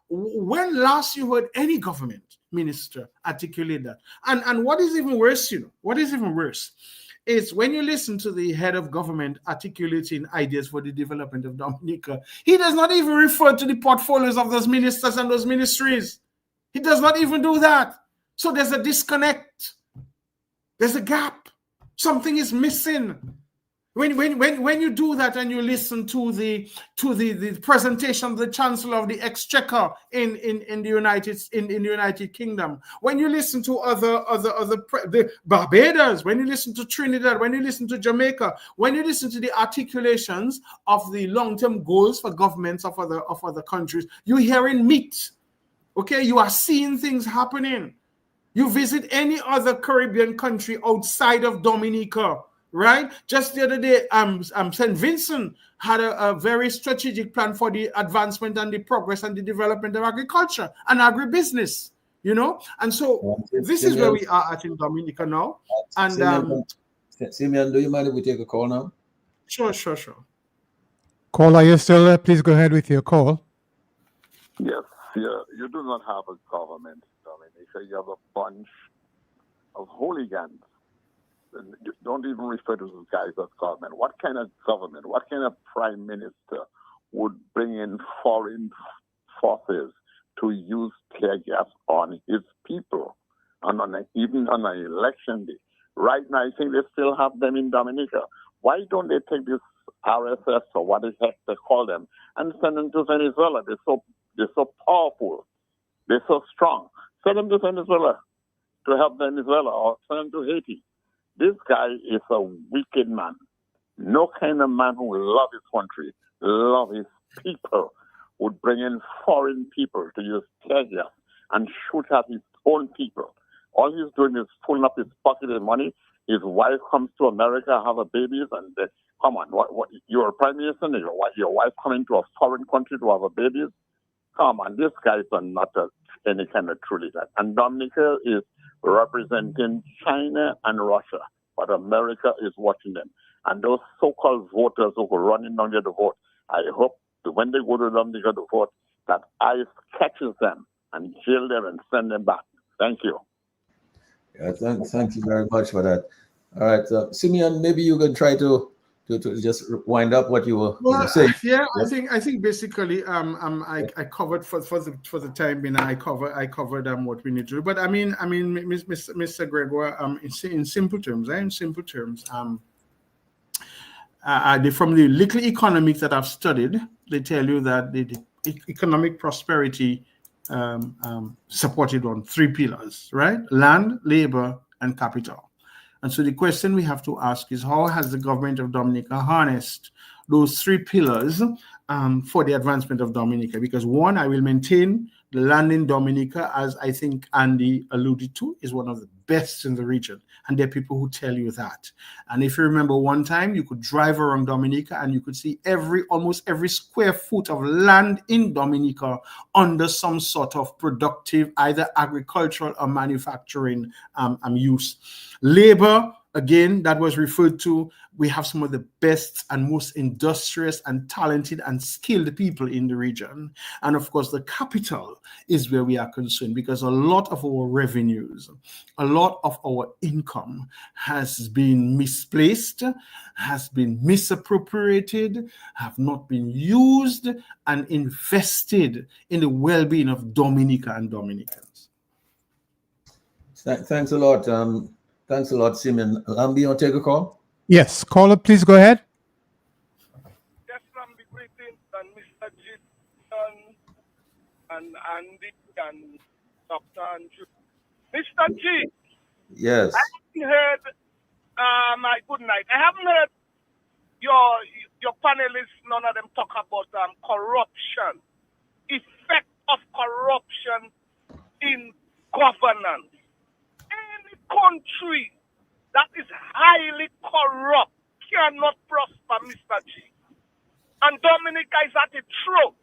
When last you heard any government minister articulate that? And what is even worse, what is even worse is when you listen to the head of government articulating ideas for the development of Dominica, he does not even refer to the portfolios of those ministers and those ministries. He does not even do that. So there's a disconnect. There's a gap. Something is missing. When you do that and you listen to the presentation of the Chancellor of the Exchequer in the United Kingdom, when you listen to the Barbados, when you listen to Trinidad, when you listen to Jamaica, when you listen to the articulations of the long-term goals for governments of other countries, you're hearing meat. Okay, you are seeing things happening. You visit any other Caribbean country outside of Dominica, right? Just the other day, St. Vincent had a very strategic plan for the advancement and the progress and the development of agriculture and agribusiness, And so this is where we are at in Dominica now. And Simeon, do you mind if we take a call now? Sure. Caller, are you still there? Please go ahead with your call. Yes, you do not have a government in Dominica. You have a bunch of hooligans. Don't even refer to those guys as government. What kind of government, what kind of prime minister would bring in foreign forces to use tear gas on his people, and even on an election day? Right now, I think they still have them in Dominica. Why don't they take this RSS or what the heck they call them and send them to Venezuela? They're so powerful. They're so strong. Send them to Venezuela to help Venezuela, or send them to Haiti. This guy is a wicked man. No kind of man who will love his country, love his people, would bring in foreign people to use tear gas and shoot at his own people. All he's doing is pulling up his pocket of money. His wife comes to America, have a babies, and come on, what? You're a prime minister, and your wife coming to a foreign country to have a babies? Come on, these guys are not any kind of truly that. And Dominica is representing China and Russia, but America is watching them. And those so-called voters who are running down there to vote, I hope that when they go to Dominica to vote, that ICE catches them and jail them and send them back. Thank you. Yeah, thank you very much for that. All right, Simeon, maybe you can try to just wind up what you were saying. Yeah, I think basically I covered for the time being. I covered what we need to do. But I mean, Mr. Gregoire, in simple terms, from the little economics that I've studied, they tell you that the economic prosperity supported on three pillars, right? Land, labor, and capital. And so the question we have to ask is, how has the government of Dominica harnessed those three pillars for the advancement of Dominica? Because one, I will maintain the land in Dominica, as I think Andy alluded to, is one of the best in the region. And there are people who tell you that. And if you remember one time, you could drive around Dominica and you could see almost every square foot of land in Dominica under some sort of productive, either agricultural or manufacturing use. Labor, again, that was referred to. We have some of the best and most industrious and talented and skilled people in the region. And of course, the capital is where we are concerned, because a lot of our revenues, a lot of our income has been misplaced, has been misappropriated, have not been used and invested in the well-being of Dominica and Dominicans. Thanks a lot. Thanks a lot, Simeon. Lambi, you want to take a call? Yes, caller, please go ahead. Yes, Lambi, greetings, and Mr. G. and Andy and Dr. Andrew. Mr. G. Yes. I haven't heard my good night. I haven't heard your panelists, none of them talk about corruption. effect of corruption in governance. Any country that is highly corrupt cannot prosper, Mr. G. And Dominica is at the throat.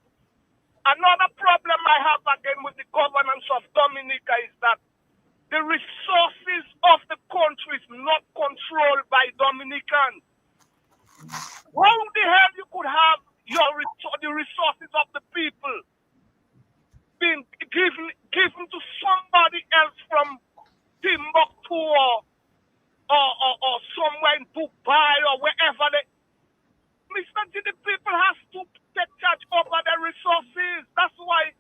Another problem I have again with the governance of Dominica is that the resources of the country is not controlled by Dominicans. How the hell you could have the resources of the people being given to somebody else from Timbuktu or somewhere in Dubai or wherever Mr. G, the people has to take charge over their resources. That's why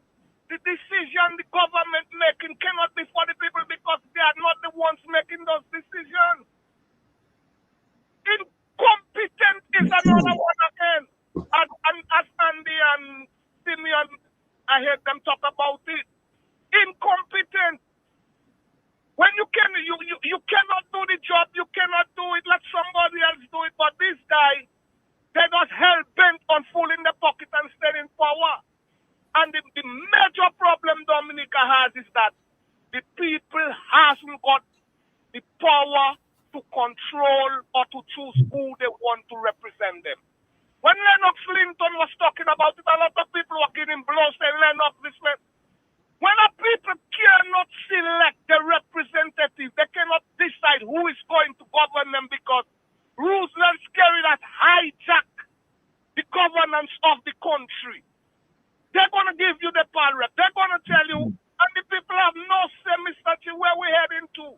the decision the government making cannot be for the people because they are not the ones making those decisions. Incompetent is another one again. And as Andy and Simeon, I heard them talk about it. Incompetent. When you cannot do the job, you cannot do it. Let somebody else do it. But this guy, they're not hell-bent on fooling the pocket and staying in power. And the major problem Dominica has is that the people hasn't got the power to control or to choose who they want to represent them. When Lennox Linton was talking about it, a lot of people were getting blows saying Lennox this way. When a people cannot select the representative, they cannot decide who is going to govern them because Roosevelt Scary that hijack the governance of the country. They're going to give you the power rep. They're going to tell you, and the people have no say, Mr. G, where we're heading to.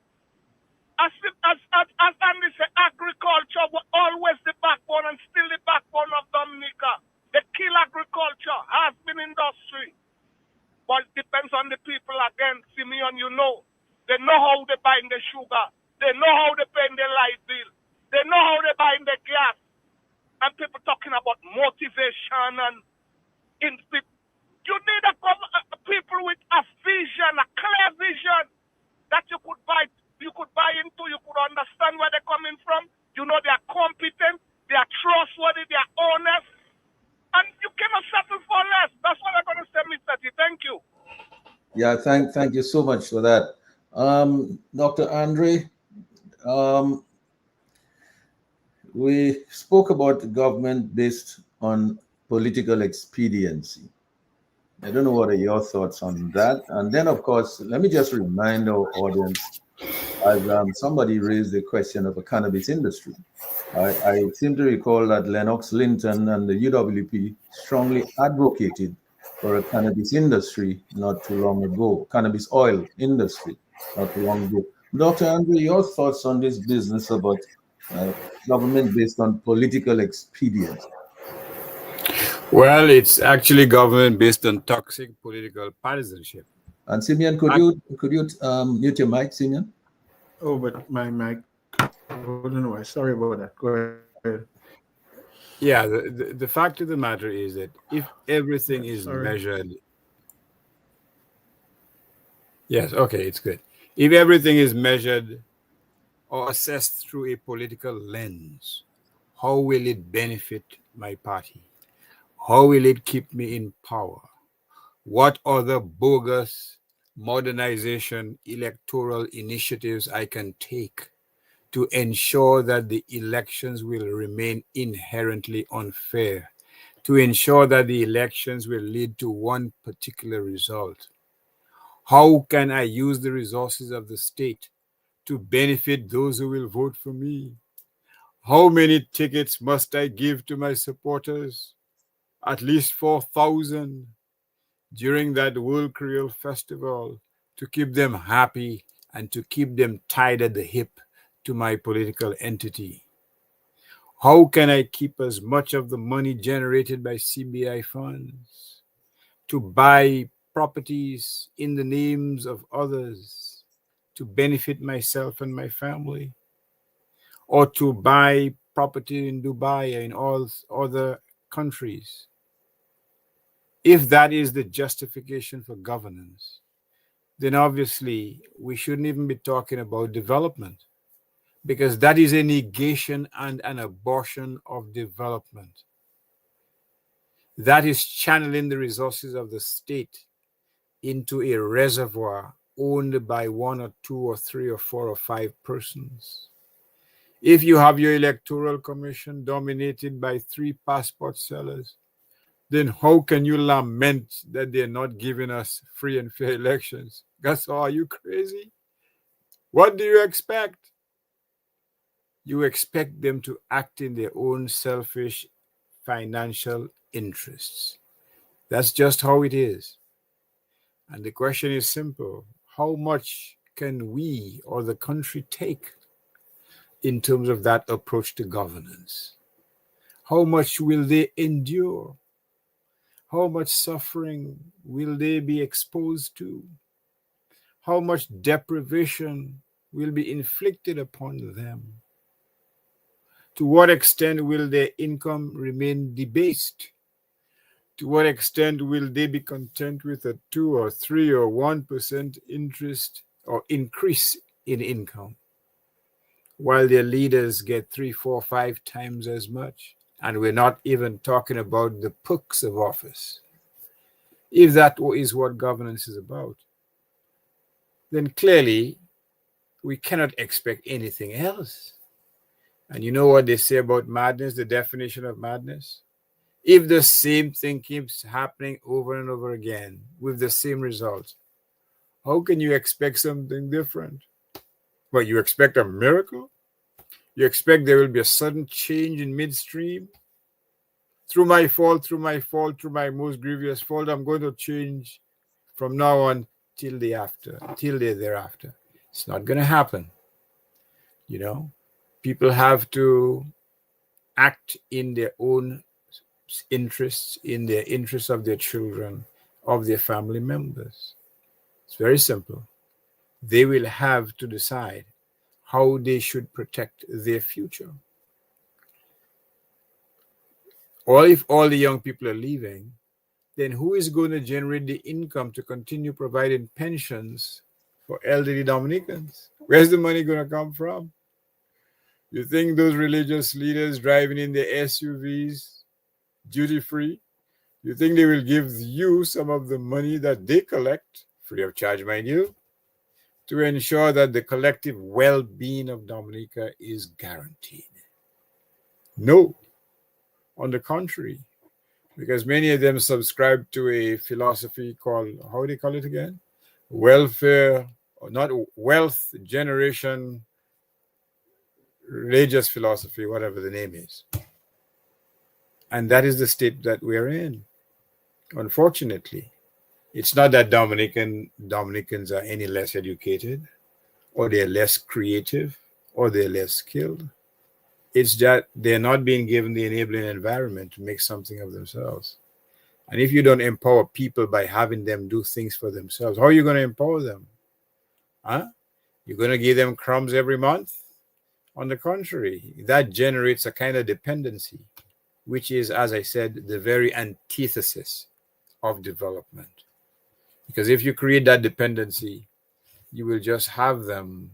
As Andy said, agriculture was always the backbone and still the backbone of Dominica. They kill agriculture, has been industry. But it depends on the people again. Simeon, you know. They know how they buy the sugar. They know how they pay the light bill. They know how they buy the gas. And people talking about motivation and you need people with a vision, a clear vision that you could buy into, you could understand where they're coming from. You know they are competent, they are trustworthy, they are honest. And you cannot settle for less. That's what I'm going to say, Mr. T. Thank you. Yeah, thank you so much for that. Dr. Andre, we spoke about the government based on political expediency. I don't know what are your thoughts on that. And then, of course, let me just remind our audience, as somebody raised the question of a cannabis industry. I seem to recall that Lennox Linton and the UWP strongly advocated for a cannabis industry not too long ago, cannabis oil industry not too long ago. Dr. Andre, your thoughts on this business about government based on political expedience? Well, it's actually government based on toxic political partisanship. And Simeon, could you mute your mic, Simeon? Oh, but my mic. I don't know why. Sorry about that. Go ahead. Yeah, the fact of the matter is that if everything is measured. Yes, okay, it's good. If everything is measured or assessed through a political lens, how will it benefit my party? How will it keep me in power? What other bogus modernization electoral initiatives I can take to ensure that the elections will remain inherently unfair, to ensure that the elections will lead to one particular result? How can I use the resources of the state to benefit those who will vote for me? How many tickets must I give to my supporters? At least 4,000 during that World Creole Festival to keep them happy and to keep them tied at the hip to my political entity. How can I keep as much of the money generated by CBI funds to buy properties in the names of others to benefit myself and my family, or to buy property in Dubai and in all other countries? If that is the justification for governance, then obviously we shouldn't even be talking about development, because that is a negation and an abortion of development. That is channeling the resources of the state into a reservoir owned by 1 or 2 or 3 or 4 or 5 persons. If you have your electoral commission dominated by 3 passport sellers, then how can you lament that they're not giving us free and fair elections? That's all. Are you crazy? What do you expect? You expect them to act in their own selfish financial interests. That's just how it is. And the question is simple. How much can we or the country take in terms of that approach to governance? How much will they endure? How much suffering will they be exposed to? How much deprivation will be inflicted upon them? To what extent will their income remain debased? To what extent will they be content with a 2 or 3 or 1% interest or increase in income, while their leaders get 3, 4, 5 times as much? And we're not even talking about the perks of office. If that is what governance is about, then clearly we cannot expect anything else. And you know what they say about madness, the definition of madness? If the same thing keeps happening over and over again with the same results, how can you expect something different? Well, you expect a miracle? You expect there will be a sudden change in midstream? Through my fault, through my most grievous fault, I'm going to change from now on till the thereafter. It's not going to happen. You know, people have to act in their own interests, in the interests of their children, of their family members. It's very simple. They will have to decide how they should protect their future. Or if all the young people are leaving, then who is going to generate the income to continue providing pensions for elderly Dominicans? Where's the money going to come from? You think those religious leaders driving in their SUVs, duty-free, you think they will give you some of the money that they collect, free of charge, mind you, to ensure that the collective well-being of Dominica is guaranteed? No. On the contrary, because many of them subscribe to a philosophy called, how do they call it again? Welfare, or not wealth generation, religious philosophy, whatever the name is. And that is the state that we're in. Unfortunately, it's not that Dominicans are any less educated, or they're less creative, or they're less skilled. It's that they're not being given the enabling environment to make something of themselves. And if you don't empower people by having them do things for themselves, how are you going to empower them? Huh? You're going to give them crumbs every month? On the contrary, that generates a kind of dependency, which is, as I said, the very antithesis of development. Because if you create that dependency, you will just have them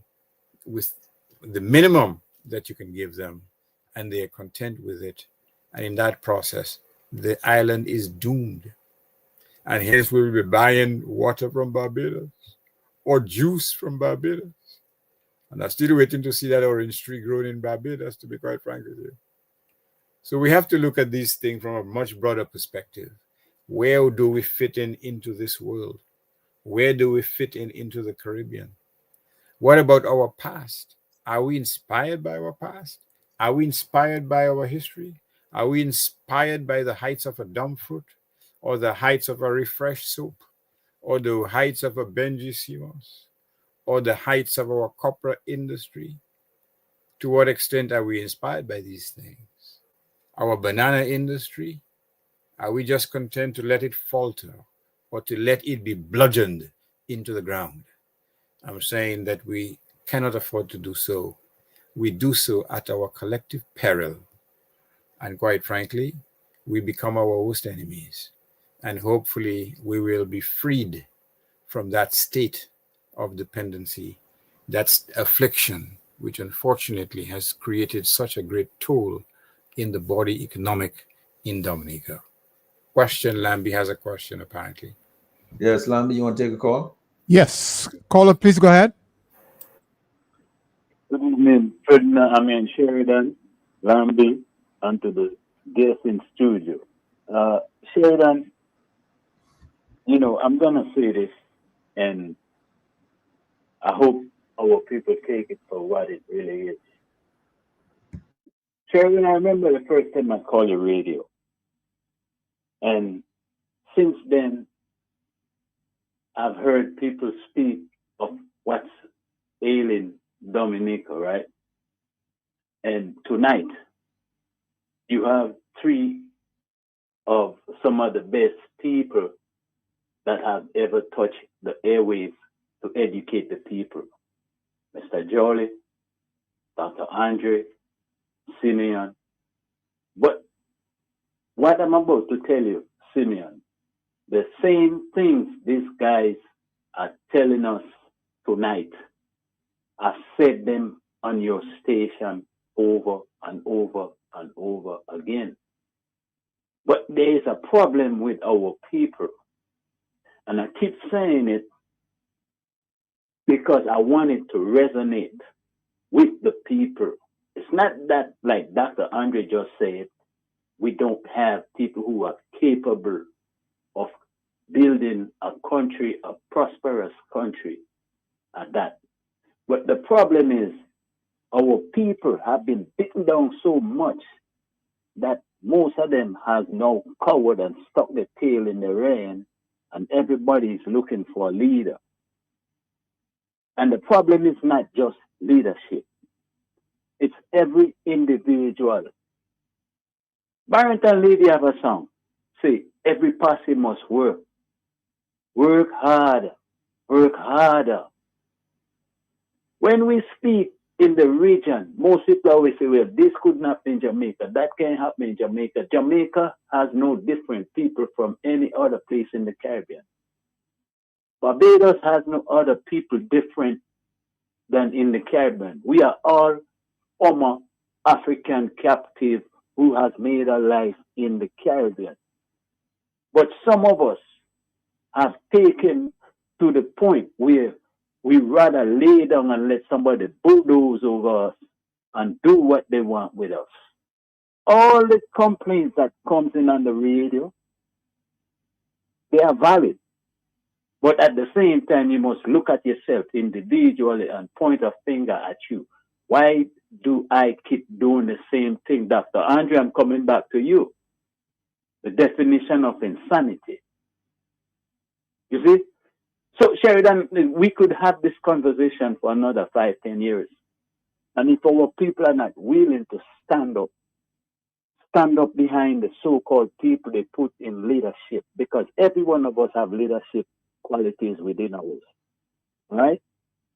with the minimum that you can give them, and they are content with it. And in that process, the island is doomed. And hence we will be buying water from Barbados or juice from Barbados. And I'm still waiting to see that orange tree grown in Barbados, to be quite frank with you. So we have to look at these things from a much broader perspective. Where do we fit into this world? Where do we fit into the Caribbean? What about our past? Are we inspired by our past? Are we inspired by our history? Are we inspired by the heights of a dumb fruit, or the heights of a refreshed soap, or the heights of a Benji Simons, or the heights of our copra industry? To what extent are we inspired by these things? Our banana industry, are we just content to let it falter, or to let it be bludgeoned into the ground? I'm saying that we cannot afford to do so. We do so at our collective peril. And quite frankly, we become our worst enemies. And hopefully we will be freed from that state of dependency, that affliction, which unfortunately has created such a great toll in the body economic in Dominica. question. Lambie has a question, apparently. Yes, Lambie, you want to take a call? Yes. Caller, please go ahead. Good evening, Ferdinand, Sheridan, Lambie, and to the guests in studio. Sheridan, I'm going to say this, and I hope our people take it for what it really is. Sheridan, I remember the first time I called your radio. And since then, I've heard people speak of what's ailing Dominica, right? And tonight, you have three of some of the best people that have ever touched the airwaves to educate the people. Mr. Jolly, Dr. Andre, Simeon. But what I'm about to tell you, Simeon, the same things these guys are telling us tonight, I've said them on your station over and over and over again. But there is a problem with our people. And I keep saying it because I want it to resonate with the people. It's not that, like Dr. Andre just said, we don't have people who are capable of building a country, a prosperous country at that. But the problem is our people have been beaten down so much that most of them have now cowered and stuck their tail in the rain, and everybody is looking for a leader. And the problem is not just leadership. It's every individual. Barrington Levy have a song. Say, every posse must work. Work hard. Work harder. When we speak in the region, most people always say, well, this could not be in Jamaica. That can't happen in Jamaica. Jamaica has no different people from any other place in the Caribbean. Barbados has no other people different than in the Caribbean. We are all former African captives who has made a life in the Caribbean. But some of us have taken to the point where we rather lay down and let somebody bulldoze over us and do what they want with us. All the complaints that comes in on the radio, they are valid. But at the same time, you must look at yourself individually and point a finger at you. Why do I keep doing the same thing? Dr. Andre, I'm coming back to you. The definition of insanity. You see? So, Sheridan, we could have this conversation for another 5-10 years. And if our people are not willing to stand up behind the so-called people they put in leadership, because every one of us have leadership qualities within us, right?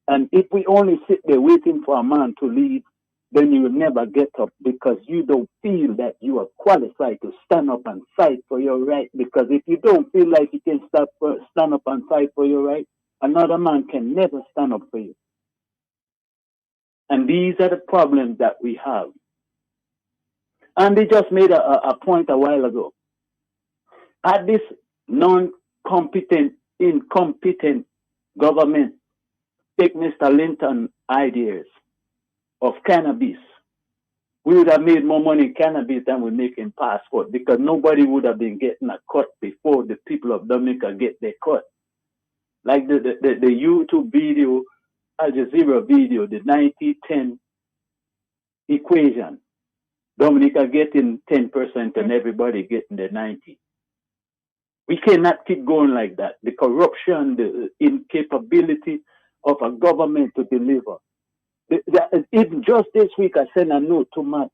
And if we only sit there waiting for a man to lead, then you will never get up because you don't feel that you are qualified to stand up and fight for your right. Because if you don't feel like you can stand up and fight for your right, another man can never stand up for you. And these are the problems that we have. And they just made a point a while ago. Had this non-competent, incompetent government take Mr. Linton's ideas of cannabis, we would have made more money in cannabis than we make in passport, because nobody would have been getting a cut before the people of Dominica get their cut. Like the YouTube video, Al Jazeera video, the 90-10 equation. Dominica getting 10% and everybody getting the 90. We cannot keep going like that. The corruption, the incapability of a government to deliver. Even just this week, I sent a note to Matt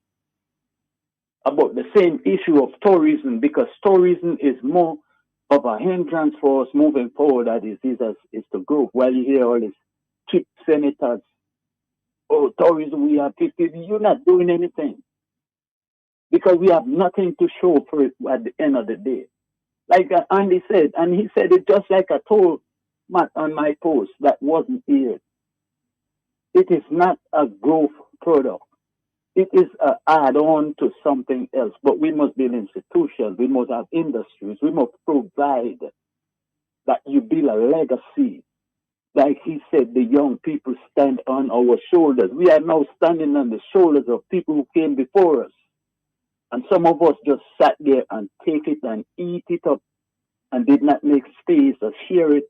about the same issue of tourism, because tourism is more of a hindrance for us moving forward as it is to grow. While you hear all these cheap senators, oh, tourism, we have 50, you're not doing anything. Because we have nothing to show for it at the end of the day. Like Andy said, and he said it just like I told Matt on my post that wasn't here. It is not a growth product. It is an add-on to something else, but we must build institutions. We must have industries. We must provide that you build a legacy. Like he said, the young people stand on our shoulders. We are now standing on the shoulders of people who came before us. And some of us just sat there and take it and eat it up and did not make space or share it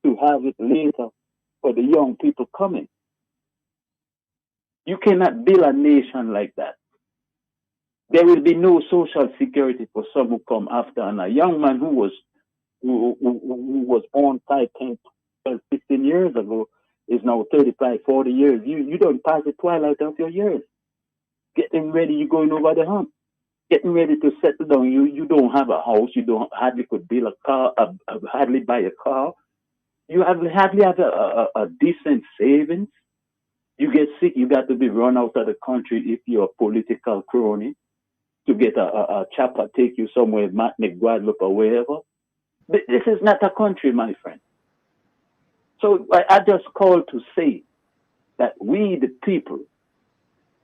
to have it later for the young people coming. You cannot build a nation like that. There will be no social security for some who come after. And a young man who was born 5, 10, 12, 15 years ago is now 35, 40 years. You don't pass the twilight of your years. Getting ready, you're going over the hump. Getting ready to settle down. You don't have a house. You don't hardly could build a car, hardly buy a car. You hardly have a decent savings. You get sick, you got to be run out of the country if you're a political crony to get a chopper take you somewhere, Martinique, Guadeloupe, or wherever. But this is not a country, my friend. So I just call to say that we, the people,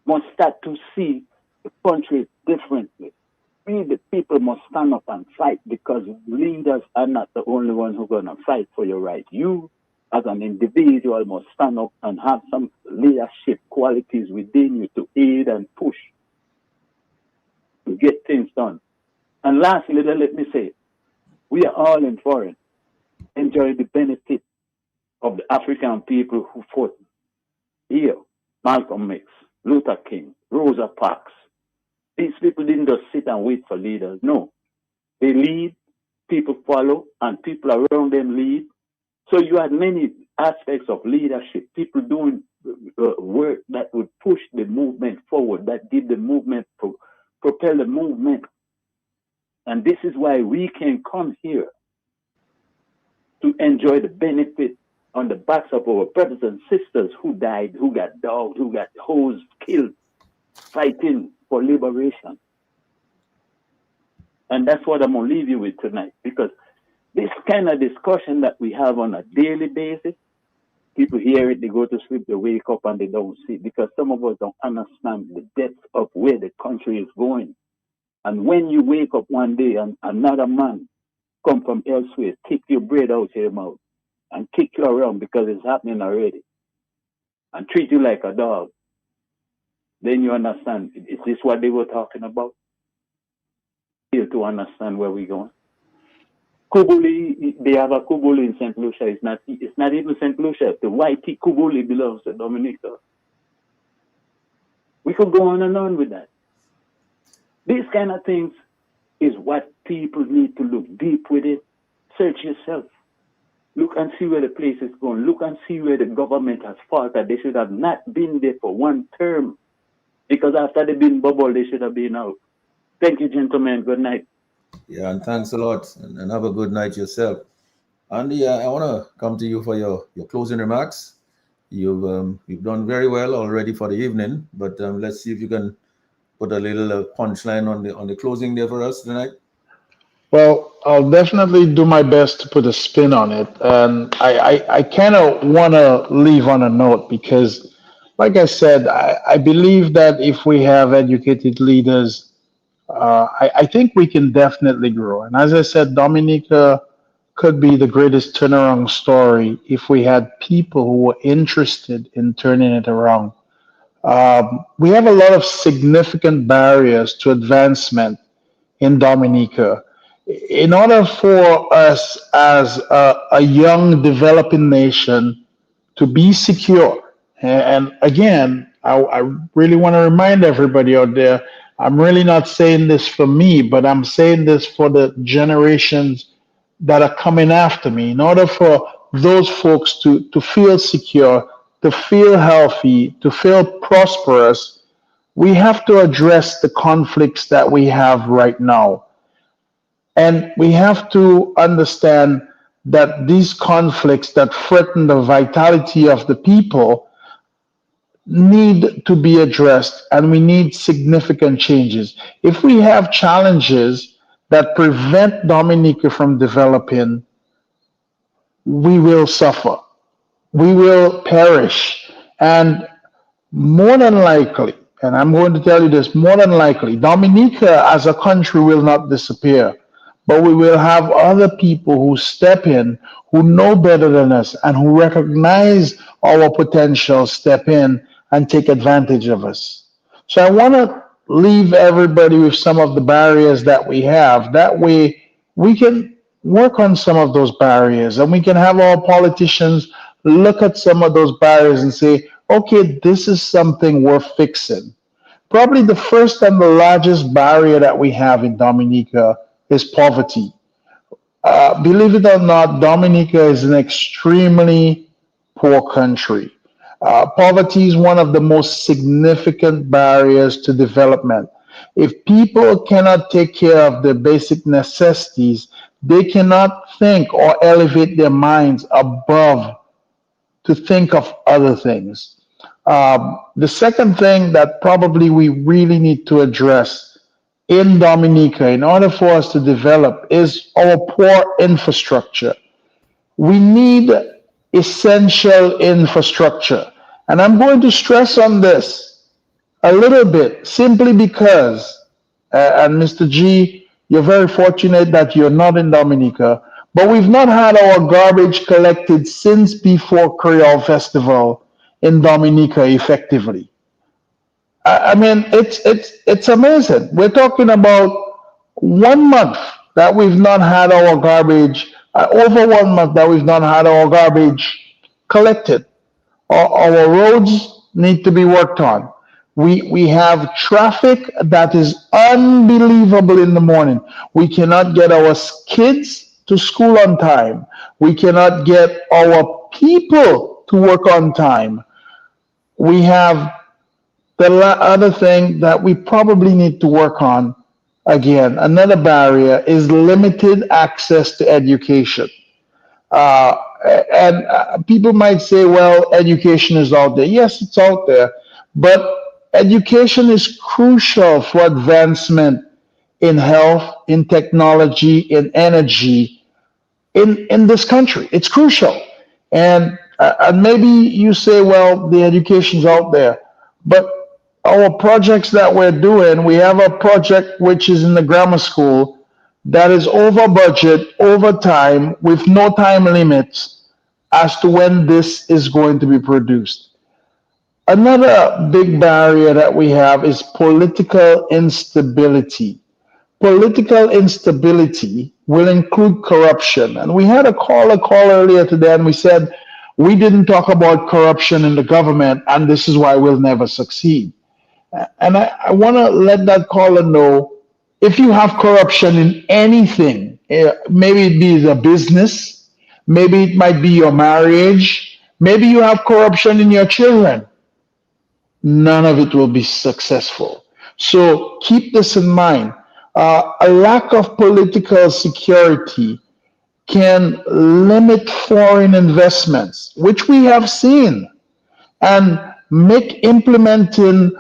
must start to see the country differently. We, the people, must stand up and fight, because leaders are not the only ones who are going to fight for your right. You, as an individual, must stand up and have some leadership qualities within you to aid and push to get things done. And lastly, let me say, we are all in foreign, enjoying the benefit of the African people who fought here. Malcolm X, Luther King, Rosa Parks. These people didn't just sit and wait for leaders. No. They lead, people follow, and people around them lead. So you had many aspects of leadership, people doing work that would push the movement forward, that give the movement, propel the movement. And this is why we can come here to enjoy the benefit on the backs of our brothers and sisters who died, who got dogged, who got hosed, killed, fighting for liberation. And that's what I'm going to leave you with tonight, because this kind of discussion that we have on a daily basis, people hear it, they go to sleep, they wake up and they don't see it, because some of us don't understand the depth of where the country is going. And when you wake up one day and another man come from elsewhere, kick your bread out your mouth and kick you around because it's happening already and treat you like a dog, then you understand, is this what they were talking about? Here to understand where we're going. Kubuli, they have a Kubuli in St. Lucia. It's not even St. Lucia. The YT Kubuli belongs to Dominica. We could go on and on with that. These kind of things is what people need to look deep with it. Search yourself. Look and see where the place is going. Look and see where the government has faltered. They should have not been there for one term, because after they've been bubbled, they should have been out. Thank you, gentlemen. Good night. Yeah, and thanks a lot, and have a good night yourself. Andy, I want to come to you for your closing remarks. You've done very well already for the evening, but let's see if you can put a little punchline on the closing there for us tonight. Well, I'll definitely do my best to put a spin on it. And I kind of want to leave on a note because, like I said, I believe that if we have educated leaders, I think we can definitely grow. And as I said, Dominica could be the greatest turnaround story if we had people who were interested in turning it around. We have a lot of significant barriers to advancement in Dominica. In order for us as a young developing nation to be secure, and again, I really want to remind everybody out there, I'm really not saying this for me, but I'm saying this for the generations that are coming after me. In order for those folks to feel secure, to feel healthy, to feel prosperous, we have to address the conflicts that we have right now. And we have to understand that these conflicts that threaten the vitality of the people need to be addressed, and we need significant changes. If we have challenges that prevent Dominica from developing, we will suffer. We will perish. And more than likely, and I'm going to tell you this, more than likely, Dominica as a country will not disappear, but we will have other people who step in, who know better than us, and who recognize our potential, step in and take advantage of us. So I want to leave everybody with some of the barriers that we have. That way we can work on some of those barriers and we can have our politicians look at some of those barriers and say, okay, this is something worth fixing. Probably the first and the largest barrier that we have in Dominica is poverty. Believe it or not, Dominica is an extremely poor country. Poverty is one of the most significant barriers to development. If people cannot take care of their basic necessities, they cannot think or elevate their minds above to think of other things. The second thing that probably we really need to address in Dominica in order for us to develop is our poor infrastructure. We need essential infrastructure. And I'm going to stress on this a little bit simply because, and Mr. G, you're very fortunate that you're not in Dominica, but we've not had our garbage collected since before Creole Festival in Dominica effectively. I mean, it's amazing. We're talking about 1 month that we've not had our garbage, over 1 month that we've not had our garbage collected. Our roads need to be worked on. We have traffic that is unbelievable in the morning. We cannot get our kids to school on time. We cannot get our people to work on time. We have the other thing that we probably need to work on, again, another barrier is limited access to education. And people might say, well, education is out there. Yes, it's out there, but education is crucial for advancement in health, in technology, in energy, in this country. It's crucial. And maybe you say, well, the education's out there, but our projects that we're doing, we have a project which is in the grammar school that is over budget, over time, with no time limits as to when this is going to be produced. Another big barrier that we have is political instability. Political instability will include corruption. And we had a call earlier today, and we said we didn't talk about corruption in the government, and this is why we'll never succeed. And I want to let that caller know, if you have corruption in anything, maybe it be a business, maybe it might be your marriage, maybe you have corruption in your children, none of it will be successful. So keep this in mind. A lack of political security can limit foreign investments, which we have seen, and make implementing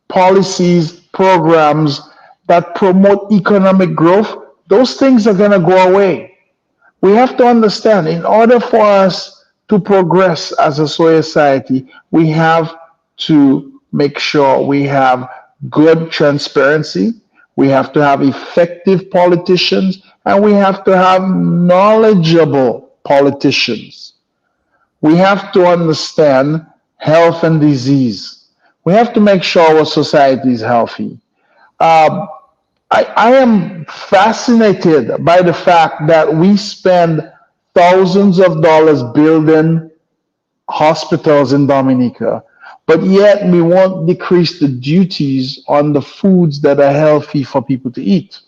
policies, programs that promote economic growth, those things are going to go away. We have to understand, in order for us to progress as a society, we have to make sure we have good transparency, we have to have effective politicians, and we have to have knowledgeable politicians. We have to understand health and disease. We have to make sure our society is healthy. I am fascinated by the fact that we spend thousands of dollars building hospitals in Dominica, but yet we won't decrease the duties on the foods that are healthy for people to eat.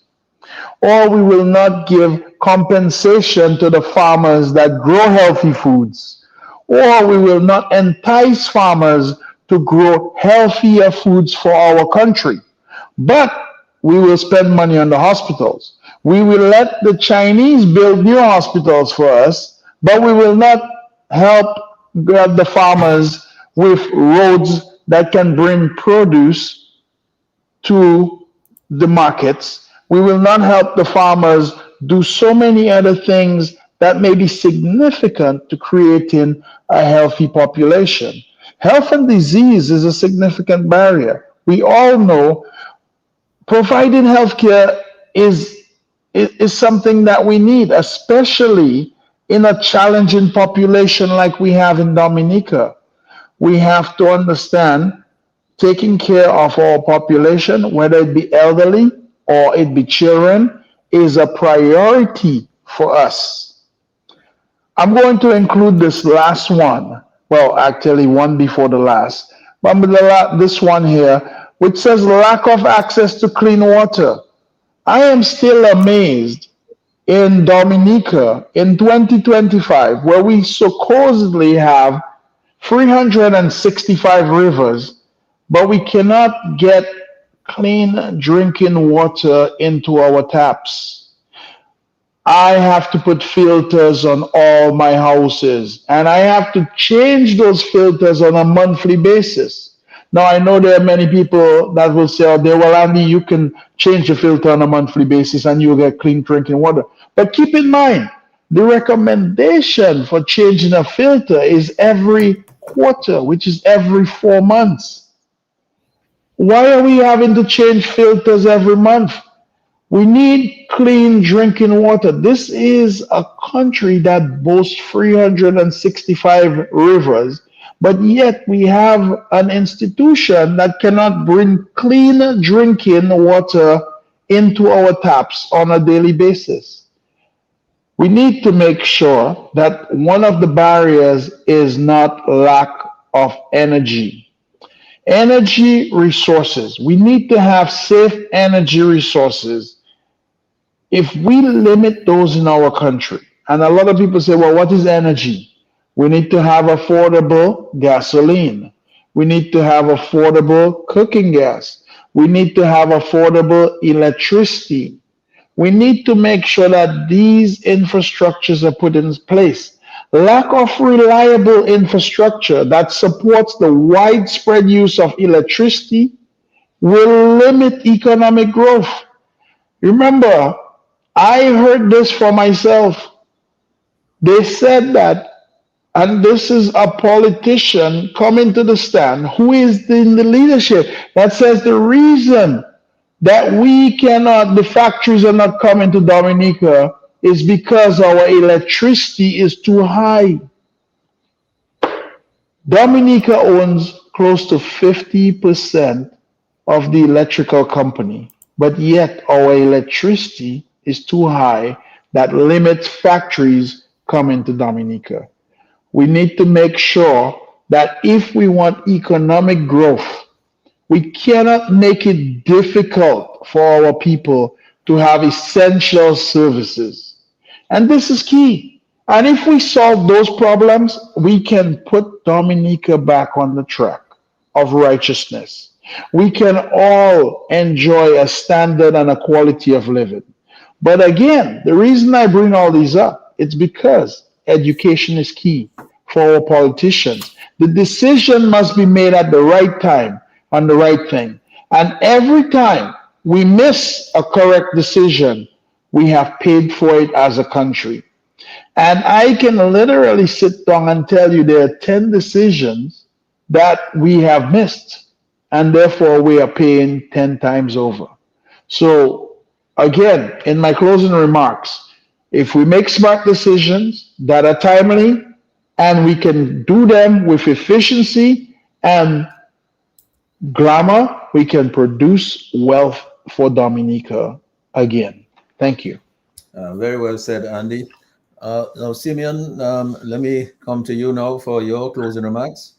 Or we will not give compensation to the farmers that grow healthy foods. Or we will not entice farmers to grow healthier foods for our country. But we will spend money on the hospitals. We will let the Chinese build new hospitals for us, but we will not help grab the farmers with roads that can bring produce to the markets. We will not help the farmers do so many other things that may be significant to creating a healthy population. Health and disease is a significant barrier. we all know providing healthcare is something that we need, especially in a challenging population like we have in Dominica. We have to understand taking care of our population, whether it be elderly or it be children, is a priority for us. I'm going to include this last one. Well, actually, one before the last. But this one here, which says lack of access to clean water. I am still amazed in Dominica in 2025, where we supposedly have 365 rivers, but we cannot get clean drinking water into our taps. I have to put filters on all my houses, and I have to change those filters on a monthly basis. Now, I know there are many people that will say, oh, well, Andy, you can change the filter on a monthly basis and you'll get clean drinking water. But keep in mind, the recommendation for changing a filter is every quarter, which is every 4 months. Why are we having to change filters every month? We need clean drinking water. This is a country that boasts 365 rivers, but yet we have an institution that cannot bring clean drinking water into our taps on a daily basis. We need to make sure that one of the barriers is not lack of energy. Energy resources. We need to have safe energy resources. If we limit those in our country, and a lot of people say, well, what is energy? We need to have affordable gasoline. We need to have affordable cooking gas. We need to have affordable electricity. We need to make sure that these infrastructures are put in place. Lack of reliable infrastructure that supports the widespread use of electricity will limit economic growth. Remember, I heard this for myself. They said that, and this is a politician coming to the stand who is in the leadership that says the reason that the factories are not coming to Dominica is because our electricity is too high. Dominica owns close to 50% of the electrical company, but yet our electricity is too high that limits factories coming to Dominica. We need to make sure that if we want economic growth, we cannot make it difficult for our people to have essential services. And this is key. And if we solve those problems, we can put Dominica back on the track of righteousness. We can all enjoy a standard and a quality of living. But again, the reason I bring all these up, it's because education is key for our politicians. The decision must be made at the right time on the right thing. And every time we miss a correct decision, we have paid for it as a country. And I can literally sit down and tell you there are 10 decisions that we have missed, and therefore we are paying 10 times over. So again, in my closing remarks, if we make smart decisions that are timely and we can do them with efficiency and glamour, we can produce wealth for Dominica again. Thank you. Very well said, Andy. Now, Simeon, let me come to you now for your closing remarks.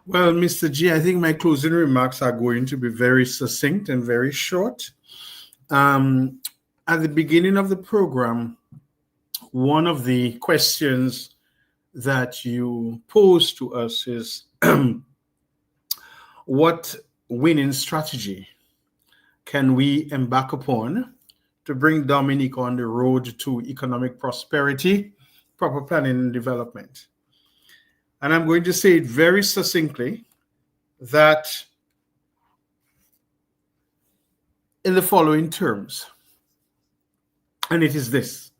Well, Mr. G, I think my closing remarks are going to be very succinct and very short. At the beginning of the program, one of the questions that you posed to us is what winning strategy can we embark upon to bring Dominica on the road to economic prosperity, proper planning and development? And I'm going to say it very succinctly that in the following terms, and it is this: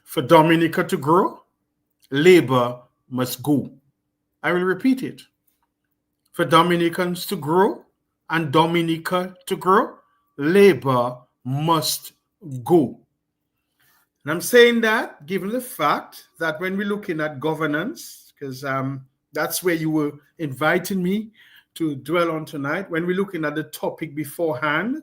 for Dominica to grow, labor must go. I will repeat it. For Dominicans to grow, and Dominica to grow, labor must go. And I'm saying that given the fact that when we're looking at governance, because that's where you were inviting me to dwell on tonight, when we're looking at the topic beforehand,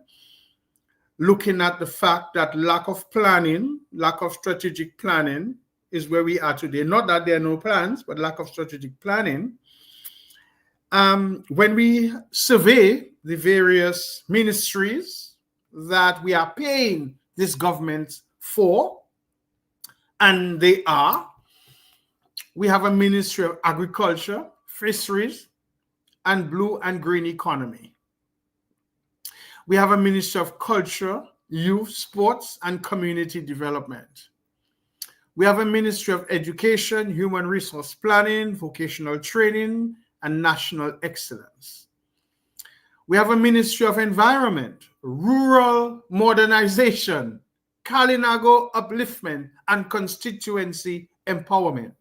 looking at the fact that lack of planning, lack of strategic planning is where we are today. Not that there are no plans, but lack of strategic planning. When we survey the various ministries that we are paying this government for, and they are, we have a Ministry of Agriculture, Fisheries, and Blue and Green Economy. We have a Ministry of Culture, Youth, Sports, and Community Development. We have a Ministry of Education, Human Resource Planning, Vocational Training, and National Excellence. We have a Ministry of Environment, Rural Modernization, Kalinago Upliftment, and Constituency Empowerment.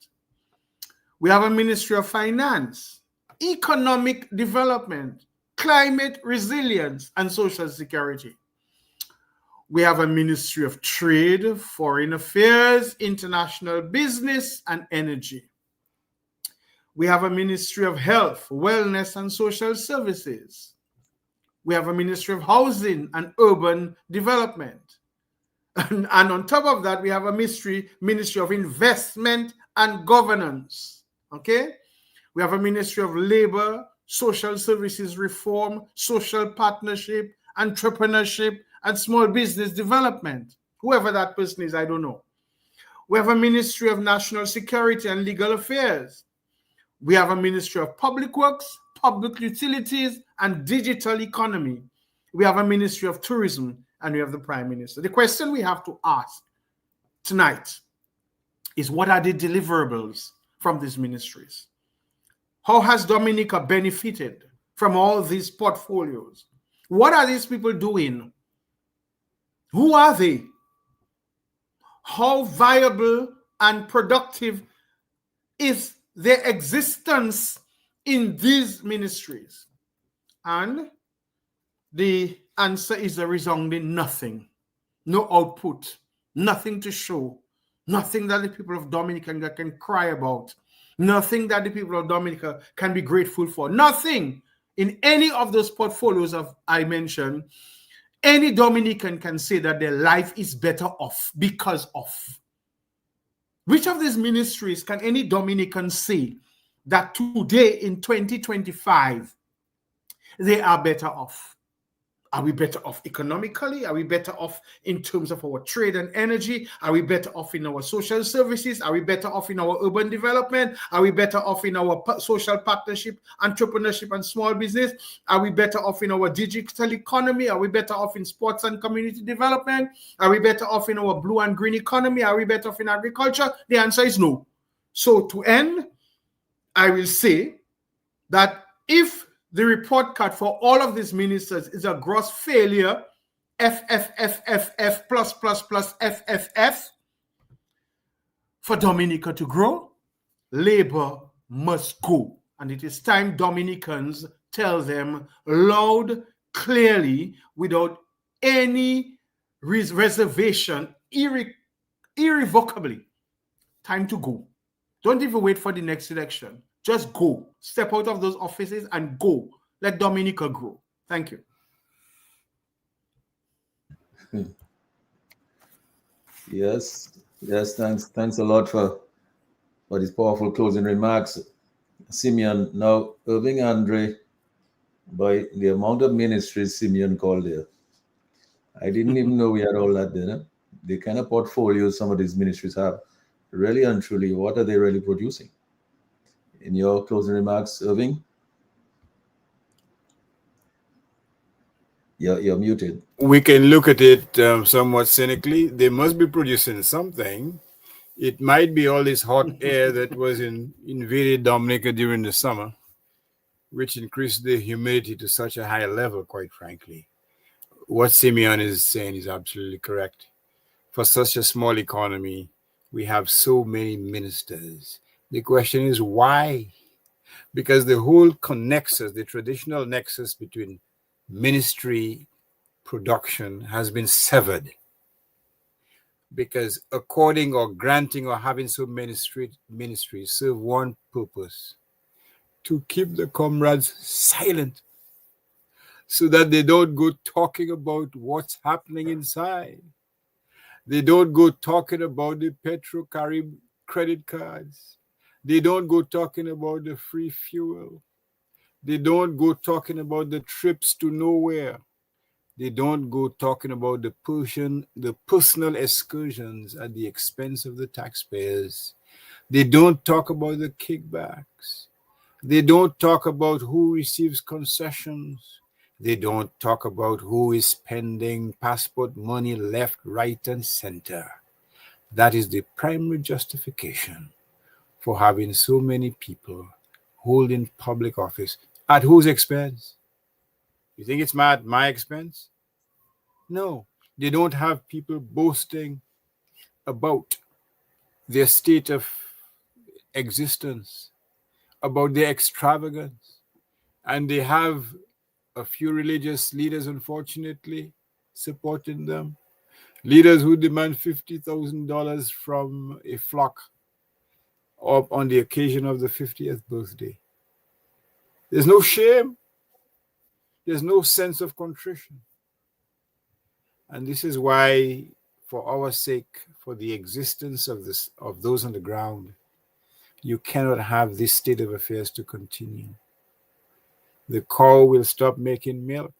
We have a Ministry of Finance, Economic Development, Climate Resilience, and Social Security. We have a Ministry of Trade, Foreign Affairs, International Business, and Energy. We have a Ministry of Health, Wellness, and Social Services. We have a Ministry of Housing and Urban Development. And on top of that, we have a Ministry of Investment and Governance. Okay? We have a Ministry of Labor, Social Services Reform, Social Partnership, Entrepreneurship, and Small Business Development. Whoever that person is, I don't know. We have a Ministry of National Security and Legal Affairs. We have a Ministry of Public Works, Public Utilities, and Digital Economy. We have a Ministry of Tourism, and we have the Prime Minister. The question we have to ask tonight is, what are the deliverables from these ministries? How has Dominica benefited from all these portfolios? What are these people doing? Who are they? How viable and productive is their existence in these ministries? And the answer is a resounding nothing. No output, nothing to show, nothing that the people of Dominica can cry about, nothing that the people of Dominica can be grateful for, nothing in any of those portfolios I mentioned. Any Dominican can say that their life is better off because of. Which of these ministries can any Dominican say that today in 2025 they are better off? Are we better off economically? Are we better off in terms of our trade and energy? Are we better off in our social services? Are we better off in our urban development? Are we better off in our social partnership, entrepreneurship, and small business? Are we better off in our digital economy? Are we better off in sports and community development? Are we better off in our blue and green economy? Are we better off in agriculture? The answer is no. So to end, I will say that if the report card for all of these ministers is a gross failure, FFFFF plus plus plus FFF, for Dominica to grow, labor must go. And it is time Dominicans tell them loud, clearly, without any reservation, irrevocably, time to go. Don't even wait for the next election. Just go. Step out of those offices and go. Let Dominica grow. Thank you. Yes, thanks a lot for these powerful closing remarks, Simeon. Now, Irving Andre, by the amount of ministries Simeon called there, I didn't even know we had all that there. The kind of portfolios some of these ministries have, really and truly, what are they really producing? In your closing remarks, Irving? You're muted. We can look at it somewhat cynically. They must be producing something. It might be all this hot air that was invaded Dominica during the summer, which increased the humidity to such a high level, quite frankly. What Simeon is saying is absolutely correct. For such a small economy, we have so many ministers. The question is why? Because the whole nexus, the traditional nexus between ministry production has been severed, because according or granting or having so many ministries serve one purpose: to keep the comrades silent, so that they don't go talking about what's happening inside. They don't go talking about the Petro-Carib credit cards. They don't go talking about the free fuel. They don't go talking about the trips to nowhere. They don't go talking about the personal excursions at the expense of the taxpayers. They don't talk about the kickbacks. They don't talk about who receives concessions. They don't talk about who is spending passport money left, right, and center. That is the primary justification for having so many people holding public office. At whose expense? You think it's at my expense? No. They don't have people boasting about their state of existence, about their extravagance. And they have a few religious leaders, unfortunately, supporting them. Leaders who demand $50,000 from a flock on the occasion of the 50th birthday. There's no shame. There's no sense of contrition. And this is why, for our sake, for the existence of those on the ground, you cannot have this state of affairs to continue. The cow will stop making milk.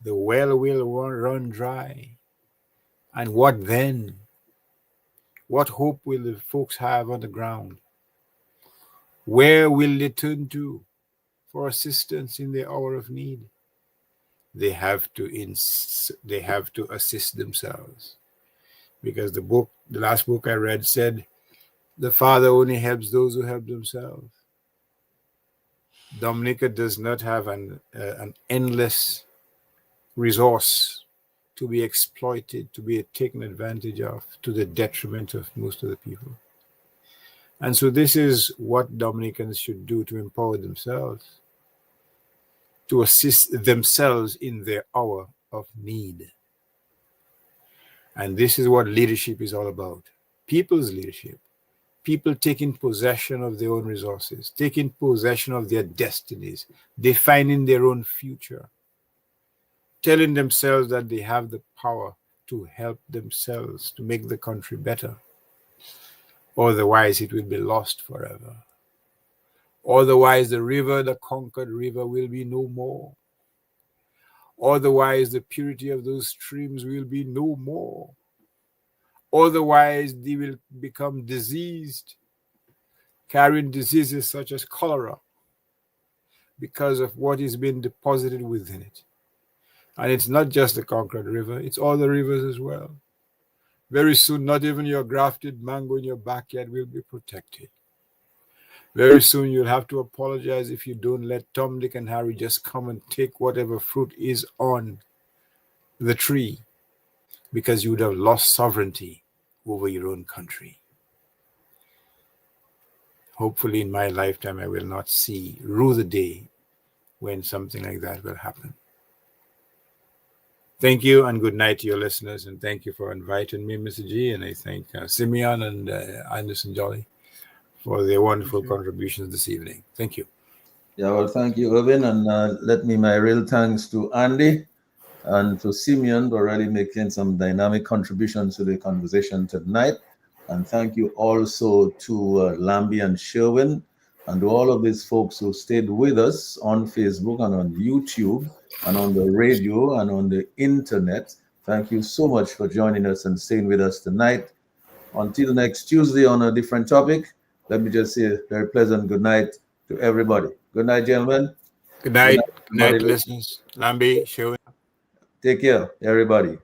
The well will run dry. And what then? What hope will the folks have on the ground? Where will they turn to for assistance in the hour of need? They have to assist themselves. Because the last book I read said, the Father only helps those who help themselves. Dominica does not have an endless resource to be exploited, to be taken advantage of, to the detriment of most of the people. And so this is what Dominicans should do to empower themselves, to assist themselves in their hour of need. And this is what leadership is all about. People's leadership. People taking possession of their own resources, taking possession of their destinies, defining their own future, telling themselves that they have the power to help themselves, to make the country better. Otherwise, it will be lost forever. Otherwise, the conquered river, will be no more. Otherwise, the purity of those streams will be no more. Otherwise, they will become diseased, carrying diseases such as cholera, because of what is being deposited within it. And it's not just the Concord River, it's all the rivers as well. Very soon, not even your grafted mango in your backyard will be protected. Very soon, you'll have to apologize if you don't let Tom, Dick, and Harry just come and take whatever fruit is on the tree, because you would have lost sovereignty over your own country. Hopefully, in my lifetime, I will not rue the day when something like that will happen. Thank you, and good night to your listeners, and thank you for inviting me, Mr. G, and I thank Simeon and Anderson Jolly for their wonderful contributions this evening. Thank you. Yeah, well, thank you, Irvin, and let me my real thanks to Andy and to Simeon for already making some dynamic contributions to the conversation tonight. And thank you also to Lambie and Sherwin, and to all of these folks who stayed with us on Facebook and on YouTube and on the radio and on the internet. Thank you so much for joining us and staying with us tonight. Until next Tuesday on a different topic, let me just say a very pleasant good night to everybody. Good night, gentlemen. Good night. Good night, listeners. Lambie, Sherwin. Take care, everybody.